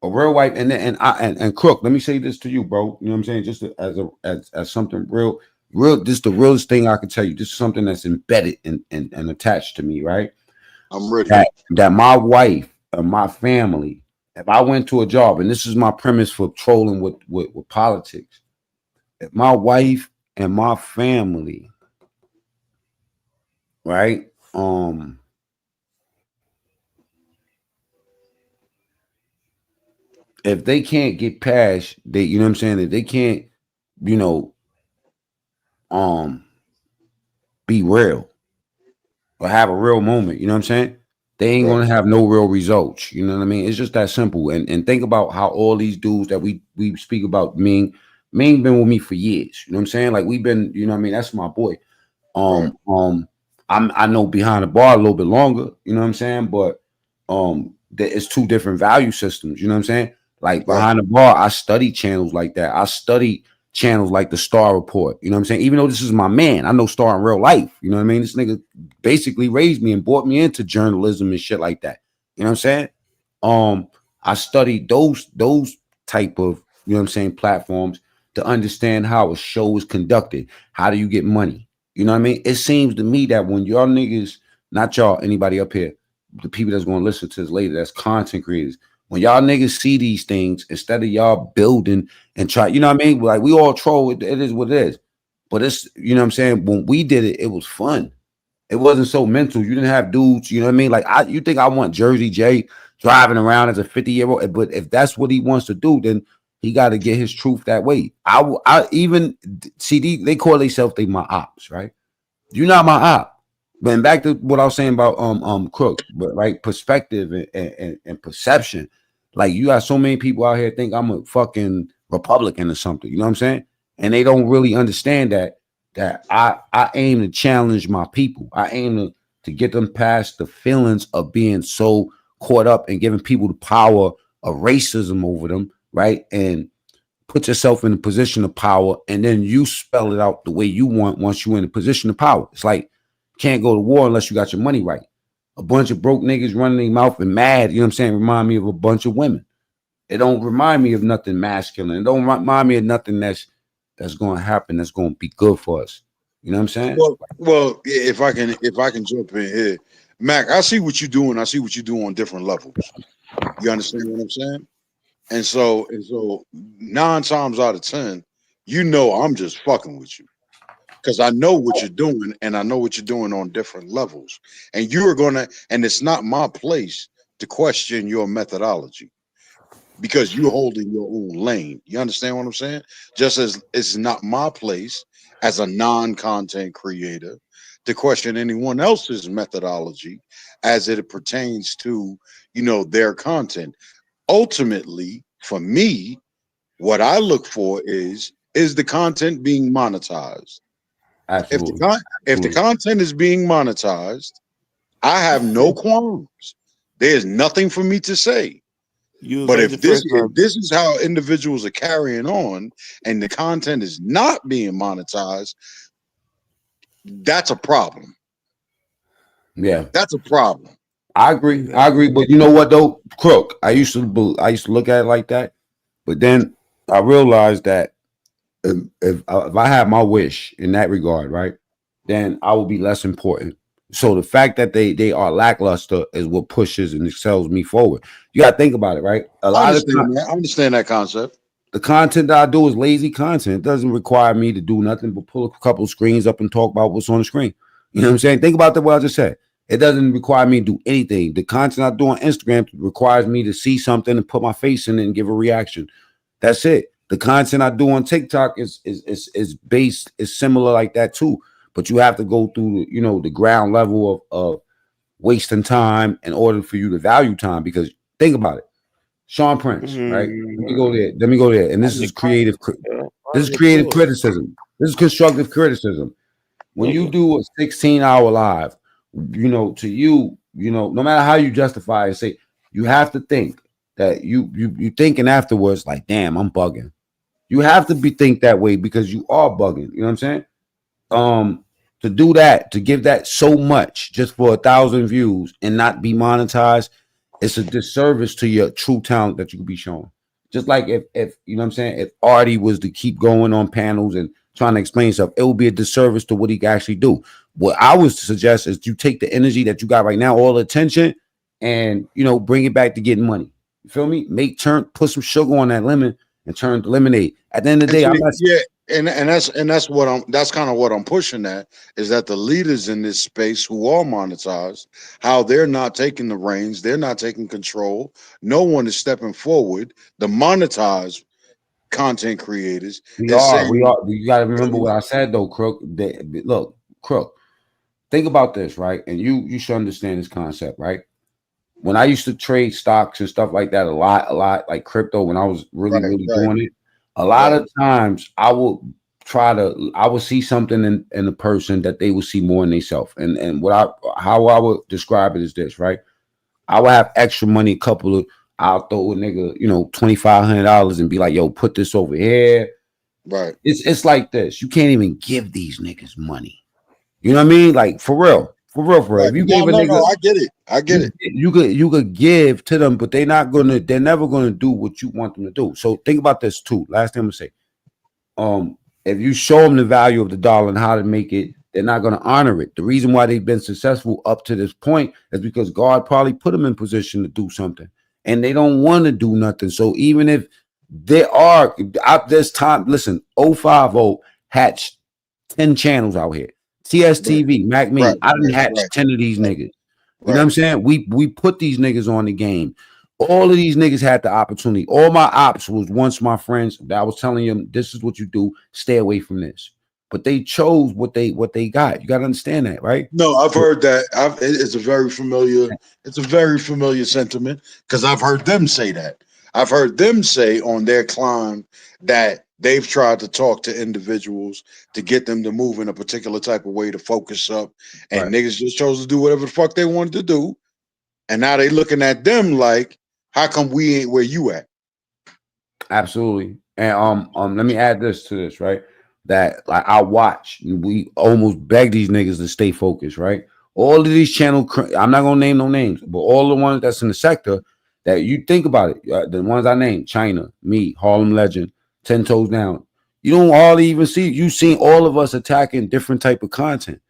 C: A real wife, and Crook. Let me say this to you, bro. You know what I'm saying? Just as something real. This is the realest thing I can tell you. This is something that's embedded and attached to me, right?
B: I'm ready.
C: That my wife and my family. If I went to a job, and this is my premise for trolling with politics, if my wife and my family, right, if they can't get past, you know what I'm saying, if they can't, you know, um, be real or have a real moment, you know what I'm saying? They ain't
B: Right.
C: gonna have no real results. You know what I mean? It's just that simple. And think about how all these dudes that we speak about, Ming been with me for years. You know what I'm saying? Like we've been, you know what I mean? That's my boy.
B: Right.
C: Um, um, I know behind the bar a little bit longer, you know what I'm saying? But it's two different value systems, you know what I'm saying? Like
B: Right.
C: behind the bar, I study channels like that. I study channels like the Star Report, you know what I'm saying? Even though this is my man, I know Star in real life, you know what I mean? This nigga basically raised me and brought me into journalism and shit like that. You know what I'm saying? I studied those type of, you know what I'm saying, platforms to understand how a show is conducted. How do you get money? You know what I mean? It seems to me that when y'all niggas, not y'all, anybody up here, the people that's going to listen to this later, that's content creators, when y'all niggas see these things, instead of y'all building and try, you know what I mean? Like we all troll, it is what it is. But it's, you know what I'm saying? When we did it, it was fun. It wasn't so mental. You didn't have dudes, you know what I mean? Like you think I want Jersey J driving around as a 50-year-old, but if that's what he wants to do, then he got to get his truth that way. I even CD, they call themselves my ops, right? You're not my op. But back to what I was saying about Crook, but right, perspective and perception. Like you got so many people out here think I'm a fucking Republican or something. You know what I'm saying? And they don't really understand that I aim to challenge my people. I aim to get them past the feelings of being so caught up and giving people the power of racism over them, right? And put yourself in a position of power, and then you spell it out the way you want once you're in a position of power. It's like can't go to war unless you got your money right. A bunch of broke niggas running their mouth and mad, you know what I'm saying, remind me of a bunch of women. It don't remind me of nothing masculine. It don't remind me of nothing that's going to happen, that's going to be good for us. You know what I'm saying?
B: Well, yeah, if I can jump in here, Mac, I see what you're doing. I see what you do on different levels. You understand what I'm saying? And so 9 times out of 10, you know I'm just fucking with you. Because I know what you're doing and I know what you're doing on different levels. And you're gonna, and it's not my place to question your methodology because you're holding your own lane. You understand what I'm saying? Just as it's not my place as a non-content creator to question anyone else's methodology as it pertains to, their content. Ultimately, for me, what I look for is the content being monetized? If the
C: Absolutely.
B: con- if the
C: Absolutely.
B: content is being monetized, I have no qualms. There's nothing for me to say.
A: You was
B: But
A: like the
B: if
A: first
B: if
A: time.
B: this is how individuals are carrying on and the content is not being monetized, that's a problem.
C: Yeah.
B: That's a problem.
C: I agree. I
A: Exactly.
C: agree. But you know what though? Crook. I used to look at it like that. But then I realized that if I had my wish in that regard, right, then I would be less important. So the fact that they are lackluster is what pushes and excels me forward. You got to think about it, right? A
B: I
C: lot of
B: understand that. I understand that concept.
C: the content that I do is lazy content. It doesn't require me to do nothing but pull a couple screens up and talk about what's on the screen. You know what I'm saying? Think about what I just said. It doesn't require me to do anything. The content I do on Instagram requires me to see something and put my face in it and give a reaction. That's it. The content I do on TikTok is based is similar like that too. But you have to go through the ground level of wasting time in order for you to value time. Because think about it. Sean Prince, right? Let me go
A: Mm,
C: there. Let me go there. And
A: I
C: this
A: just
C: is
A: caught
C: creative.
A: I
C: This is
A: just
C: creative
A: close.
C: criticism. This is constructive criticism. When you
A: Nigga.
C: do a 16-hour live, to you, no matter how you justify it, say you have to think that you thinking afterwards, like, damn, I'm bugging. You have to be think that way because you are bugging. You know what I'm saying? Um, to do that, to give that so much just for 1,000 views and not be monetized, it's a disservice to your true talent that you could be showing. Just like if you know what I'm saying, if Artie was to keep going on panels and trying to explain stuff, it would be a disservice to what he can actually do. What I would suggest is you take the energy that you got right now, all the attention, and bring it back to getting money. You feel me? Put some sugar on that lemon and turn to lemonade. At the end of the
B: And
C: day, I'm
B: see,
C: not.
B: yeah, and that's kind of what I'm pushing at is that the leaders in this space who are monetized, how they're not taking the reins, they're not taking control. No one is stepping forward. The monetized content creators
C: We
B: is
C: are. We
B: saying,
C: are. You got to remember what I said though, Crook. Look, Crook. Think about this, right? And you should understand this concept, right? When I used to trade stocks and stuff like that a lot, like crypto, when I was really,
B: right,
C: really
B: right,
C: doing it, a lot
B: right,
C: of times I would see something in a person that they would see more in themselves. And how I would describe it is this, right? I would have extra money, I'll throw a nigga, $2,500 and be like, yo, put this over here.
B: right.
C: It's like this. You can't even give these niggas money. You know what I mean? Like for real, for real, for real.
B: Right.
C: If you
B: No,
C: gave a
B: no, no.
C: nigga,
B: I get it. I get it.
C: you could give to them, but they're never gonna do what you want them to do. So think about this too. Last thing I'm gonna say. If you show them the value of the dollar and how to make it, they're not gonna honor it. The reason why they've been successful up to this point is because God probably put them in position to do something. And they don't want to do nothing. So even if there are out this time, listen, 050 hatched 10 channels out here.
B: Right,
C: TSTV, Mac
B: right,
C: Me. I didn't
B: right,
C: hatch
B: right,
C: 10 of these
B: right,
C: niggas. You know what
B: right.
C: I'm saying? We put these niggas on the game. All of these niggas had the opportunity. All my ops was once my friends that I was telling them, this is what you do. Stay away from this. But they chose what they got. You got to understand that, right?
B: No, I've heard that. It's a very familiar. It's a very familiar sentiment because I've heard them say that. I've heard them say on their climb that they've tried to talk to individuals to get them to move in a particular type of way to focus up, and
C: Right.
B: niggas just chose to do whatever the fuck they wanted to do, and now they looking at them like, how come we ain't where you at?
C: Absolutely. And let me add this to this, right? That like I watch, we almost beg these niggas to stay focused, right? All of these I'm not gonna name no names, but all the ones that's in the sector that you think about it, the ones I named, China, me, Harlem Legend, 10 Toes Down. You don't hardly even see. You seen all of us attacking different type of content.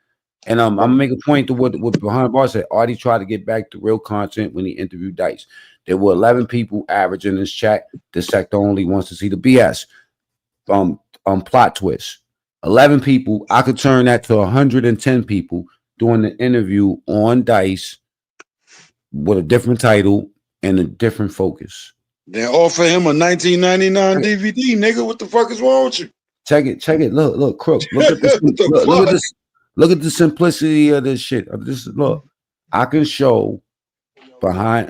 C: And I'm gonna make a point to what behind the bar said. Artie tried to get back to real content when he interviewed Dice. There were 11 people average in this chat. This sector only wants to see the BS. Plot twist. 11 people. I could turn that to 110 people doing the interview on Dice with a different title and a different focus.
B: Then offer him a 1999 DVD, nigga. What the fuck is wrong with you?
C: Check it. Look, Crook. Look at this. Look at this. Look at the simplicity of this shit. Look. I can show behind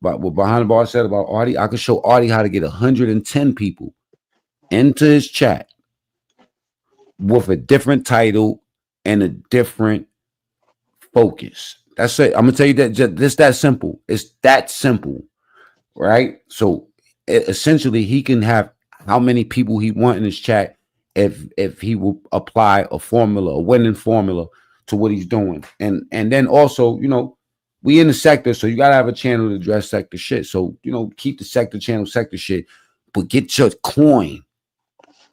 C: but what behind the bar said about Artie. I can show Artie how to get 110 people into his chat with a different title and a different focus. That's it. I'm gonna tell you that just that simple. It's that simple, right? So essentially, he can have how many people he want in his chat if he will apply a formula, a winning formula to what he's doing. And then also, we in the sector, so you gotta have a channel to address sector shit. So, keep the sector channel, sector shit, but get your coin.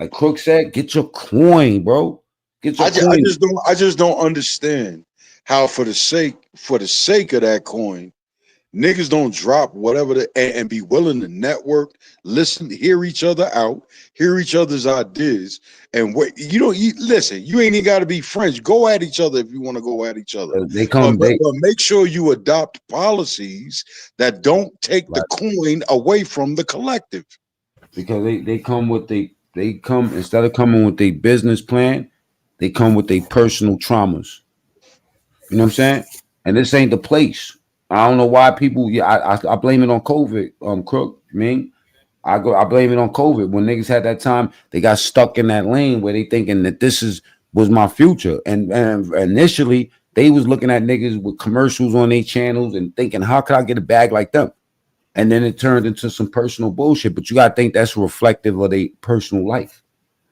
C: Like Crook said, get your coin, bro. Get your coin.
B: I just don't understand how for the sake of that coin, niggas don't drop whatever and be willing to network, listen, hear each other out, hear each other's ideas, and listen. You ain't even got to be friends. Go at each other if you want to go at each other. But make sure you adopt policies that don't take the coin away from the collective.
C: Because they come with they come instead of coming with their business plan, they come with their personal traumas. You know what I'm saying? And this ain't the place. I don't know why people. Yeah, I blame it on COVID. Crook, Ming. I blame it on COVID. When niggas had that time, they got stuck in that lane where they thinking that was my future. And initially, they was looking at niggas with commercials on their channels and thinking, how could I get a bag like them? And then it turned into some personal bullshit. But you gotta think that's reflective of their personal life.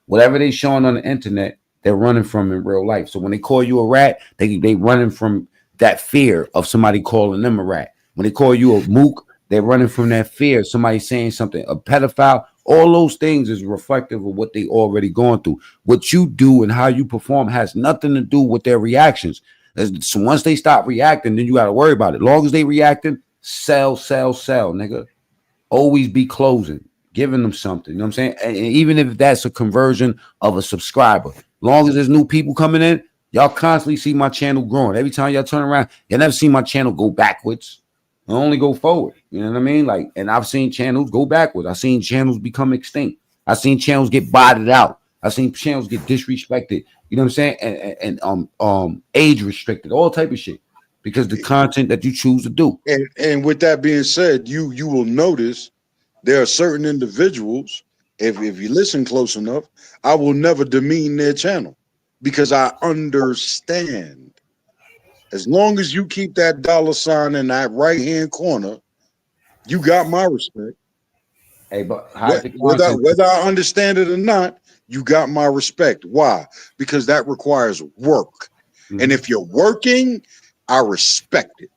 C: Whatever they showing on the internet, they're running from in real life. So when they call you a rat, they running from that fear of somebody calling them a rat. When they call you a mook, they're running from that fear of somebody saying something. A pedophile, all those things is reflective of what they already gone through. What you do and how you perform has nothing to do with their reactions. So once they stop reacting, then you got to worry about it. Long as they reacting, sell, nigga. Always be closing, giving them something. You know what I'm saying? And even if that's a conversion of a subscriber, long as there's new people coming in, y'all constantly see my channel growing. Every time y'all turn around, you never see my channel go backwards. I only go forward. You know what I mean? And I've seen channels go backwards. I've seen channels become extinct. I've seen channels get botted out. I've seen channels get disrespected. You know what I'm saying? And age restricted, all type of shit. Because the content that you choose to do.
B: And with that being said, you will notice there are certain individuals, if you listen close enough, I will never demean their channel because I understand. As long as you keep that $sign in that right-hand corner, you got my respect.
C: Hey, but
B: whether I understand it or not, you got my respect. Why? Because that requires work. Mm-hmm. And if you're working, I respect it.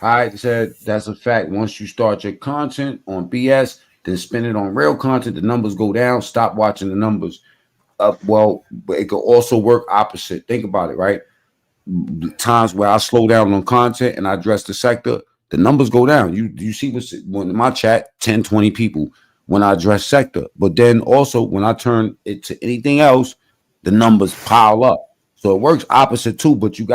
C: I said that's a fact. Once you start your content on BS, then spend it on real content, the numbers go down. Stop watching the numbers up. Well, it could also work opposite. Think about it, right? The times where I slow down on content and I address the sector, the numbers go down. You see when in my chat, 10, 20 people when I address sector. But then also when I turn it to anything else, the numbers pile up. So it works opposite too, but you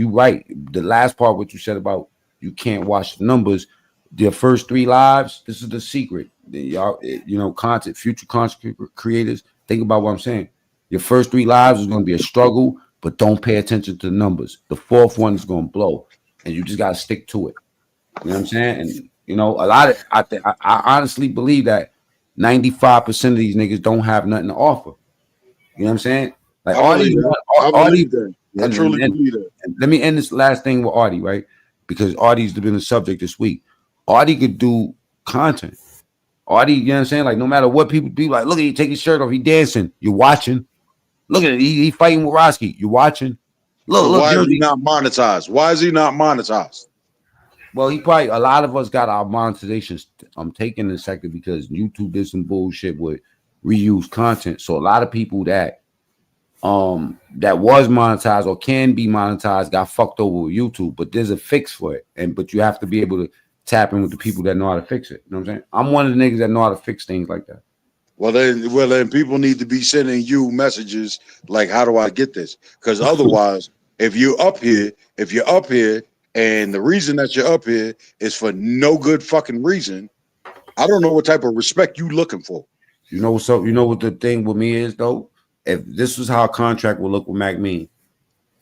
C: right. The last part, what you said about you can't watch the numbers. The first 3 lives, this is the secret. Y'all, content, future content creators, think about what I'm saying. Your first 3 lives is going to be a struggle, but don't pay attention to the numbers. The 4th one is going to blow, and you just got to stick to it. You know what I'm saying? And, a lot of, I honestly believe that 95% of these niggas don't have nothing to offer. You know what I'm saying? Like Artie,
B: I truly believe that.
C: Let me end this last thing with Artie, right? Because Artie's been the subject this week. Artie could do content. Artie, you know what I'm saying? Like, no matter what people be like, look at he take his shirt off, he dancing. You're watching. Look at it, he fighting with Roski. You're watching. Look.
B: Why is he not monetized? Why is he not monetized?
C: Well, a lot of us got our monetizations taken in the sector because YouTube did some bullshit with reused content. So a lot of people that that was monetized or can be monetized got fucked over with YouTube, but there's a fix for it. But you have to be able to tap in with the people that know how to fix it. You know what I'm saying? I'm one of the niggas that know how to fix things like that.
B: Well then, people need to be sending you messages like, "How do I get this?" Because otherwise, if you're up here, and the reason that you're up here is for no good fucking reason, I don't know what type of respect you looking for.
C: You know what's up? You know what the thing with me is though? If this was how a contract would look with Mac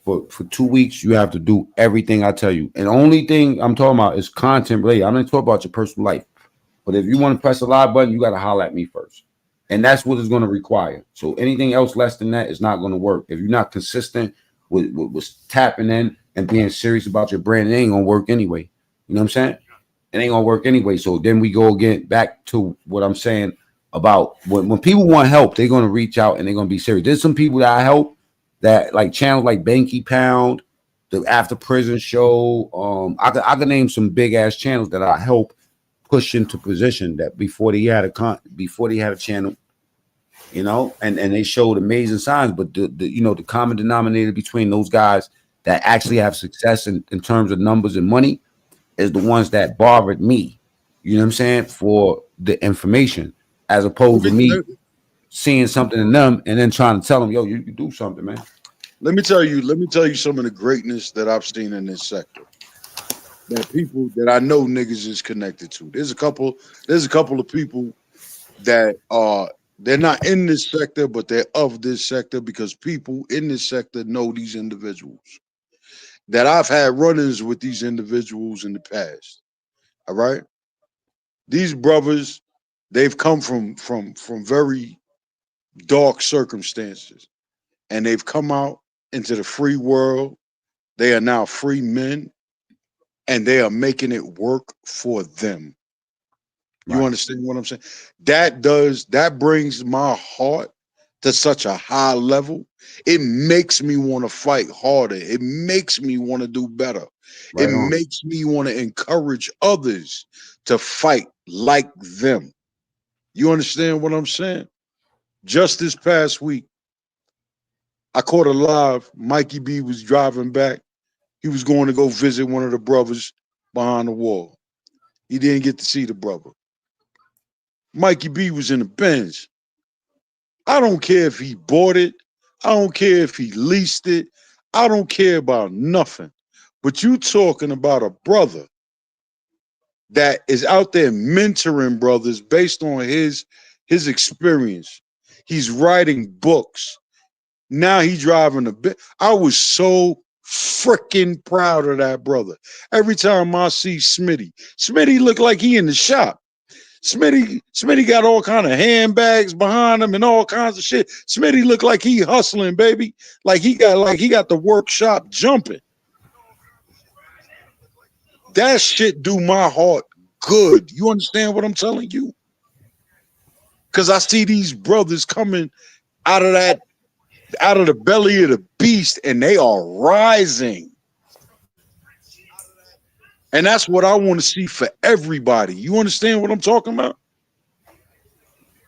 C: for 2 weeks, you have to do everything I tell you. And the only thing I'm talking about is content related. I'm not talking about your personal life. But if you want to press a live button, you got to holler at me first. And that's what it's going to require. So anything else less than that is not going to work. If you're not consistent with tapping in and being serious about your brand, it ain't going to work anyway. You know what I'm saying? It ain't going to work anyway. So then we go again back to what I'm saying about when people want help, they're going to reach out and they're going to be serious. There's some people that I help that like channels like Banky Pound, the After Prison Show. I could name some big ass channels that I help push into position that before they had a channel, you know, and they showed amazing signs. But the common denominator between those guys that actually have success in terms of numbers and money is the ones that borrowed me. You know what I'm saying? For the information, as
B: Let
C: opposed to
B: me
C: me
B: let,
C: seeing something in them and then trying to tell them, yo, you can do something, man.
B: let me tell you some of the greatness that I've seen in this sector. That people that I know niggas is connected to. There's a couple of people that they're not in this sector, but they're of this sector because people in this sector know these individuals. That I've had run-ins with these individuals in the past. All right. These brothers, they've come from very dark circumstances, and they've come out into the free world. They are now free men, and they are making it work for them. You
C: Right,
B: understand what I'm saying? That brings my heart to such a high level. It makes me want to fight harder. It makes me want to do better. It
C: right on.
B: makes me want to encourage others to fight like them. You understand what I'm saying? Just this past week, I caught a live. Mikey B was driving back. He was going to go visit one of the brothers behind the wall. He didn't get to see the brother. Mikey B was in the Benz. I don't care if he bought it. I don't care if he leased it. I don't care about nothing. But you talking about a brother that is out there mentoring brothers based on his experience. He's writing books. Now he driving a bit. I was so freaking proud of that brother. Every time I see Smitty look like he in the shop. Smitty got all kind of handbags behind him and all kinds of shit. Smitty looked like he hustling, baby. Like he got the workshop jumping. That shit do my heart good. You understand what I'm telling you? Cause I see these brothers coming out of that, out of the belly of the beast, and they are rising. And that's what I want to see for everybody. You understand what I'm talking about?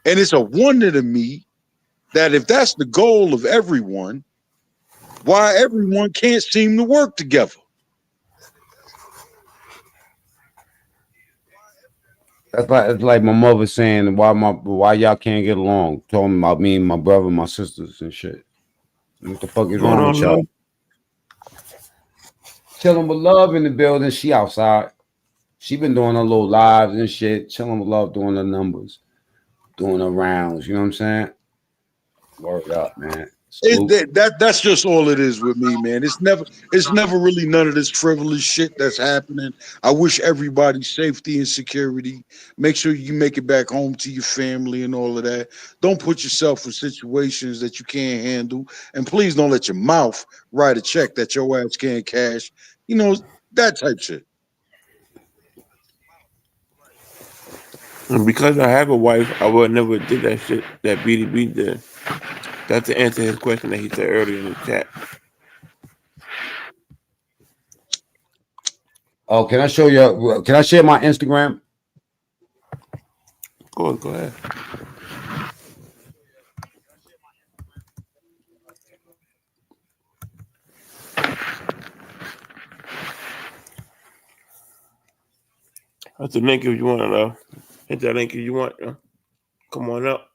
B: And it's a wonder to me that if that's the goal of everyone, why everyone can't seem to work together.
C: It's like my mother saying why y'all can't get along. Talking about me and my brother, my sisters and shit. What the fuck is
A: Going
C: wrong with
A: on, love?
C: y'all? Chilling with love in the building. She outside. She been doing her little lives and shit. Chilling with love, doing her numbers, doing her rounds. You know what I'm saying? Word up, man.
B: It,
C: Salute.
B: that's just all it is with me, man. It's never really none of this frivolous shit that's happening. I wish everybody safety and security. Make sure you make it back home to your family and all of that. Don't put yourself in situations that you can't handle, and please don't let your mouth write a check that your ass can't cash. You know that type shit.
A: And because I have a wife, I would never did that shit that BDB did. That's to answer his question that he said earlier in the chat.
C: Oh, can I show you? Can I share my Instagram?
A: Go ahead. That's the link if you want to. Hit that link if you want. Come on up.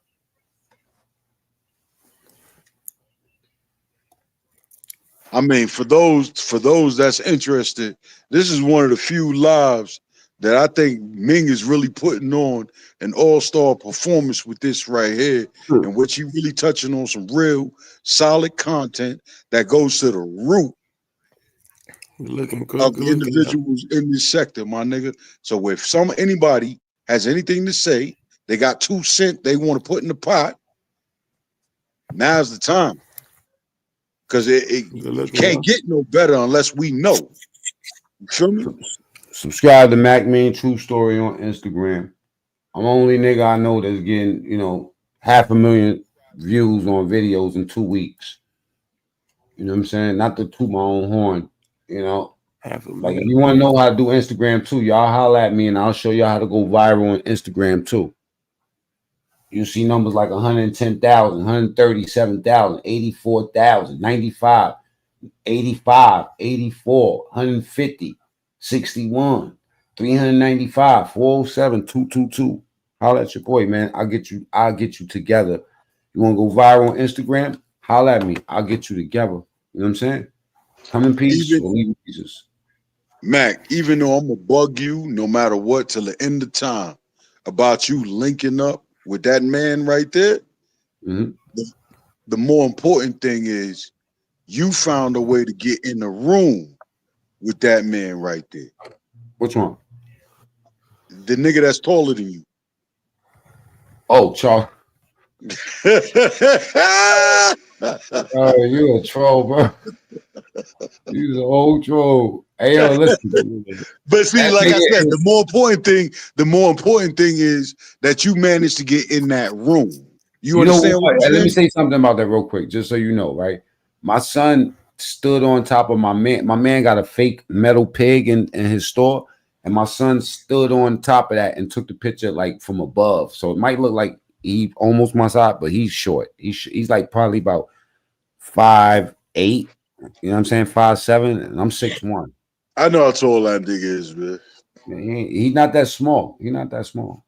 B: I mean, for those that's interested, this is one of the few lives that I think Ming is really putting on an all-star performance with this right here, in which he really touching on some real solid content that goes to the root
A: Good looking,
B: of
A: good
B: the
A: looking.
B: individuals in this sector, my nigga. So if anybody has anything to say, they got 2 cents they want to put in the pot, now's the time. Because you can't get no better unless we know. You feel me?
C: Subscribe to Ming-E True Story on Instagram. I'm the only nigga I know that's getting, 500,000 views on videos in 2 weeks. You know what I'm saying? Not to toot my own horn, Like if you want to know how to do Instagram too, y'all holler at me and I'll show y'all how to go viral on Instagram too. You see numbers like 110,000, 137,000, 84,000, 95, 85, 84, 150, 61, 395, 407, 222. Holla at your boy, man. I'll get you together. You want to go viral on Instagram? Holla at me. I'll get you together. You know what I'm saying? Come in peace or leave in pieces.
B: Mac, even though I'm gonna bug you no matter what till the end of time about you linking up with that man right there, the more important thing is you found a way to get in the room with that man right there.
C: Which one?
B: The nigga that's taller than you.
C: Oh, Charles. Oh, you a troll, bro. He's an old troll. Hey, yo, listen.
B: But see, like I said, the more important thing is that you managed to get in that room. You understand what I'm saying?
C: Let me say something about that real quick, just so you know, right? My son stood on top of my man. My man got a fake metal pig in his store, and my son stood on top of that and took the picture like from above. So it might look like he almost my size, but he's short. He's like probably about 5'8". You know what I'm saying? 5'7", and I'm 6'1".
B: I know how tall that nigga is, man.
C: He's not that small. He's not that small.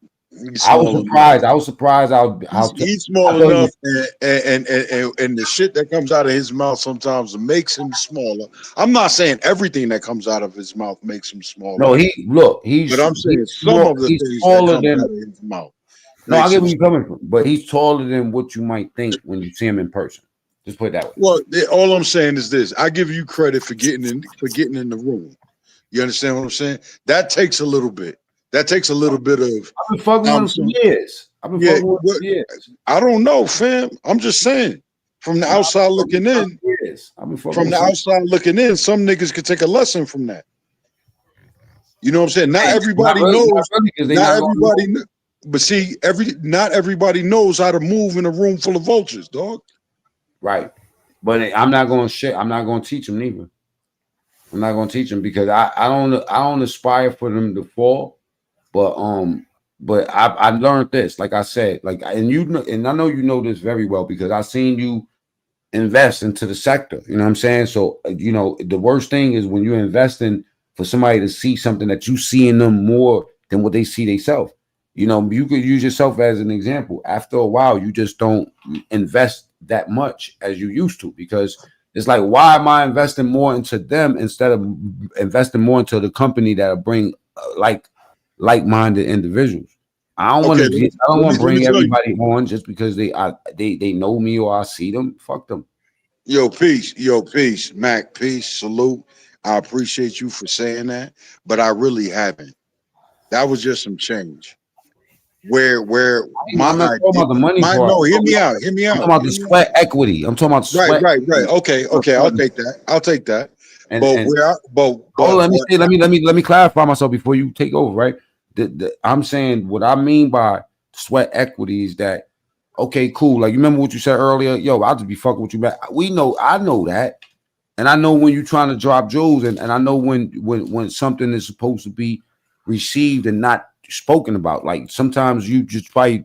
B: I was
C: surprised. I was surprised how
B: he's small enough, and the shit that comes out of his mouth sometimes makes him smaller. I'm not saying everything that comes out of his mouth makes him smaller.
C: No, but
B: I'm saying some of the things that come out of his mouth.
C: No, I get where you're coming from, but he's taller than what you might think when you see him in person. Just put it that way.
B: Well, all I'm saying is this: I give you credit for getting in the room. You understand what I'm saying? That takes a little bit. That takes a little bit of.
C: I've been fucking with him for years. Fucking with him for years.
B: I don't know, fam. I'm just saying. From the outside looking in, some niggas could take a lesson from that. You know what I'm saying? Not everybody knows. Not everybody. But see, not everybody knows how to move in a room full of vultures, dog.
C: Right. But I'm not going to shit. I'm not going to teach them neither. I'm not going to teach them because I don't aspire for them to fall, but I learned this. Like I said, and I know you know this very well because I seen you invest into the sector. You know what I'm saying? So the worst thing is when you're investing for somebody to see something that you see in them more than what they see themselves. You could use yourself as an example. After a while, you just don't invest that much as you used to because it's like, why am I investing more into them instead of investing more into the company that'll bring like-minded individuals? I don't want to bring everybody on just because they know me or I see them. Fuck them.
B: Yo, peace, Mac, peace, salute. I appreciate you for saying that, but I really haven't. That was just some change. Where my
C: I'm not talking about the money part.
B: No, hear me out.
C: I'm talking about the sweat equity. I'm talking about sweat.
B: Right. Okay. I'll take that.
C: Let me clarify myself before you take over. Right. I'm saying what I mean by sweat equity is that okay, cool. Like you remember what you said earlier? Yo, I'll just be fucking with you back. I know that, and I know when you're trying to drop jewels, and I know when something is supposed to be received and not spoken about. Like sometimes you just probably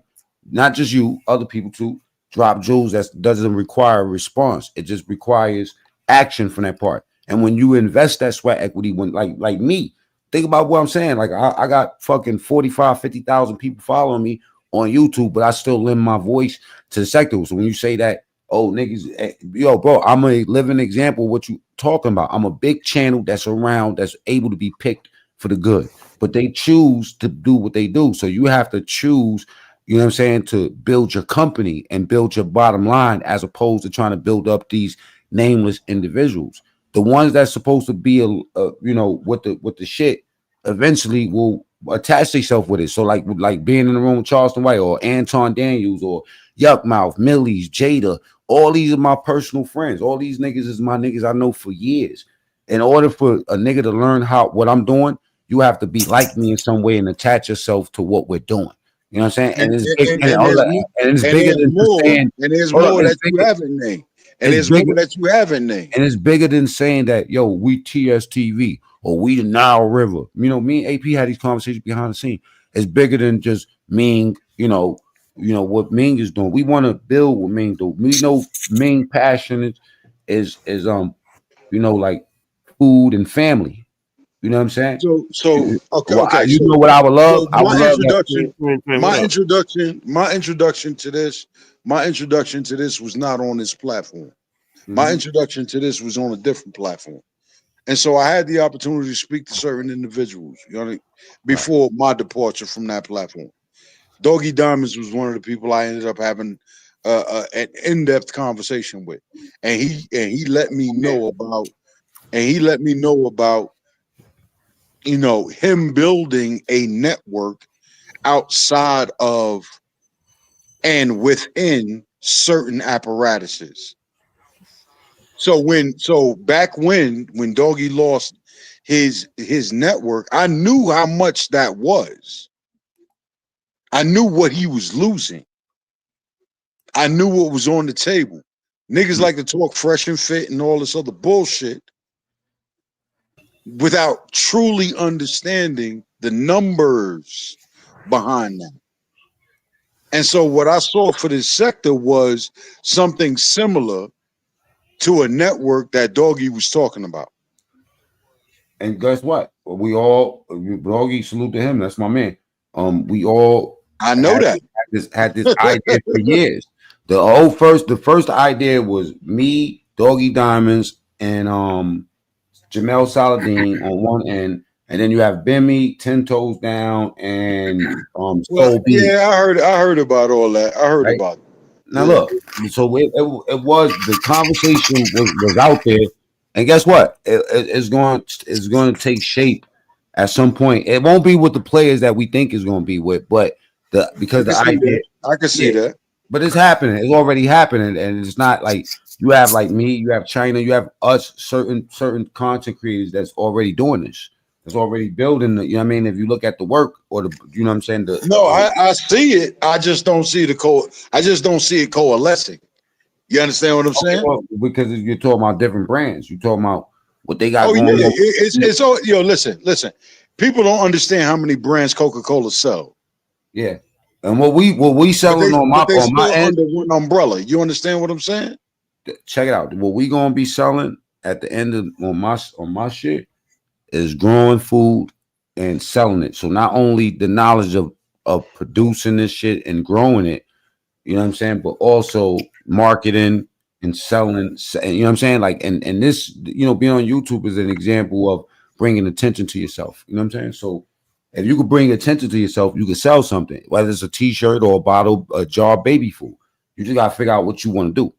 C: not just you, other people too, drop jewels that doesn't require a response. It just requires action from that part. And when you invest that sweat equity, when like me, think about what I'm saying. Like I got fucking 45, 50,000 people following me on YouTube, but I still lend my voice to the sector. So when you say that, oh niggas, yo, bro, I'm a living example of what you talking about. I'm a big channel that's around, that's able to be picked for the good, but they choose to do what they do. So you have to choose, you know what I'm saying, to build your company and build your bottom line as opposed to trying to build up these nameless individuals. The ones that's supposed to be you know, with the shit eventually will attach themselves with it. So like being in the room with Charleston White or Anton Daniels or Yuck Mouth, Millie's, Jada, all these are my personal friends. All these niggas is my niggas I know for years. In order for a nigga to learn how what I'm doing, you have to be like me in some way and attach yourself to what we're doing. You know what I'm saying? And it's big,
B: and there's
C: and it's
B: and
C: bigger
B: there's
C: than just
B: more,
C: saying,
B: and there's
C: hold up,
B: more
C: it's
B: that you
C: bigger,
B: haven't named, and
C: it's
B: there's more
C: bigger,
B: that you haven't named.
C: and it's bigger than saying that, yo, we TSTV or we the Nile River. You know, me and AP had these conversations behind the scene. It's bigger than just Ming, you know what Ming is doing. We want to build what Ming do. We know Ming passion is you know, like food and family. You know what I'm saying?
B: So okay,
C: Well,
B: okay.
C: you know what I would love?
B: So
C: I would love that.
A: What up?
B: my introduction to this, was not on this platform. My
C: Mhm.
B: introduction to this was on a different platform. And so I had the opportunity to speak to certain individuals,
C: Right.
B: before my departure from that platform. Doggy Diamonds was one of the people I ended up having an in-depth conversation with, and he let me know about, him building a network outside of and within certain apparatuses. So back when Doggy lost his network, I knew how much that was. I knew what he was losing. I knew what was on the table. Niggas like to talk fresh and fit and all this other bullshit without truly understanding the numbers behind that. And so what I saw for this sector was something similar to a network that Doggy was talking about.
C: And guess what? We all, Doggy, salute to him. That's my man. We all
B: I know
C: had,
B: that.
C: had this idea for years. The first idea was me, Doggy Diamonds, and Jamel Saladin on one end, and then you have Bimmy, Ten Toes Down, and
B: Well,
C: Soul B.
B: yeah, I heard about all that. I heard
C: Right
B: about it.
C: now,
B: Yeah.
C: look. So it was the conversation was out there, and guess what? It's going to take shape at some point. It won't be with the players that we think is going to be with, but
B: I
C: because
B: can
C: the
B: see
C: idea,
B: that. I can see
C: yeah,
B: that.
C: but it's happening. It's already happening, and it's not like you have like me, you have China, you have us, certain content creators that's already doing this. That's already building. You know what I mean? If you look at the work or the, you know what I'm saying,
B: No, I see it. I just don't see I just don't see it coalescing. You understand what I'm
C: okay,
B: saying?
C: well, because you're talking about different brands, you're talking about what they got
B: Oh
C: going
B: yeah,
C: on.
B: it's all listen. People don't understand how many brands Coca-Cola sell,
C: Yeah, and what we selling
B: but they
C: on my
B: still
C: end,
B: under one umbrella. You understand what I'm saying?
C: check it out. What we gonna be selling at the end of on my shit is growing food and selling it. So not only the knowledge of producing this shit and growing it, you know what I'm saying, but also marketing and selling. You know what I'm saying, like and this, you know, being on YouTube is an example of bringing attention to yourself. You know what I'm saying? So if you could bring attention to yourself, you could sell something, whether it's a T-shirt or a bottle, a jar of baby food. You just gotta figure out what you want to do.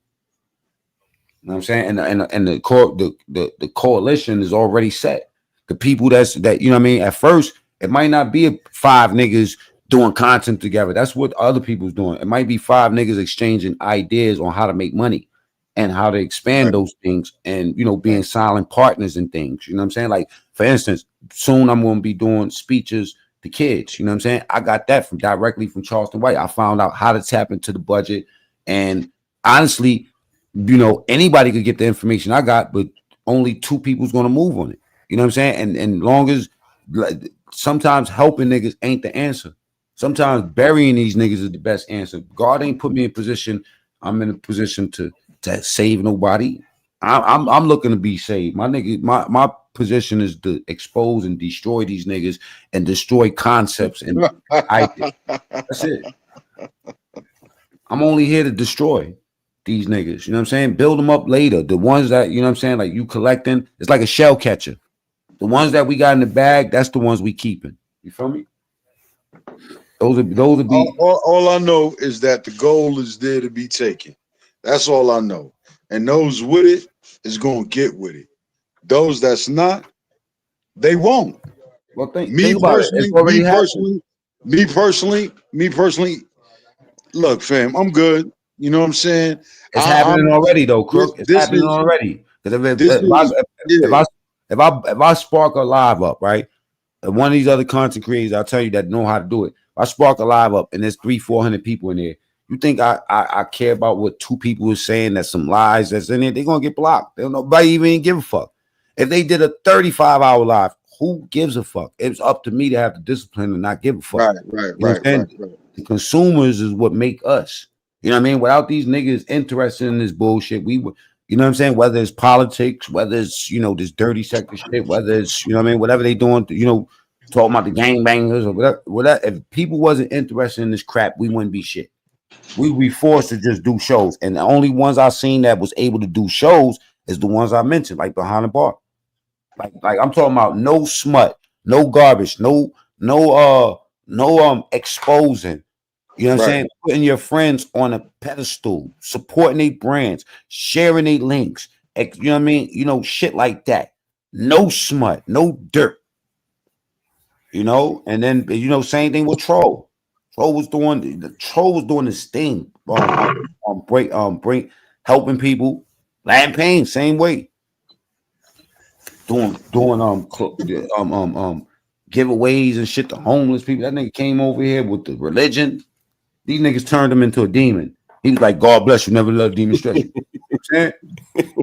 C: You know what I'm saying? And the coalition is already set. The people that you know what I mean. At first, it might not be five niggas doing content together. That's what other people's doing. It might be five niggas exchanging ideas on how to make money and how to expand
B: Right,
C: those things, and you know, being
B: right.
C: silent partners and things. You know what I'm saying? Like for instance, soon I'm going to be doing speeches to kids. You know what I'm saying? I got that from directly from Charleston White. I found out how to tap into the budget, and honestly, you know, anybody could get the information I got, but only two people's gonna move on it. You know what I'm saying? And long as like, sometimes helping niggas ain't the answer. Sometimes burying these niggas is the best answer. God ain't put me in position. I'm in a position to save nobody. I'm looking to be saved. My nigga, my position is to expose and destroy these niggas and destroy concepts and ideas. That's it. I'm only here to destroy these niggas. You know what I'm saying? Build them up later. The ones that, you know what I'm saying, like you collecting, it's like a shell catcher. The ones that we got in the bag, that's the ones we keeping. You feel me? Those would be
B: All I know is that the goal is there to be taken. That's all I know. And those with it is going to get with it. Those that's not, they won't.
C: well.
B: Me
C: Think about it. It's
B: personally,
C: already happened.
B: me personally. Look, fam, I'm good. You know what I'm saying?
C: It's happening
B: I'm
C: already, though,
B: this.
C: Crook. It's
B: This
C: happening
B: is
C: already. Because
B: this is
C: if
B: yeah.
C: I if I spark a live up, right? And one of these other content creators, I'll tell you that know how to do it. If I spark a live up and there's 300-400 people in there, you think I care about what two people are saying? That's some lies that's in there. They're gonna get blocked. Nobody even give a fuck. If they did a 35-hour live, who gives a fuck? It's up to me to have the discipline and not give a fuck.
B: Right,
C: You know what I'm saying? The consumers is what make us. You know what I mean? Without these niggas interested in this bullshit, we would, you know what I'm saying? Whether it's politics, whether it's, you know, this dirty sector shit, whether it's, you know what I mean, whatever they doing, you know, talking about the gangbangers or whatever. If people wasn't interested in this crap, we wouldn't be shit. We would be forced to just do shows. And the only ones I seen that was able to do shows is the ones I mentioned, like behind the bar. Like I'm talking about no smut, no garbage, no exposing. You know what I'm
B: right.
C: saying? Putting your friends on a pedestal, supporting their brands, sharing their links. You know what I mean? You know, shit like that. No smut, no dirt. You know, and then you know, same thing with Troll. Troll was doing this thing. Break helping people. Land Pain, same way. Doing giveaways and shit to homeless people. That nigga came over here with the religion. These niggas turned him into a demon. He was like, God bless you, never let a demon stress you. You know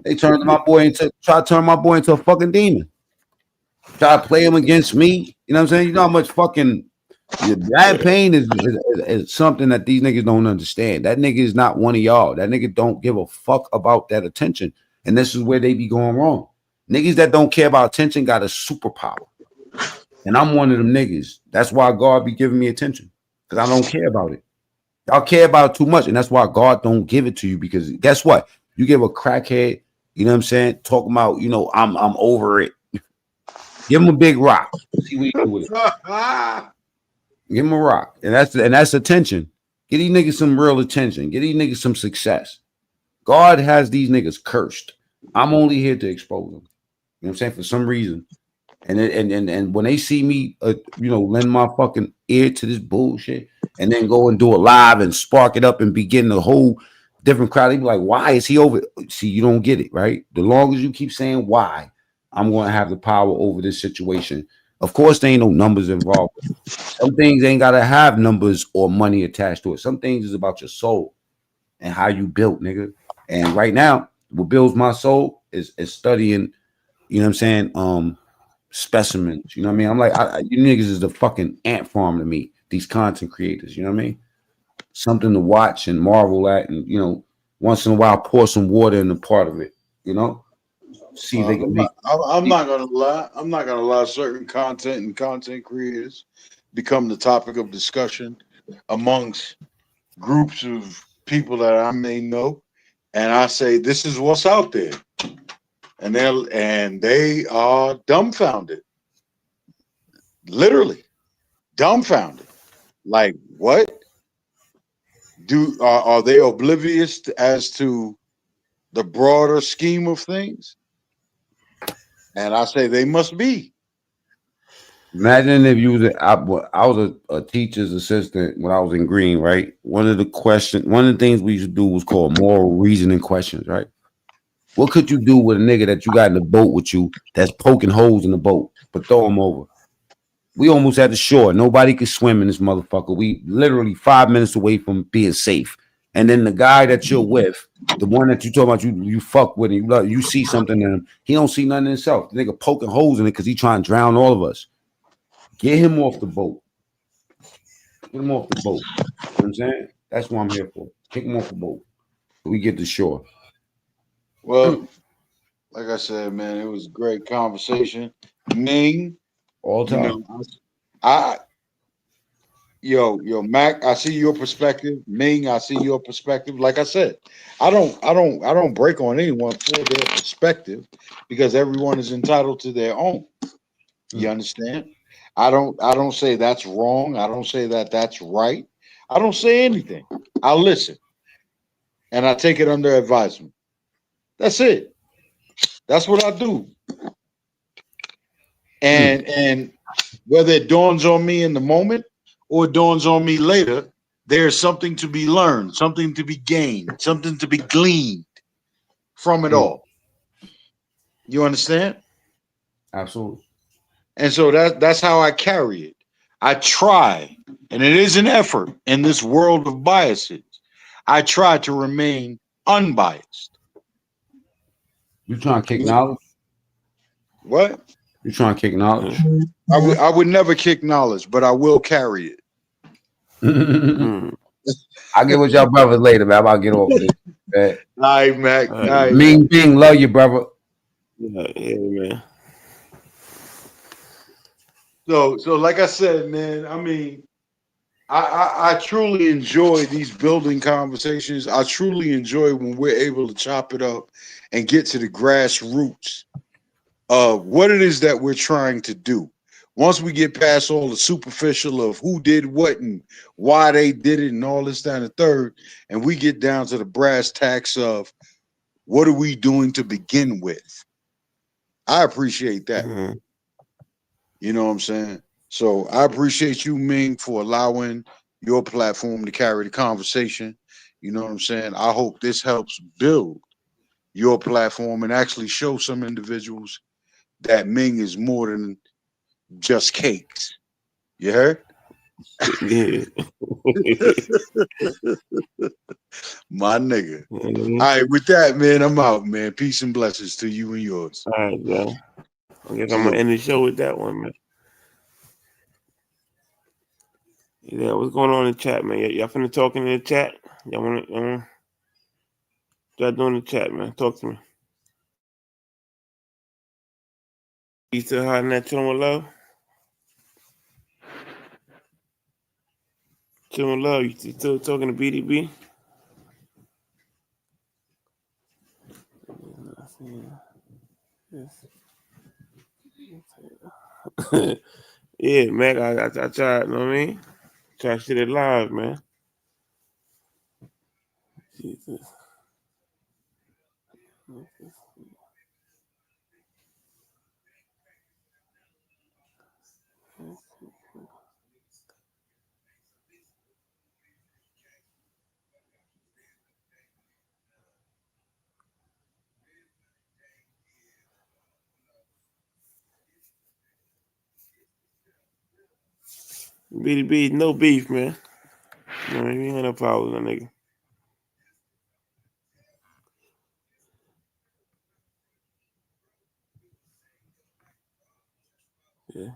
C: they turned try to turn my boy into a fucking demon. Try to play him against me. You know what I'm saying? You know how much fucking that pain is something that these niggas don't understand. That nigga is not one of y'all. That nigga don't give a fuck about that attention. And this is where they be going wrong. Niggas that don't care about attention got a superpower. And I'm one of them niggas. That's why God be giving me attention. Because I don't care about it. Y'all care about it too much. And that's why God don't give it to you. Because guess what? You give a crackhead, you know what I'm saying? Talking about, you know, I'm over it. Give him a big rock. See what you do with it. Give him a rock. And that's attention. Get these niggas some real attention. Get these niggas some success. God has these niggas cursed. I'm only here to expose them. You know what I'm saying? For some reason. And when they see me, you know, lend my fucking ear to this bullshit and then go and do a live and spark it up and begin the whole different crowd, they be like, why is he over? See, you don't get it, right? The longer you keep saying why, I'm going to have the power over this situation. Of course, there ain't no numbers involved. Some things ain't got to have numbers or money attached to it. Some things is about your soul and how you built, nigga. And right now, what builds my soul is studying, you know what I'm saying? Specimens. You know what I mean? I'm like, you niggas is the fucking ant farm to me. These content creators. You know what I mean? Something to watch and marvel at, and you know, once in a while pour some water in the part of it. You know, see if they can make.
B: I'm not gonna lie. I'm not gonna lie. Certain content and content creators become the topic of discussion amongst groups of people that I may know, and I say this is what's out there, and they are dumbfounded, literally dumbfounded. Like what? Are they oblivious as to the broader scheme of things? And I say they must be.
C: Imagine if you was I was a teacher's assistant when I was in Green, right? One of the things we used to do was called moral reasoning questions, right? What could you do with a nigga that you got in the boat with you that's poking holes in the boat, but throw him over? We almost at the shore. Nobody could swim in this motherfucker. We literally 5 minutes away from being safe. And then the guy that you're with, the one that you talk about, you fuck with, and you see something in him. He don't see nothing in himself. The nigga poking holes in it because he trying to drown all of us. Get him off the boat. Get him off the boat. You know what I'm saying? That's what I'm here for. Kick him off the boat. We get to shore.
B: Well, like I said, man, it was a great conversation. Ming,
C: All
B: you
C: time.
B: know, I yo, Mac, I see your perspective. Ming, I see your perspective. Like I said, I don't break on anyone for their perspective because everyone is entitled to their own. You
C: Mm.
B: understand? I don't say that's wrong. I don't say that that's right. I don't say anything. I listen and I take it under advisement. That's it. That's what I do.
C: Mm.
B: And whether it dawns on me in the moment or it dawns on me later, there's something to be learned, something to be gained, something to be gleaned from it
C: Mm.
B: all. You understand?
C: Absolutely.
B: And so that's how I carry it. I try, and it is an effort in this world of biases. I try to remain unbiased.
C: You trying to kick knowledge?
B: What?
C: You trying to kick
A: Mm.
C: knowledge?
B: I would never kick knowledge, but I will carry it.
A: Mm.
C: I'll get with y'all brothers later, man. I'm about to get off of this. Man.
B: All right, Mac.
A: All
B: All
A: right,
B: right.
A: man.
C: Ming Bing, love you, brother.
A: Yeah, man.
B: So like I said, man, I mean, I truly enjoy these building conversations. I truly enjoy when we're able to chop it up and get to the grassroots of what it is that we're trying to do. Once we get past all the superficial of who did what and why they did it and all this, that, and the third, and we get down to the brass tacks of what are we doing to begin with. I appreciate that.
A: Mm-hmm.
B: You know what I'm saying? So I appreciate you, Ming, for allowing your platform to carry the conversation. You know what I'm saying? I hope this helps build your platform and actually show some individuals that Ming is more than just cakes. You heard?
A: Yeah.
B: My nigga.
A: Mhm.
B: All right, with that, man, I'm out, man. Peace and blessings to you and yours.
A: All right, yeah. I guess I'm gonna
B: Salute.
A: end the show with that one, man. Yeah, what's going on in the chat, man? Y'all finna talk in the chat? Y'all start doing the chat, man. Talk to me. You still hiding that chilling with love? Chilling with love. You still talking to BDB? Yeah, Mac. I tried. You know what I mean? Try shit it live, man. Jesus. BDB, no beef, man. You know what I mean? Ain't no problem with that nigga. Yeah.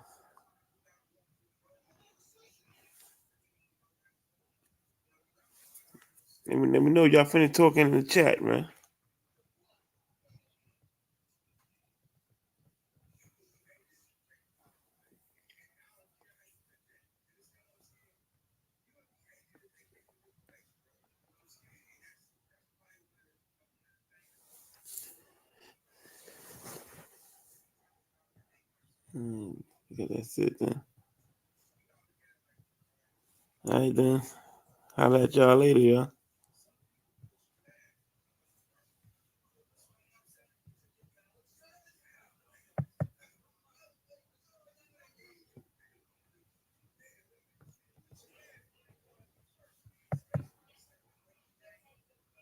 A: Let me know y'all finna talk in the chat, man. Yeah, that's it then. All right then. Holla at y'all later, y'all.